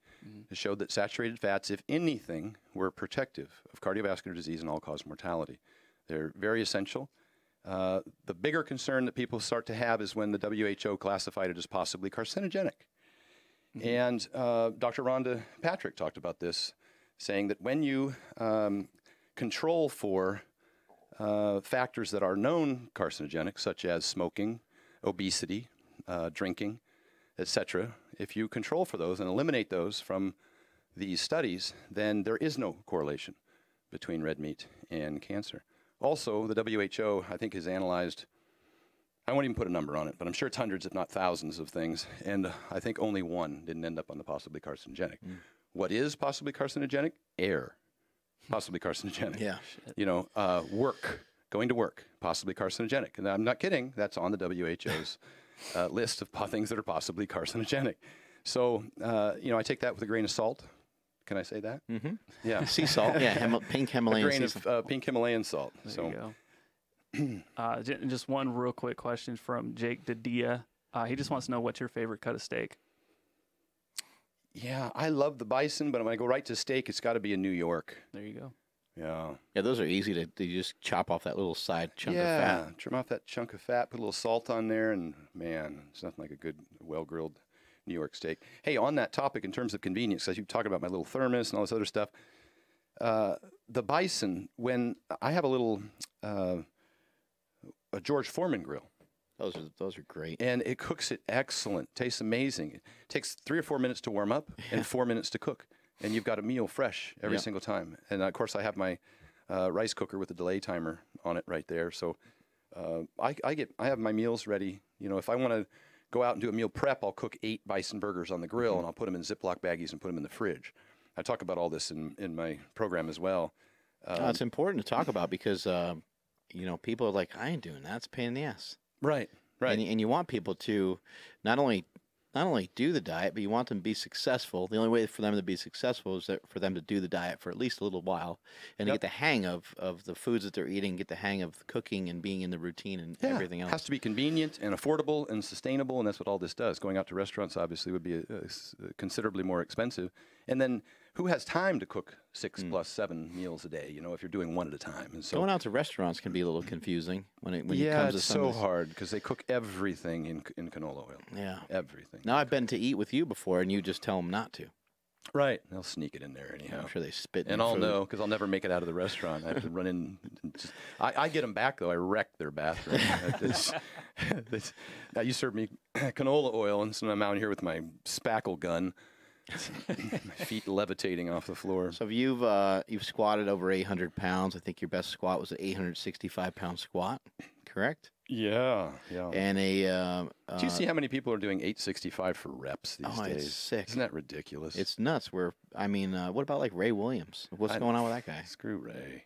It showed that saturated fats, if anything, were protective of cardiovascular disease and all-cause mortality. They're very essential. The bigger concern that people start to have is when the WHO classified it as possibly carcinogenic. And Dr. Rhonda Patrick talked about this, saying that when you control for factors that are known carcinogenic, such as smoking, obesity, drinking, etc., if you control for those and eliminate those from these studies, then there is no correlation between red meat and cancer. Also, the WHO, I think, has analyzed, I won't even put a number on it, but I'm sure it's hundreds, if not thousands of things. And I think only one didn't end up on the possibly carcinogenic. What is possibly carcinogenic? Air. Possibly carcinogenic. Yeah. You know, work, going to work, possibly carcinogenic. And I'm not kidding. That's on the WHO's list of things that are possibly carcinogenic. So, you know, I take that with a grain of salt. Can I say that? Mm-hmm. Yeah. Sea salt. Yeah, pink Himalayan a grain sea salt. of pink Himalayan salt. There you go. Just one real quick question from Jake Dadia. He just wants to know, what's your favorite cut of steak? Yeah, I love the bison, but when I go right to steak, it's got to be in New York. There you go. Yeah. Yeah, those are easy to just chop off that little side chunk of fat. Yeah, trim off that chunk of fat, put a little salt on there, and man, it's nothing like a good, well-grilled New York steak. Hey, on that topic, in terms of convenience, as you talking about my little thermos and all this other stuff, the bison, when I have a little a George Foreman grill. Those are great. And it cooks it excellent. Tastes amazing. It takes 3 or 4 minutes to warm up and 4 minutes to cook. And you've got a meal fresh every single time. And of course, I have my rice cooker with a delay timer on it right there. So I have my meals ready. You know, if I want to go out and do a meal prep, I'll cook 8 bison burgers on the grill, and I'll put them in Ziploc baggies and put them in the fridge. I talk about all this in my program as well. It's important to talk about because, you know, people are like, I ain't doing that. It's a pain in the ass. Right, right. And you want people to not only do the diet, but you want them to be successful. The only way for them to be successful is for them to do the diet for at least a little while and to get the hang of the foods that they're eating, get the hang of cooking and being in the routine and everything else. It has to be convenient and affordable and sustainable, and that's what all this does. Going out to restaurants obviously would be considerably more expensive. And then who has time to cook 6 plus 7 meals a day, you know, if you're doing one at a time? And so going out to restaurants can be a little confusing when it comes to it's so hard because they cook everything in canola oil. Yeah. Everything. Now, I've been to eat with you before, and you just tell them not to. Right. They'll sneak it in there anyhow. I'm sure they spit in and your I'll food. know because I'll never make it out of the restaurant. I have to run in. I get them back, though. I wreck their bathroom. Now, you serve me canola oil, and so I'm out here with my spackle gun. My feet levitating off the floor. So you've squatted over 800 pounds. I think your best squat was an 865-pound squat, correct? Yeah, yeah. And do you see how many people are doing 865 for reps these days? It's sick. Isn't that ridiculous? It's nuts. What about like Ray Williams? What's going on with that guy? Screw Ray.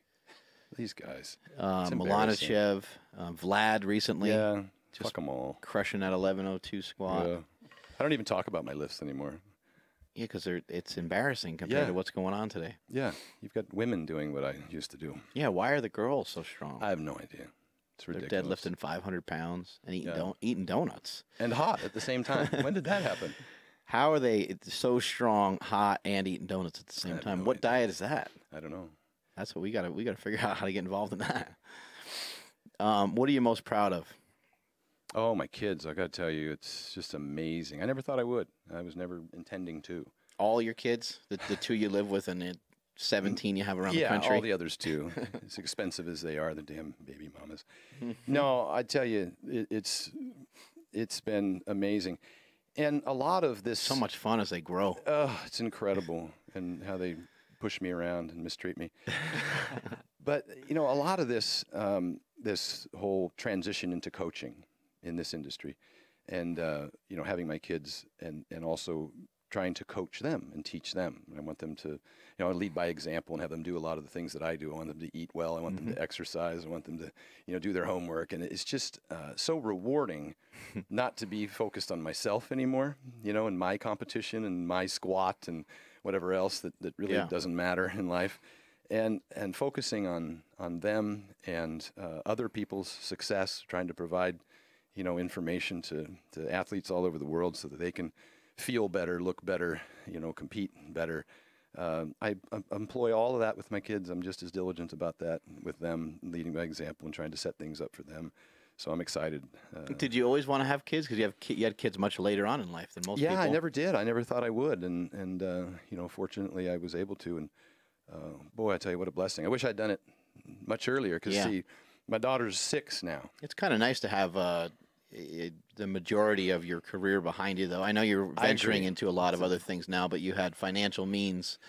These guys. Milanachev, Vlad recently. Yeah, fuck them all. Crushing that 1102 squat. Yeah. I don't even talk about my lifts anymore. Yeah, because it's embarrassing compared to what's going on today. Yeah, you've got women doing what I used to do. Yeah, why are the girls so strong? I have no idea. It's ridiculous. They're deadlifting 500 pounds and eating donuts. And hot at the same time. When did that happen? How are they so strong, hot, and eating donuts at the same time? What diet is that? I don't know. That's what we gotta figure out how to get involved in that. What are you most proud of? Oh, my kids, I got to tell you, it's just amazing. I never thought I would. I was never intending to. All your kids? The 2 you live with and the 17 you have around the country? Yeah, all the others too. As expensive as they are, the damn baby mamas. No, I tell you, it's been amazing. And a lot of this... So much fun as they grow. It's incredible. And how they push me around and mistreat me. But, you know, a lot of this, this whole transition into coaching in this industry and, you know, having my kids and also trying to coach them and teach them. I want them to, you know, lead by example and have them do a lot of the things that I do. I want them to eat well. I want them to exercise. I want them to, you know, do their homework. And it's just so rewarding not to be focused on myself anymore, you know, and my competition and my squat and whatever else that really doesn't matter in life. And focusing on them and other people's success, trying to provide, you know, information to athletes all over the world so that they can feel better, look better, you know, compete better. I employ all of that with my kids. I'm just as diligent about that with them, leading by example and trying to set things up for them. So I'm excited. Did you always want to have kids? Because you had kids much later on in life than most people. Yeah, I never did. I never thought I would. And you know, fortunately I was able to. And boy, I tell you, what a blessing. I wish I'd done it much earlier because, see, my daughter's 6 now. It's kind of nice to have the majority of your career behind you, though. I know you're venturing into a lot of other things now, but you had financial means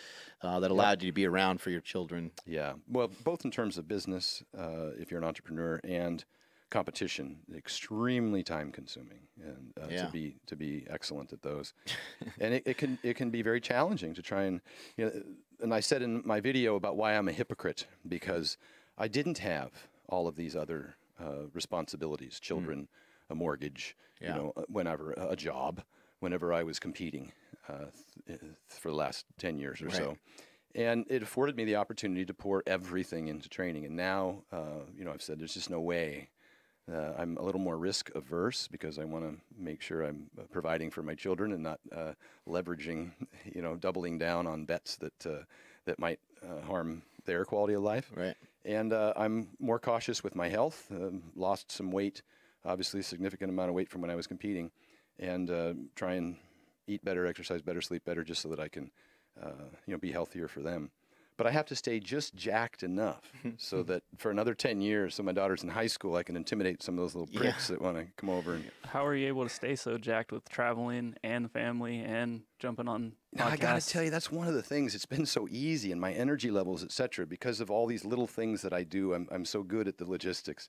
that allowed you to be around for your children. Yeah. Well, both in terms of business, if you're an entrepreneur, and competition, extremely time consuming, and to be excellent at those. And it can be very challenging to try and, and I said in my video about why I'm a hypocrite, because I didn't have all of these other responsibilities, children, a mortgage, whenever a job, whenever I was competing for the last 10 years or so. And it afforded me the opportunity to pour everything into training. And now, I've said there's just no way. I'm a little more risk averse because I want to make sure I'm providing for my children and not leveraging, doubling down on bets that might harm their quality of life. Right. And I'm more cautious with my health. Lost some weight, obviously a significant amount of weight from when I was competing, and try and eat better, exercise better, sleep better, just so that I can, be healthier for them. But I have to stay just jacked enough so that for another 10 years, so my daughter's in high school, I can intimidate some of those little pricks that want to come over. And how are you able to stay so jacked with traveling and family and jumping on podcasts? I got to tell you, that's one of the things. It's been so easy, and my energy levels, et cetera, because of all these little things that I do. I'm so good at the logistics.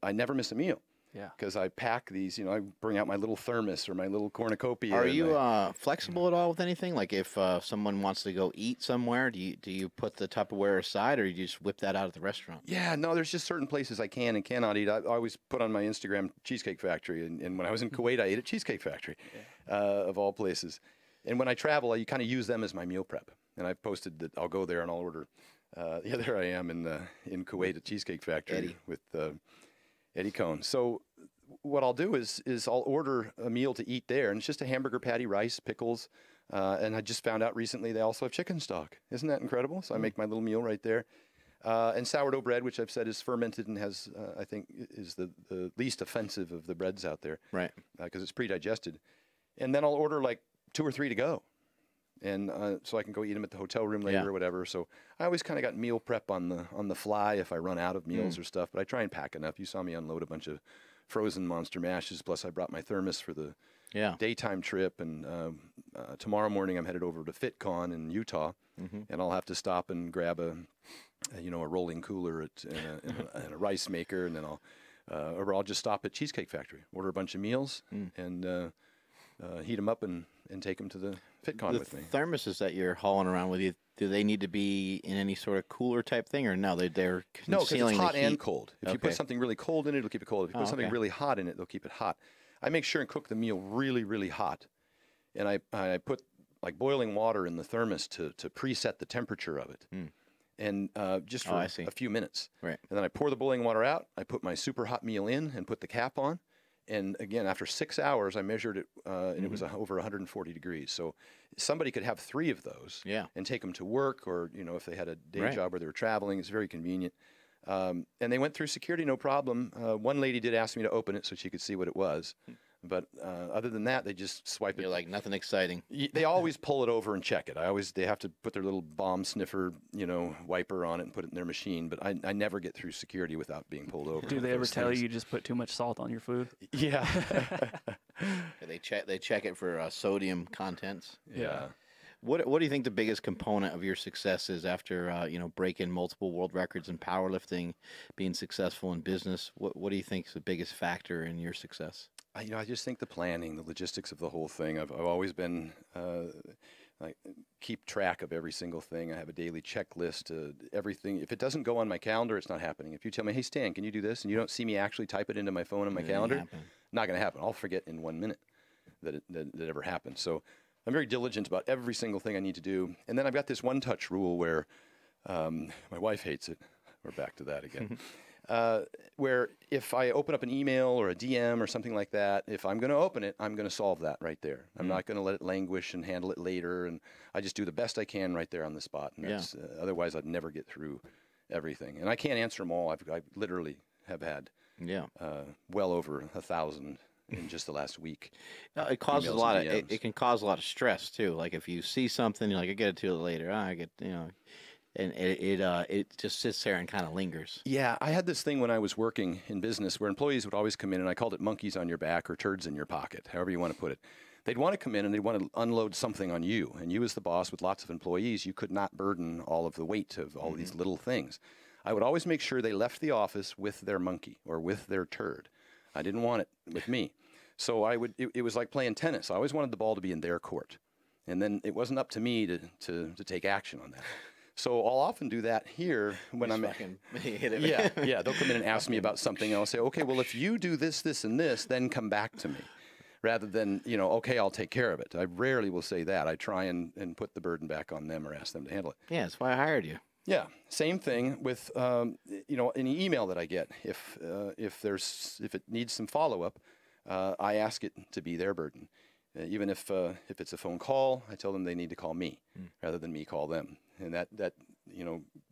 I never miss a meal. Yeah. Because I pack these, I bring out my little thermos or my little cornucopia. Are you flexible at all with anything? Like if someone wants to go eat somewhere, do you put the Tupperware aside, or you just whip that out at the restaurant? Yeah, no, there's just certain places I can and cannot eat. I always put on my Instagram Cheesecake Factory, and when I was in Kuwait, I ate at Cheesecake Factory, of all places. And when I travel, I kind of use them as my meal prep. And I've posted that I'll go there and I'll order. There I am in Kuwait at Cheesecake Factory with Eddie Cohn. So what I'll do is I'll order a meal to eat there, and it's just a hamburger patty, rice, pickles, and I just found out recently they also have chicken stock. Isn't that incredible? So I make my little meal right there. And sourdough bread, which I've said is fermented and has, I think, is the least offensive of the breads out there. Right. Because it's pre-digested. And then I'll order like 2 or 3 to go. And so I can go eat them at the hotel room later or whatever. So I always kind of got meal prep on the fly if I run out of meals or stuff. But I try and pack enough. You saw me unload a bunch of frozen monster mashes. Plus I brought my thermos for the daytime trip. And tomorrow morning I'm headed over to FitCon in Utah. And I'll have to stop and grab a rolling cooler and a rice maker. And then I'll just stop at Cheesecake Factory, order a bunch of meals, and heat them up and take them to the FitCon with me. The thermoses that you're hauling around with you, do they need to be in any sort of cooler type thing, or no? They're concealing no, because it's hot the heat. and cold. If you put something really cold in it, it'll keep it cold. If you put something really hot in it, they'll keep it hot. I make sure and cook the meal really, really hot, and I put like boiling water in the thermos to preset the temperature of it, and just for a few minutes. Right. And then I pour the boiling water out. I put my super hot meal in and put the cap on. And again, after 6 hours, I measured it, and it was over 140 degrees. So somebody could have 3 of those and take them to work, or if they had a day job where they were traveling, it's very convenient. And they went through security, no problem. One lady did ask me to open it so she could see what it was. But other than that, they just swipe it. You're like, nothing exciting. They always pull it over and check it. They have to put their little bomb sniffer, wiper on it and put it in their machine. But I never get through security without being pulled over. Do they ever tell you just put too much salt on your food? Yeah. They check it for sodium contents. Yeah. What do you think the biggest component of your success is after breaking multiple world records in powerlifting, being successful in business? What do you think is the biggest factor in your success? I just think the planning, the logistics of the whole thing. I've always been keep track of every single thing. I have a daily checklist. Everything. If it doesn't go on my calendar, it's not happening. If you tell me, hey Stan, can you do this, and you don't see me actually type it into my phone on my calendar, not going to happen. I'll forget in 1 minute that it ever happened. So I'm very diligent about every single thing I need to do. And then I've got this one-touch rule where my wife hates it. We're back to that again. Where if I open up an email or a DM or something like that, if I'm going to open it, I'm going to solve that right there. I'm not going to let it languish and handle it later. And I just do the best I can right there on the spot. And that's, otherwise, I'd never get through everything. And I can't answer them all. I literally have had well over 1,000 in just the last week. It causes a lot of it can cause a lot of stress too. Like if you see something, you're like, I get to it later. I get and it just sits there and kind of lingers. Yeah, I had this thing when I was working in business where employees would always come in, and I called it monkeys on your back or turds in your pocket, however you want to put it. They'd want to come in and they'd want to unload something on you, and you as the boss with lots of employees, you could not burden all of the weight of all of these little things. I would always make sure they left the office with their monkey or with their turd. I didn't want it with me. So it was like playing tennis. I always wanted the ball to be in their court. And then it wasn't up to me to take action on that. So I'll often do that here when I'm hit it. Yeah, they'll come in and ask me about something, and I'll say, okay, well, if you do this, this, and this, then come back to me. Rather than, okay, I'll take care of it. I rarely will say that. I try and put the burden back on them or ask them to handle it. Yeah, that's why I hired you. Yeah, same thing with any email that I get. If it needs some follow-up, I ask it to be their burden. Even if it's a phone call, I tell them they need to call me rather than me call them. And that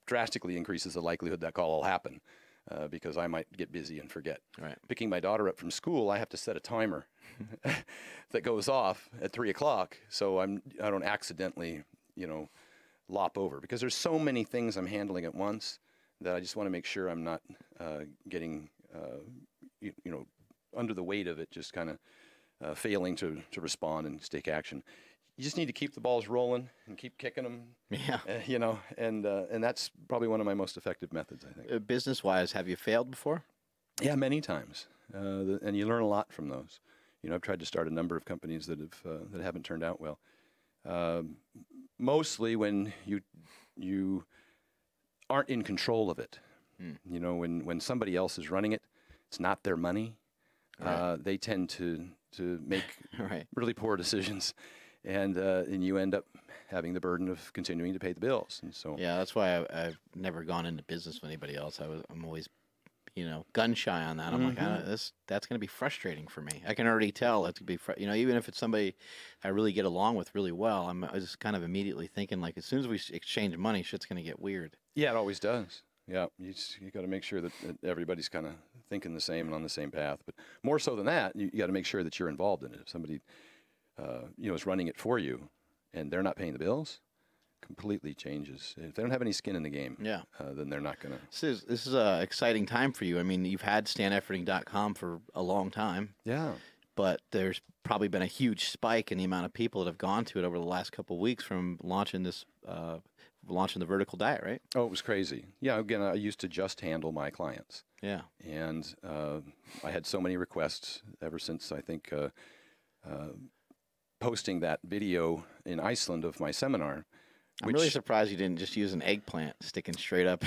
drastically increases the likelihood that call will happen because I might get busy and forget. Right. Picking my daughter up from school, I have to set a timer that goes off at 3 o'clock so I don't accidentally, lop over. Because there's so many things I'm handling at once that I just want to make sure I'm not getting, under the weight of it, just kind of failing to respond and take action. You just need to keep the balls rolling and keep kicking them. Yeah. And that's probably one of my most effective methods, I think. Business-wise, have you failed before? Yeah, many times. And you learn a lot from those. I've tried to start a number of companies that haven't turned out well. Mostly when you aren't in control of it. When somebody else is running it, it's not their money. Right. They tend to make really poor decisions. And you end up having the burden of continuing to pay the bills. And so that's why I've never gone into business with anybody else. I'm always, gun shy on that. I'm like, that's going to be frustrating for me. I can already tell that's going to be, even if it's somebody I really get along with really well, I just kind of immediately thinking like, as soon as we exchange money, shit's going to get weird. Yeah, it always does. Yeah, you got to make sure that everybody's kind of thinking the same and on the same path. But more so than that, you got to make sure that you're involved in it. If somebody is running it for you, and they're not paying the bills, completely changes. If they don't have any skin in the game, then they're not going to. This is an exciting time for you. I mean, you've had StanEfferding.com for a long time. Yeah. But there's probably been a huge spike in the amount of people that have gone to it over the last couple of weeks from launching the vertical diet, right? Oh, it was crazy. Yeah, again, I used to just handle my clients. Yeah. And I had so many requests ever since, I think, posting that video in Iceland of my seminar. I'm really surprised you didn't just use an eggplant sticking straight up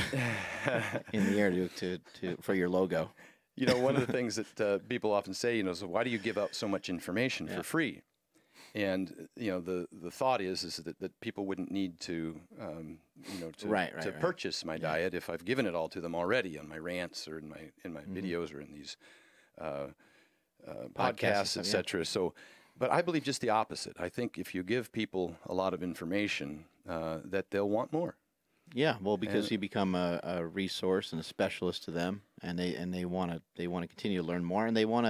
in the air for your logo. One of the things that people often say, so why do you give out so much information for free? And the thought is that people wouldn't need to purchase my diet if I've given it all to them already on my rants or in my videos or in these podcasts, etc. So. But I believe just the opposite. I think if you give people a lot of information, that they'll want more. Yeah, well, because you become a resource and a specialist to them, and they want to continue to learn more, and they want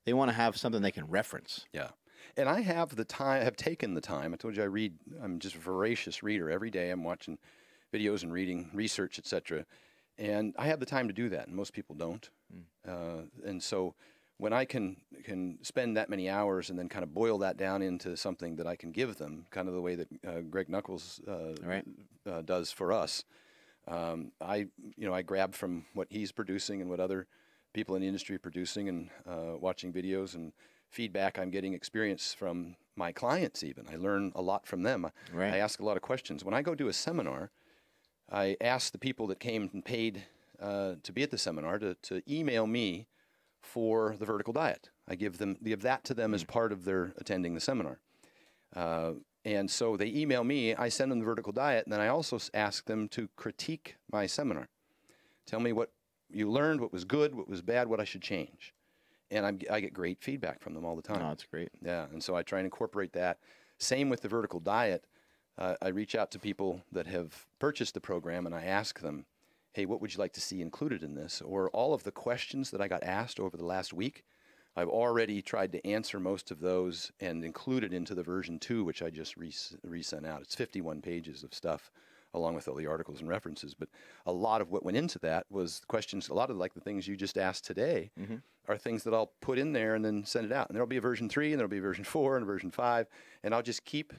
to have something they can reference. Yeah, and I have taken the time. I told you I'm just a voracious reader. Every day I'm watching videos and reading research, etc. And I have the time to do that, and most people don't. And so when I can spend that many hours and then kind of boil that down into something that I can give them, kind of the way that Greg Nuckols does for us, I grab from what he's producing and what other people in the industry are producing, and watching videos and feedback. I'm getting experience from my clients even. I learn a lot from them. I ask a lot of questions. When I go do a seminar, I ask the people that came and paid to be at the seminar to email me for the vertical diet. I give that to them as part of their attending the seminar. And so they email me, I send them the vertical diet, and then I also ask them to critique my seminar. Tell me what you learned, what was good, what was bad, what I should change. And I get great feedback from them all the time. Oh, that's great. Yeah, and so I try and incorporate that. Same with the vertical diet. I reach out to people that have purchased the program, and I ask them, hey, what would you like to see included in this? Or all of the questions that I got asked over the last week, I've already tried to answer most of those and include it into the version 2, which I just resent out. It's 51 pages of stuff, along with all the articles and references. But a lot of what went into that was questions, a lot of like the things you just asked today are things that I'll put in there and then send it out. And there'll be a version 3, and there'll be a version 4, and a version 5. And I'll just keep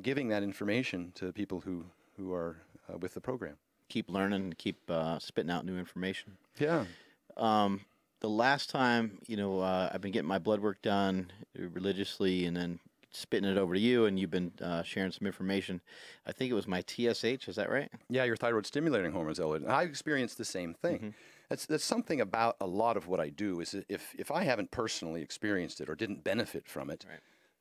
giving that information to people who are with the program. keep learning, keep spitting out new information. Yeah. The last time, I've been getting my blood work done religiously and then spitting it over to you, and you've been sharing some information. I think it was my TSH. Is that right? Yeah, your thyroid stimulating hormones elevated. I experienced the same thing. That's something about a lot of what I do is if I haven't personally experienced it or didn't benefit from it,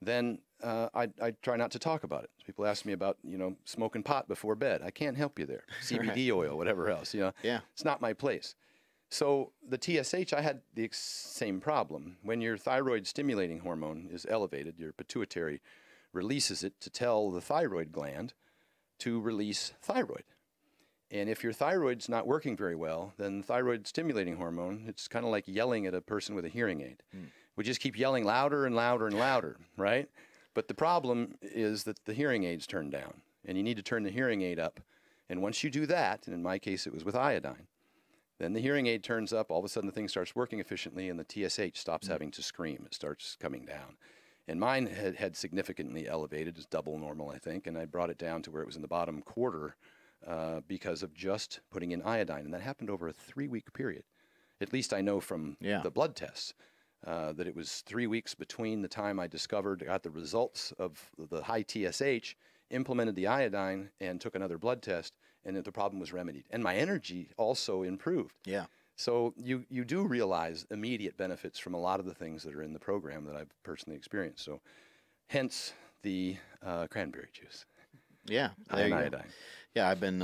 then I try not to talk about it. People ask me about, smoking pot before bed. I can't help you there. CBD oil, whatever else, Yeah. It's not my place. So the TSH, I had the same problem. When your thyroid stimulating hormone is elevated, your pituitary releases it to tell the thyroid gland to release thyroid. And if your thyroid's not working very well, then thyroid stimulating hormone, it's kind of like yelling at a person with a hearing aid. We just keep yelling louder and louder and louder, right? But the problem is that the hearing aid's turned down, and you need to turn the hearing aid up. And once you do that, and in my case it was with iodine, then the hearing aid turns up, all of a sudden the thing starts working efficiently, and the TSH stops having to scream. It starts coming down. And mine had significantly elevated, it's double normal, I think, and I brought it down to where it was in the bottom quarter because of just putting in iodine. And that happened over a 3-week period. At least I know from the blood tests that it was 3 weeks between the time I got the results of the high TSH, implemented the iodine, and took another blood test, and the problem was remedied. And my energy also improved. Yeah. So you do realize immediate benefits from a lot of the things that are in the program that I've personally experienced. So hence the cranberry juice. Yeah. And iodine. Yeah, I've been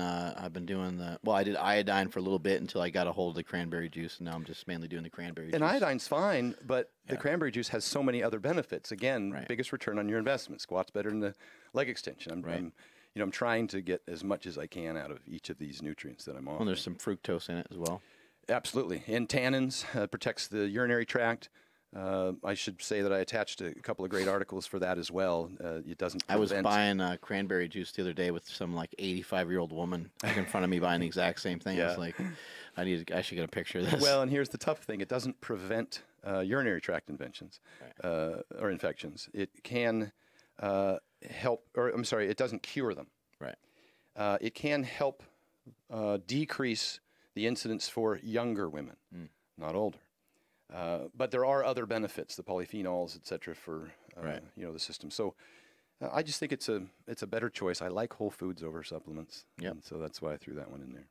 doing I did iodine for a little bit until I got a hold of the cranberry juice, and now I'm just mainly doing the cranberry juice. And iodine's fine, but the cranberry juice has so many other benefits. Again, biggest return on your investment. Squat's better than the leg extension. I'm trying to get as much as I can out of each of these nutrients that I'm on. Well, there's some fructose in it as well. Absolutely. And tannins, protects the urinary tract. I should say that I attached a couple of great articles for that as well. It doesn't prevent... I was buying cranberry juice the other day with some 85-year-old woman in front of me buying the exact same thing. I was like, I should get a picture of this. Well, and here's the tough thing. It doesn't prevent urinary tract infections or infections. It can help, it doesn't cure them. Right. It can help decrease the incidence for younger women, not older. But there are other benefits, the polyphenols, et cetera, for the system. So I just think it's a better choice. I like whole foods over supplements. Yep. And so that's why I threw that one in there.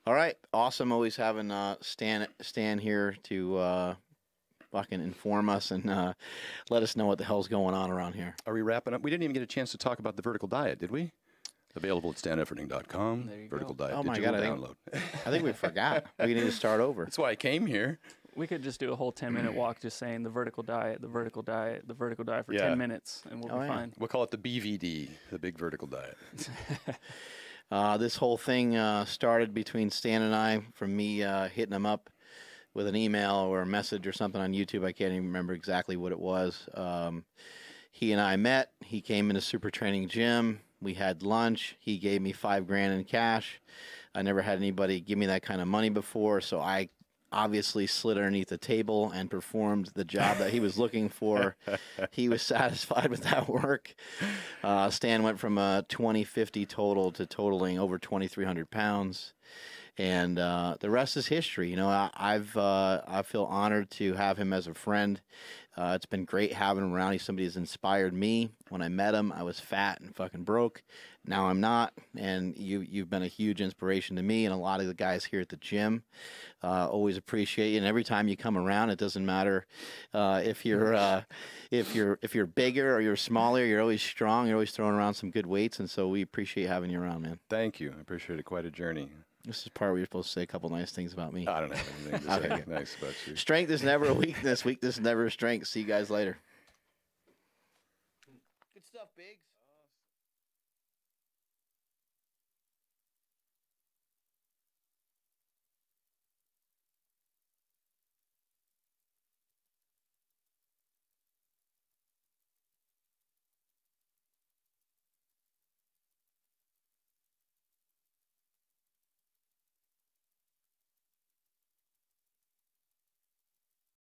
All right. Awesome. Always having Stan here to fucking inform us and let us know what the hell's going on around here. Are we wrapping up? We didn't even get a chance to talk about the vertical diet, did we? Available at StanEfferding.com. Vertical diet. Oh my God! Download. I think we forgot. We need to start over. That's why I came here. We could just do a whole 10-minute walk just saying the vertical diet, the vertical diet, the vertical diet for 10 minutes, and we'll be fine. We'll call it the BVD, the big vertical diet. This whole thing started between Stan and I from me hitting him up with an email or a message or something on YouTube. I can't even remember exactly what it was. He and I met. He came into Super Training Gym. We had lunch. He gave me $5,000 in cash. I never had anybody give me that kind of money before, so I obviously slid underneath the table and performed the job that he was looking for. He was satisfied with that work. Stan went from a 2050 total to totaling over 2,300 pounds. And the rest is history. I feel honored to have him as a friend. It's been great having him around. He's somebody who's inspired me. When I met him, I was fat and fucking broke. Now I'm not. And you've been a huge inspiration to me and a lot of the guys here at the gym. Always appreciate you. And every time you come around, it doesn't matter if you're bigger or you're smaller. You're always strong. You're always throwing around some good weights. And so we appreciate having you around, man. Thank you. I appreciate it. Quite a journey. This is part where you're supposed to say a couple nice things about me. I don't have anything to say nice about you. Strength is never a weakness. Weakness is never a strength. See you guys later. Good stuff, Biggs.